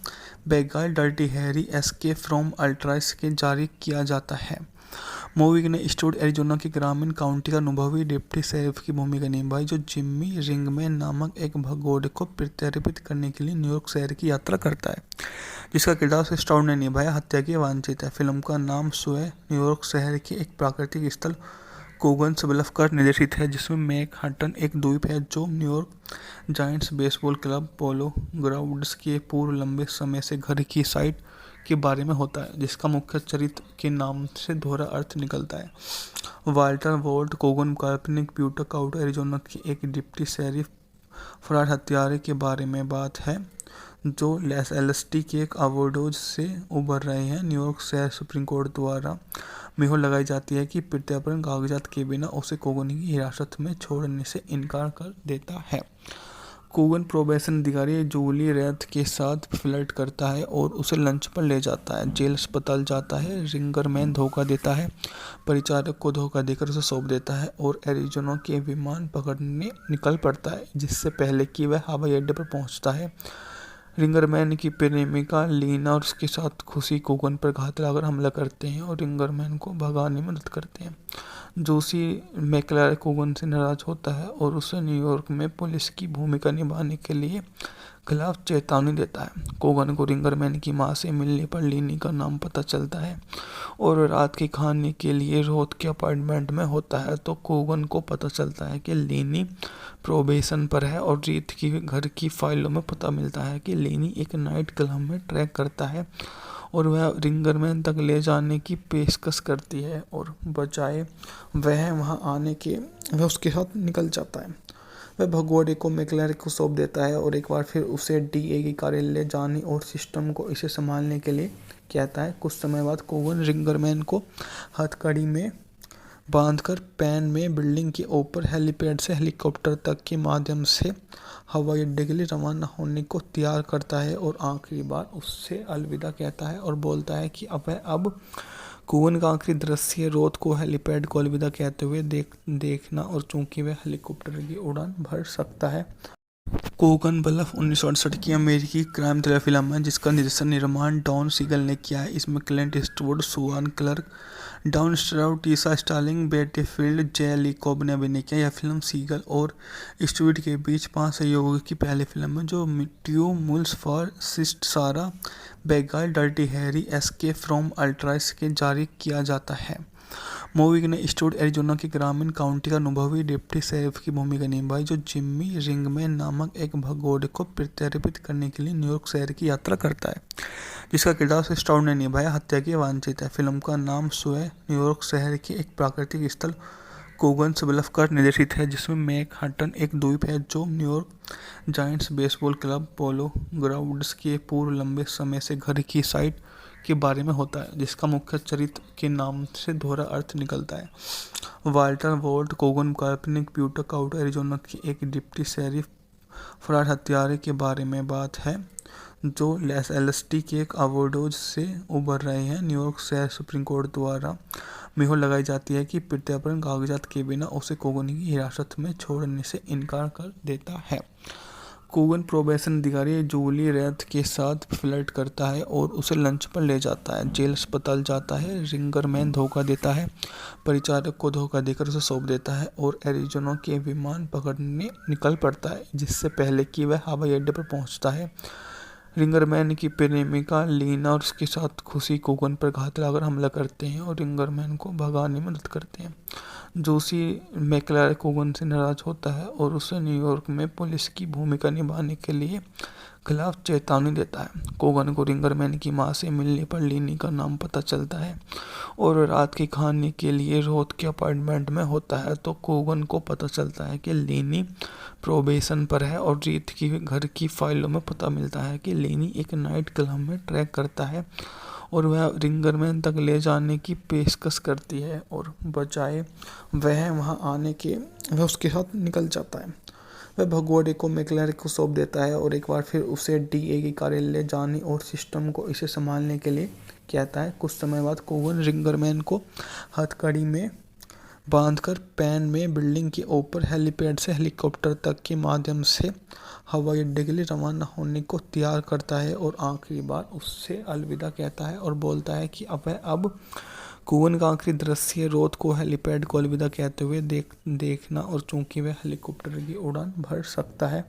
बेगाल डर्टी हैरी एस्केप फ्रॉम अल्ट्राइस के जारी किया जाता है। मूवी ने ईस्टवुड एरिजोना के ग्रामीण काउंटी का अनुभवी डिप्टी शेरिफ की भूमिका निभाई जो जिम्मी रिंगमैन नामक एक भगोड़े को प्रत्यर्पित करने के लिए न्यूयॉर्क शहर की यात्रा करता है, जिसका किरदार ईस्टवुड ने निभाया हत्या के वांछित है। फिल्म का नाम स्वयं न्यूयॉर्क शहर के एक प्राकृतिक स्थल कोगन्स ब्लफ पर निर्देशित है, जिसमें मैनहट्टन एक द्वीप है जो न्यूयॉर्क जायंट्स बेसबॉल क्लब पोलो ग्राउंड्स के पूर्व लंबे समय से घर की साइट के बारे में होता है, जिसका मुख्य चरित्र के नाम से दोहरा अर्थ निकलता है। वाल्टर वोल्ट कोगन काल्पनिक ब्यूटक आउट एरिजोना की एक डिप्टी शेरिफ फरार हत्यारे के बारे में बात है जो एलएसटी के एक ओवरडोज से उभर रहे हैं। न्यूयॉर्क शहर सुप्रीम कोर्ट द्वारा मोहर लगाई जाती है कि प्रत्यार्पण कागजात के बिना उसे कोगन की हिरासत में छोड़ने से इनकार कर देता है। कोगन प्रोबेशन अधिकारी जूली रेथ के साथ फ्लर्ट करता है और उसे लंच पर ले जाता है। जेल अस्पताल जाता है। रिंगरमैन धोखा देता है, परिचारक को धोखा देकर उसे सौंप देता है और एरिजोना के विमान पकड़ने निकल पड़ता है जिससे पहले कि वह हवाई अड्डे पर पहुंचता है। रिंगरमैन की प्रेमिका लीना और उसके साथ खुशी कोगन पर घात लगाकर हमला करते हैं और रिंगरमैन को भगाने में मदद करते हैं। जोशी मैकलारा कोगन से नाराज होता है और उसे न्यूयॉर्क में पुलिस की भूमिका निभाने के लिए खिलाफ चेतावनी देता है। कोगन को रिंगरमैन की मां से मिलने पर लीनी का नाम पता चलता है और रात के खाने के लिए रोथ के अपार्टमेंट में होता है तो कोगन को पता चलता है कि लीनी प्रोबेशन पर है और रीत की घर की फाइलों में पता मिलता है कि लीनी एक नाइट क्लब में ट्रैक करता है और वह रिंगरमैन तक ले जाने की पेशकश करती है और बजाय वह वहां आने के वह उसके साथ निकल जाता है। वह भगोड़े को मैकलारा को सौंप देता है और एक बार फिर उसे डीए की कार्यालय जाने और सिस्टम को इसे संभालने के लिए कहता है। कुछ समय बाद कोगन रिंगरमैन को हथकड़ी में बांधकर पैन में बिल्डिंग के ऊपर हेलीपैड से हेलीकॉप्टर तक के माध्यम से हवाई अड्डे के लिए रवाना होने को तैयार करता है और आखिरी बार उससे अलविदा कहता है और बोलता है कि अब कोगन का आखिरी दृश्य रोथ को हेलीपैड को अलविदा कहते हुए देखना और चूंकि वह हेलीकॉप्टर की उड़ान भर सकता है। कोगन ब्लफ 1968 की अमेरिकी क्राइम थ्रिलर फिल्म है जिसका निर्माण डॉन सीगल ने किया है। इसमें Clint Eastwood, Susan Clark, Don Stroud, Tisha Sterling, Betty Field, J Lee Cobb ने अभिनय किया। यह फिल्म सीगल और ईस्टवुड के बीच 5 सहयोगियों की पहली फिल्म है जो ट्यू मूल्स फॉर सिस्ट सारा बेगाल डर्टी हैरी एस्केप फ्रॉम अल्ट्राइस के जारी किया जाता है। मूवी ने ईस्टवुड एरिजोना के ग्रामीण काउंटी का अनुभवी डिप्टी शेरिफ की भूमिका निभाई जो जिम्मी रिंगमैन नामक एक भगोड़े को प्रत्यर्पित करने के लिए न्यूयॉर्क शहर की यात्रा करता है, जिसका किरदार ईस्टवुड ने निभाया हत्या के वांछित है। फिल्म का नाम स्वयं न्यूयॉर्क शहर के एक प्राकृतिक स्थल कोगन्स ब्लफ पर निर्देशित है, जिसमें मैनहट्टन एक द्वीप है जो न्यूयॉर्क जायंट्स बेसबॉल क्लब पोलो ग्राउंड्स के पूर्व लंबे समय से घर की साइट के बारे में होता है, जिसका मुख्य चरित्र के नाम से दोहरा अर्थ निकलता है। वाल्टर वोल्ट कोगन काल्पनिक ब्यूटक आउट एरिजोना की एक डिप्टी शेरिफ फरार हत्यारे के बारे में बात है जो लॉस एंजेलिस के ओवरडोज से उबर रहे हैं। न्यूयॉर्क शहर सुप्रीम कोर्ट द्वारा मुहर लगाई जाती है कि प्रत्यार्पण कागजात के बिना उसे कोगन की हिरासत में छोड़ने से इनकार कर देता है। कोगन प्रोबेशन अधिकारी जूली रेथ के साथ फ्लर्ट करता है और उसे लंच पर ले जाता है। जेल अस्पताल जाता है। रिंगरमैन धोखा देता है, परिचारक को धोखा देकर उसे सौंप देता है और एरिज़ोना के विमान पकड़ने निकल पड़ता है, जिससे पहले कि वह हवाई अड्डे पर पहुंचता है। रिंगरमैन की प्रेमिका लीना और उसके साथ खुशी कोगन पर घात लगाकर हमला करते हैं और रिंगरमैन को भगाने में मदद करते हैं। जोशी मैक्लारे कोगन से नाराज होता है और उसे न्यूयॉर्क में पुलिस की भूमिका निभाने के लिए खिलाफ चेतावनी देता है। कोगन को रिंगरमैन की मां से मिलने पर लीनी का नाम पता चलता है और रात के खाने के लिए रोथ के अपार्टमेंट में होता है तो कोगन को पता चलता है कि लीनी प्रोबेशन पर है और रीत की घर की फाइलों में पता मिलता है कि लीनी एक नाइट क्लब में ट्रैक करता है और वह रिंगरमैन तक ले जाने की पेशकश करती है और बजाय वह वहां आने के वह उसके साथ निकल जाता है। वह भगोड़े को मैक्लारे को सौंप देता है और एक बार फिर उसे डीए के कार्यालय जाने और सिस्टम को इसे संभालने के लिए कहता है। कुछ समय बाद कोगन रिंगरमैन को हथकड़ी में बांधकर पैन में बिल्डिंग के ऊपर हेलीपैड से हेलीकॉप्टर तक के माध्यम से हवाई अड्डे के लिए रवाना होने को तैयार करता है और आखिरी बार उससे अलविदा कहता है और बोलता है कि अब कोगन का आखिरी दृश्य रोथ को हेलीपैड को अलविदा कहते हुए देखना और चूंकि वह हेलीकॉप्टर की उड़ान भर सकता है।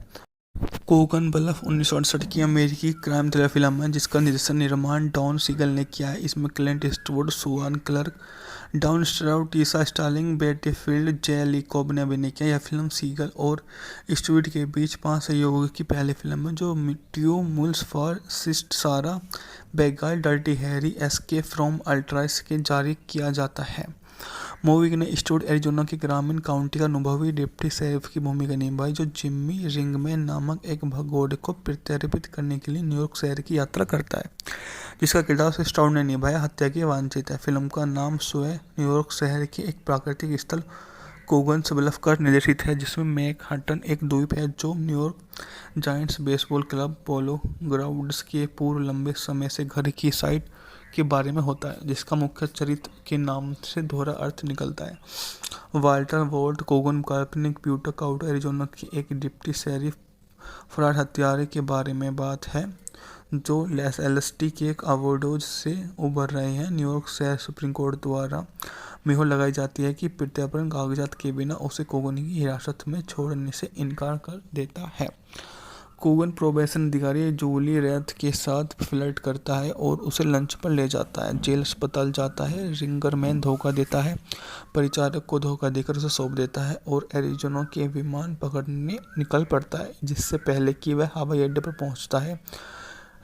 कोगन ब्लफ 1968 की अमेरिकी क्राइम थ्रिलर फिल्म है जिसका निर्माण डॉन सीगल ने किया है। इसमें Clint Eastwood, Susan Clark, Don Stroud, Tisha Sterling, Betty Field, J Lee Cobb ने अभिनय किया। यह फिल्म सीगल और ईस्टवुड के बीच 5 सहयोगियों की पहली फिल्म है जो ट्यू मूल्स फॉर सिस्ट सारा बेगाल डर्टी हैरी एस्केप फ्रॉम अल्ट्राइस के जारी किया जाता है। मूवी ने ईस्टवुड एरिजोना के ग्रामीण काउंटी का अनुभवी डिप्टी शेरिफ की भूमिका निभाई जो जिम्मी रिंगमैन नामक एक भगोड़े को प्रत्यार्पित करने के लिए न्यूयॉर्क शहर की यात्रा करता है, जिसका किरदार स्टाउड ने निभाया हत्या की वांछित है। फिल्म का नाम स्वयं न्यूयॉर्क शहर के एक प्राकृतिक स्थल कोगन्स ब्लफ पर निर्देशित है, जिसमें मैनहट्टन एक द्वीप है जो न्यूयॉर्क जायंट्स बेसबॉल क्लब पोलो ग्राउंड्स के पूर्व लंबे समय से घर की साइट के बारे में होता है, जिसका मुख्य चरित्र के नाम से दोहरा अर्थ निकलता है। वाल्टर वॉल्ट कोगन काल्पनिक ब्यूटक आउट एरिजोना के एक डिप्टी शेरिफ फरार हत्यारे के बारे में बात है जो लॉस एंजेलिस के ओवरडोज से उबर रहे हैं। न्यूयॉर्क शहर सुप्रीम कोर्ट द्वारा मुहर लगाई जाती है कि प्रत्यार्पण कागजात के बिना उसे कोगन की हिरासत में छोड़ने से इनकार कर देता है। कोगन प्रोबेशन अधिकारी जूली रेथ के साथ फ्लर्ट करता है और उसे लंच पर ले जाता है। जेल अस्पताल जाता है। रिंगरमैन धोखा देता है, परिचारक को धोखा देकर उसे सौंप देता है और एरिज़ोना के विमान पकड़ने निकल पड़ता है, जिससे पहले कि वह हवाई अड्डे पर पहुंचता है।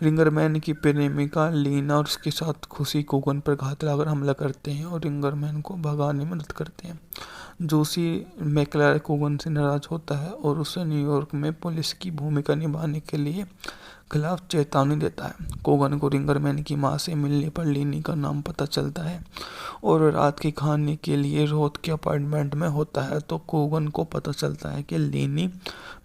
रिंगरमैन की प्रेमिका लीना और उसके साथ खुशी कोगन पर घात लगाकर हमला करते हैं और रिंगरमैन को भगाने में मदद करते हैं। जोशी मैक्लारे कोगन से नाराज होता है और उसे न्यूयॉर्क में पुलिस की भूमिका निभाने के लिए खिलाफ चेतावनी देता है। कोगन को रिंगरमैन की मां से मिलने पर लीनी का नाम पता चलता है और रात के खाने के लिए रोथ के अपार्टमेंट में होता है तो कोगन को पता चलता है कि लीनी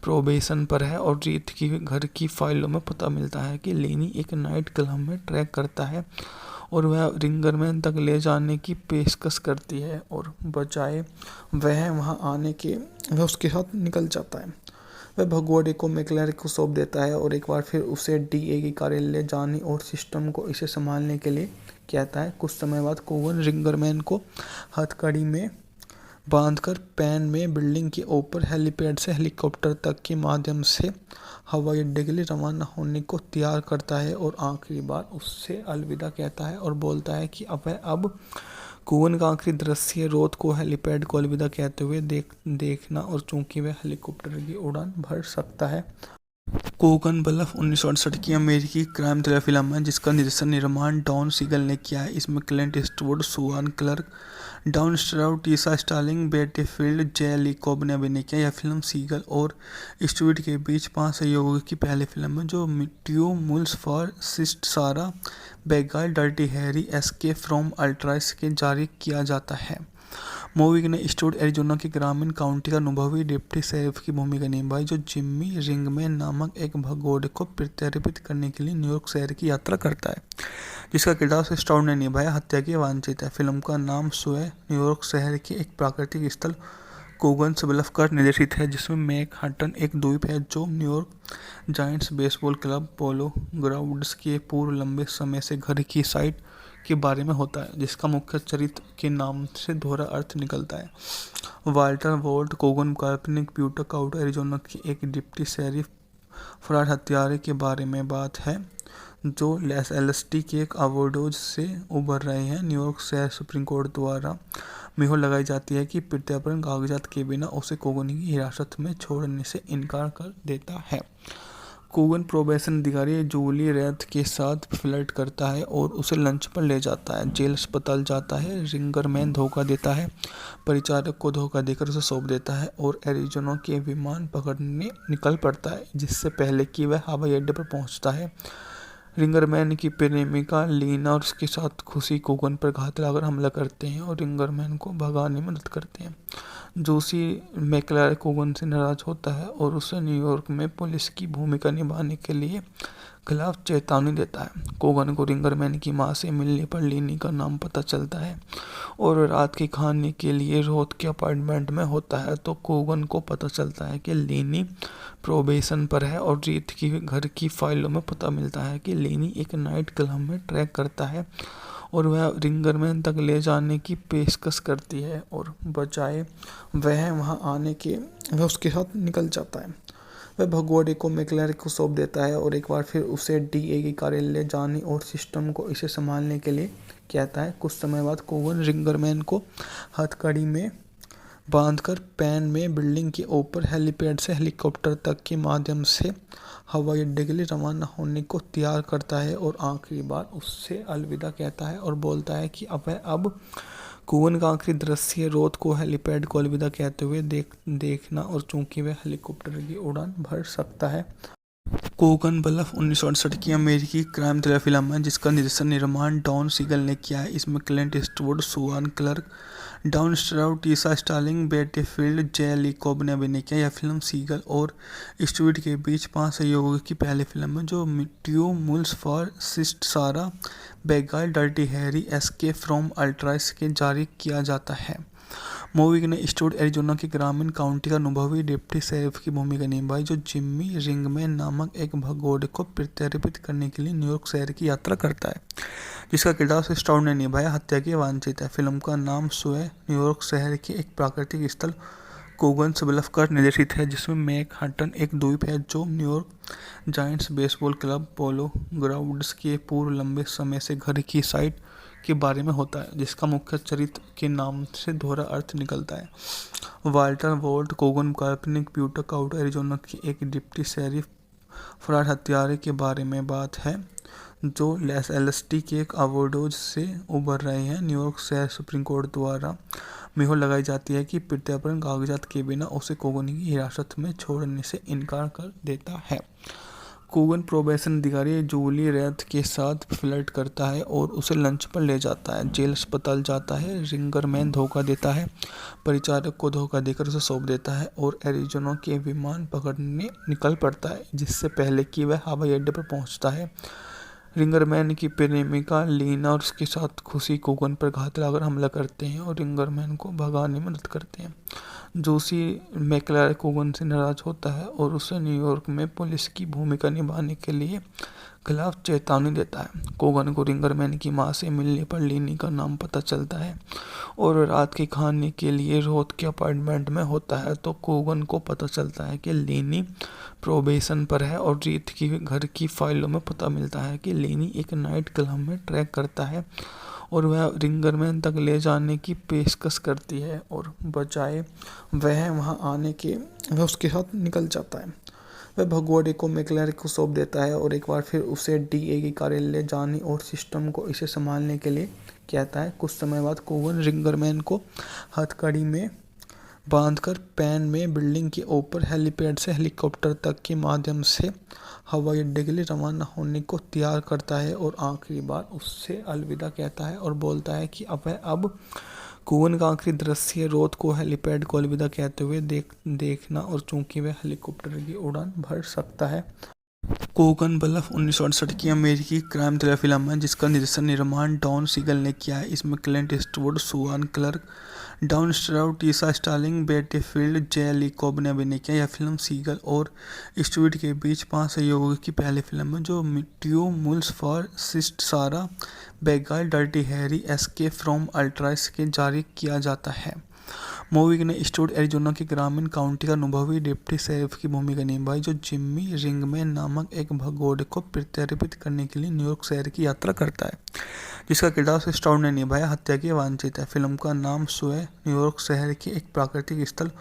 प्रोबेशन पर है और रीत की घर की फाइलों में पता मिलता है कि लीनी एक नाइट क्लब में ट्रैक करता है और वह रिंगरमैन तक ले जाने की पेशकश करती है और बजाय वह वहां आने के वह उसके साथ निकल जाता है। वह भगोड़े को मैक्लारे को सौंप देता है और एक बार फिर उसे डीए के कार्यालय जाने और सिस्टम को इसे संभालने के लिए कहता है। कुछ समय बाद कोगन रिंगरमैन को हथकड़ी में बांधकर पैन में बिल्डिंग के ऊपर हेलीपैड से हेलीकॉप्टर तक के माध्यम से हवाई अड्डे के लिए रवाना होने को तैयार करता है और आखिरी बार उससे अलविदा कहता है और बोलता है कि अब कोगन का आखिरी दृश्य रोथ को हेलीपैड को अलविदा कहते हुए देखना और चूंकि वह हेलीकॉप्टर की उड़ान भर सकता है। कोगन ब्लफ 1968 की अमेरिकी क्राइम थ्रिलर फिल्म है जिसका निर्माण डॉन सीगल ने किया है। इसमें Clint Eastwood, Susan Clark, Don Stroud, Tisha Sterling, Betty Field, J Lee Cobb ने अभिनय किया। यह फिल्म सीगल और ईस्टवुड के बीच 5 सहयोगियों की पहली फिल्म है जो ट्यू मूल्स फॉर सिस्ट सारा बेगाल डर्टी हैरी एस्केप फ्रॉम अल्ट्राइस के जारी किया जाता है। मूवी ने स्टूड एरिजोना के ग्रामीण काउंटी का अनुभवी डिप्टी शेरिफ की भूमिका निभाई जो जिम्मी रिंगमैन नामक एक भगोड़े को प्रत्यर्पित करने के लिए न्यूयॉर्क शहर की यात्रा करता है, जिसका किरदार स्टाउड ने निभाया हत्या के वांछित है। फिल्म का नाम स्वयं न्यूयॉर्क शहर के एक प्राकृतिक स्थल कोगन्स ब्लफ पर निर्देशित है, जिसमें मैनहट्टन एक द्वीप है जो न्यूयॉर्क जायंट्स बेसबॉल क्लब पोलो ग्राउंड्स के पूर्व लंबे समय से घर की साइट के बारे में होता है, जिसका मुख्य चरित्र के नाम से दोहरा अर्थ निकलता है। वाल्टर वॉल्ट कोगन काल्पनिक ब्यूटक आउट एरिजोना की एक डिप्टी शेरिफ फरार हत्यारे के बारे में बात है जो एलएसटी के एक ओवरडोज से उभर रहे हैं। न्यूयॉर्क शहर सुप्रीम कोर्ट द्वारा मोहर लगाई जाती है कि प्रत्यार्पण कागजात के बिना उसे कोगन की हिरासत में छोड़ने से इनकार कर देता है। कोगन प्रोबेशन अधिकारी जूली रेथ के साथ फ्लर्ट करता है और उसे लंच पर ले जाता है। जेल अस्पताल जाता है। रिंगरमैन धोखा देता है, परिचारक को धोखा देकर उसे सौंप देता है और एरिजोना के विमान पकड़ने निकल पड़ता है, जिससे पहले कि वह हवाई अड्डे पर पहुंचता है। रिंगरमैन की प्रेमिका लीना और उसके साथ खुशी कोगन पर घात लगाकर हमला करते हैं और रिंगरमैन को भगाने में मदद करते हैं। जोशी मैकलारे कोगन से नाराज होता है और उसे न्यूयॉर्क में पुलिस की भूमिका निभाने के लिए खिलाफ चेतावनी देता है। कोगन को रिंगरमैन की मां से मिलने पर लीनी का नाम पता चलता है और रात के खाने के लिए रोथ के अपार्टमेंट में होता है, तो कोगन को पता चलता है कि लीनी प्रोबेशन पर है और रीत की घर की फाइलों में पता मिलता है कि लीनी एक नाइट क्लब में ट्रैक करता है और वह रिंगरमैन तक ले जाने की पेशकश करती है और बजाय वह वहां आने के वह उसके साथ निकल जाता है। वह भगोड़े को मैकलारे को सौंप देता है और एक बार फिर उसे डीए के कार्यालय जाने और सिस्टम को इसे संभालने के लिए कहता है। कुछ समय बाद कोगन रिंगरमैन को हथकड़ी में बांधकर पैन में बिल्डिंग के ऊपर हेलीपैड से हेलीकॉप्टर तक के माध्यम से हवाई अड्डे के लिए रवाना होने को तैयार करता है और आखिरी बार उससे अलविदा कहता है और बोलता है कि अब कोगन का आखिरी दृश्य रोथ को हेलीपैड को अलविदा कहते हुए देखना और चूंकि वह हेलीकॉप्टर की उड़ान भर सकता है। कोगन ब्लफ 1968 की अमेरिकी क्राइम थ्रिलर फिल्म है जिसका निर्माण डॉन सीगल ने किया है। इसमें Clint Eastwood, Susan Clark, Don Stroud, Tisha Sterling, Betty Field, J Lee Cobb ने अभिनय किया। यह फिल्म सीगल और ईस्टवुड के बीच 5 सहयोगियों की पहली फिल्म है जो ट्यू मूल्स फॉर सिस्ट सारा बेगाल डर्टी हैरी एस्केप फ्रॉम अल्ट्राइस के जारी किया जाता है। मूवी ने स्टूड एरिजोना के ग्रामीण काउंटी का अनुभवी डिप्टी शेरिफ की भूमिका निभाई जो जिम्मी रिंगमैन नामक एक भगोड़े को प्रत्यर्पित करने के लिए न्यूयॉर्क शहर की यात्रा करता है, जिसका किरदार स्टाउड ने निभाया हत्या के वांछित है। फिल्म का नाम स्वयं न्यूयॉर्क शहर के एक प्राकृतिक स्थल कोगन्स ब्लफ पर निर्देशित है, जिसमें मैनहट्टन एक द्वीप है जो न्यूयॉर्क जायंट्स बेसबॉल क्लब पोलो ग्राउंड्स के पूर्व लंबे समय से घर की साइट के बारे में होता है, जिसका मुख्य चरित्र के नाम से दोहरा अर्थ निकलता है। वाल्टर वॉल्ट कोगन काल्पनिक ब्यूटक आउट एरिजोना की एक डिप्टी शेरिफ फरार हत्यारे के बारे में बात है जो एलएसटी के एक ओवरडोज से उभर रहे हैं। न्यूयॉर्क शहर सुप्रीम कोर्ट द्वारा मोहर लगाई जाती है कि प्रत्यार्पण कागजात के बिना उसे कोगन की हिरासत में छोड़ने से इनकार कर देता है। कोगन प्रोबेशन अधिकारी जूली रेथ के साथ फ्लर्ट करता है और उसे लंच पर ले जाता है। जेल अस्पताल जाता है। रिंगरमैन धोखा देता है, परिचारक को धोखा देकर उसे सौंप देता है और एरिजोना के विमान पकड़ने निकल पड़ता है, जिससे पहले कि वह हवाई अड्डे पर पहुंचता है। रिंगरमैन की प्रेमिका लीना और उसके साथ खुशी कोगन पर घात लगाकर हमला करते हैं और रिंगरमैन को भगाने में मदद करते हैं। जोशी मैकलारे कोगन से नाराज होता है और उसे न्यूयॉर्क में पुलिस की भूमिका निभाने के लिए खिलाफ चेतावनी देता है। कोगन को रिंगरमैन की मां से मिलने पर लीनी का नाम पता चलता है और रात के खाने के लिए रोथ के अपार्टमेंट में होता है, तो कोगन को पता चलता है कि लीनी प्रोबेशन पर है और रीत की घर की फाइलों में पता मिलता है कि लीनी एक नाइट क्लब में ट्रैक करता है और वह रिंगरमैन तक ले जाने की पेशकश करती है और बजाय वह वहां आने के वह उसके साथ निकल जाता है। वह भगोड़े को मैकलारे को सौंप देता है और एक बार फिर उसे डीए के कार्यालय जाने और सिस्टम को इसे संभालने के लिए कहता है। कुछ समय बाद कोगन रिंगरमैन को हथकड़ी में बांधकर पैन में बिल्डिंग के ऊपर हेलीपैड से हेलीकॉप्टर तक के माध्यम से हवाई अड्डे के लिए रवाना होने को तैयार करता है और आखिरी बार उससे अलविदा कहता है और बोलता है कि अब कोवन का आखिरी दृश्य रोथ को हेलीपैड को अलविदा कहते हुए देखना और चूंकि वह हेलीकॉप्टर की उड़ान भर सकता है। कोगन ब्लफ 1968 की अमेरिकी क्राइम थ्रिलर फिल्म है जिसका निर्माण डॉन सीगल ने किया है। इसमें Clint Eastwood, Susan Clark, Don Stroud, Tisha Sterling, Betty Field, J Lee Cobb ने अभिनय किया। यह फिल्म सीगल और ईस्टवुड के बीच 5 सहयोगियों की पहली फिल्म है जो ट्यू मूल्स फॉर सिस्ट सारा बेगाल डर्टी हैरी एस्केप फ्रॉम अल्ट्राइस के जारी किया जाता है। मूवी ने ईस्टवुड एरिजोना के ग्रामीण काउंटी का अनुभवी डिप्टी शेरिफ की भूमिका निभाई जो जिम्मी रिंगमैन नामक एक भगोड़े को प्रत्यर्पित करने के लिए न्यूयॉर्क शहर की यात्रा करता है, जिसका किरदार स्टाउड ने निभाया। हत्या की वांछित है। फिल्म का नाम स्वयं न्यूयॉर्क शहर के एक प्राकृतिक स्थल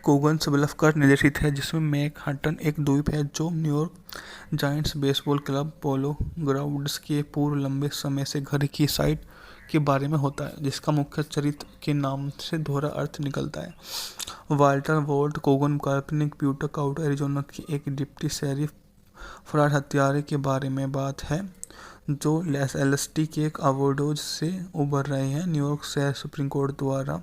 कोगन्स ब्लफ पर निर्देशित है, जिसमें मैनहट्टन एक द्वीप है जो न्यूयॉर्क जायंट्स बेसबॉल क्लब पोलो ग्राउंड्स के पूर्व लंबे समय से घर की साइट के बारे में होता है, जिसका मुख्य चरित्र के नाम से दोहरा अर्थ निकलता है। वाल्टर वॉल्ट कोगन काल्पनिक ब्यूटा काउंटी एरिजोना की एक डिप्टी शेरिफ फरार हत्यारे के बारे में बात है जो एलएसडी के एक ओवरडोज से उबर रहे हैं। न्यूयॉर्क शहर सुप्रीम कोर्ट द्वारा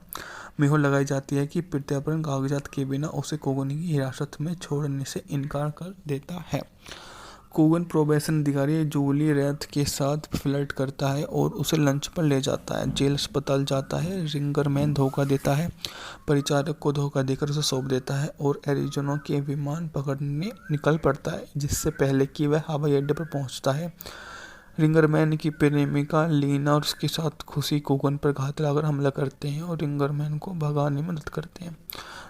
मोहर लगाई जाती है कि प्रत्यार्पण कागजात के बिना उसे कोगन की हिरासत में छोड़ने से इनकार कर देता है। कोगन प्रोबेशन अधिकारी जूली रेथ के साथ फ्लर्ट करता है और उसे लंच पर ले जाता है। जेल अस्पताल जाता है। रिंगरमैन धोखा देता है, परिचारक को धोखा देकर उसे सौंप देता है और एरिजोना के विमान पकड़ने निकल पड़ता है जिससे पहले कि वह हवाई अड्डे पर पहुंचता है। रिंगरमैन की प्रेमिका लीना और उसके साथ खुशी कोगन पर घात लगाकर हमला करते हैं और रिंगरमैन को भगाने में मदद करते हैं।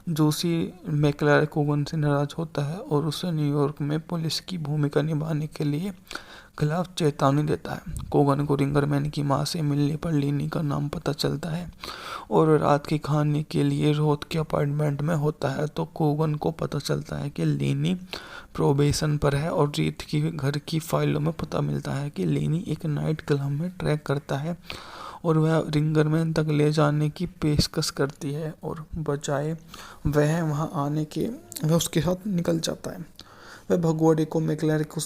जोशी मैकलार कोगन से नाराज होता है और उसे न्यूयॉर्क में पुलिस की भूमिका निभाने के लिए खिलाफ चेतावनी देता है। कोगन को रिंगरमैन की मां से मिलने पर लीनी का नाम पता चलता है और रात के खाने के लिए रोथ के अपार्टमेंट में होता है तो कोगन को पता चलता है कि लीनी प्रोबेशन पर है और रीत की घर की फाइलों में पता मिलता है कि लीनी एक नाइट क्लब में ट्रैक करता है और वह रिंगरमैन तक ले जाने की पेशकश करती है और बजाय वह वहां आने के वह उसके साथ निकल जाता है। वह भगोड़े को मैकलार को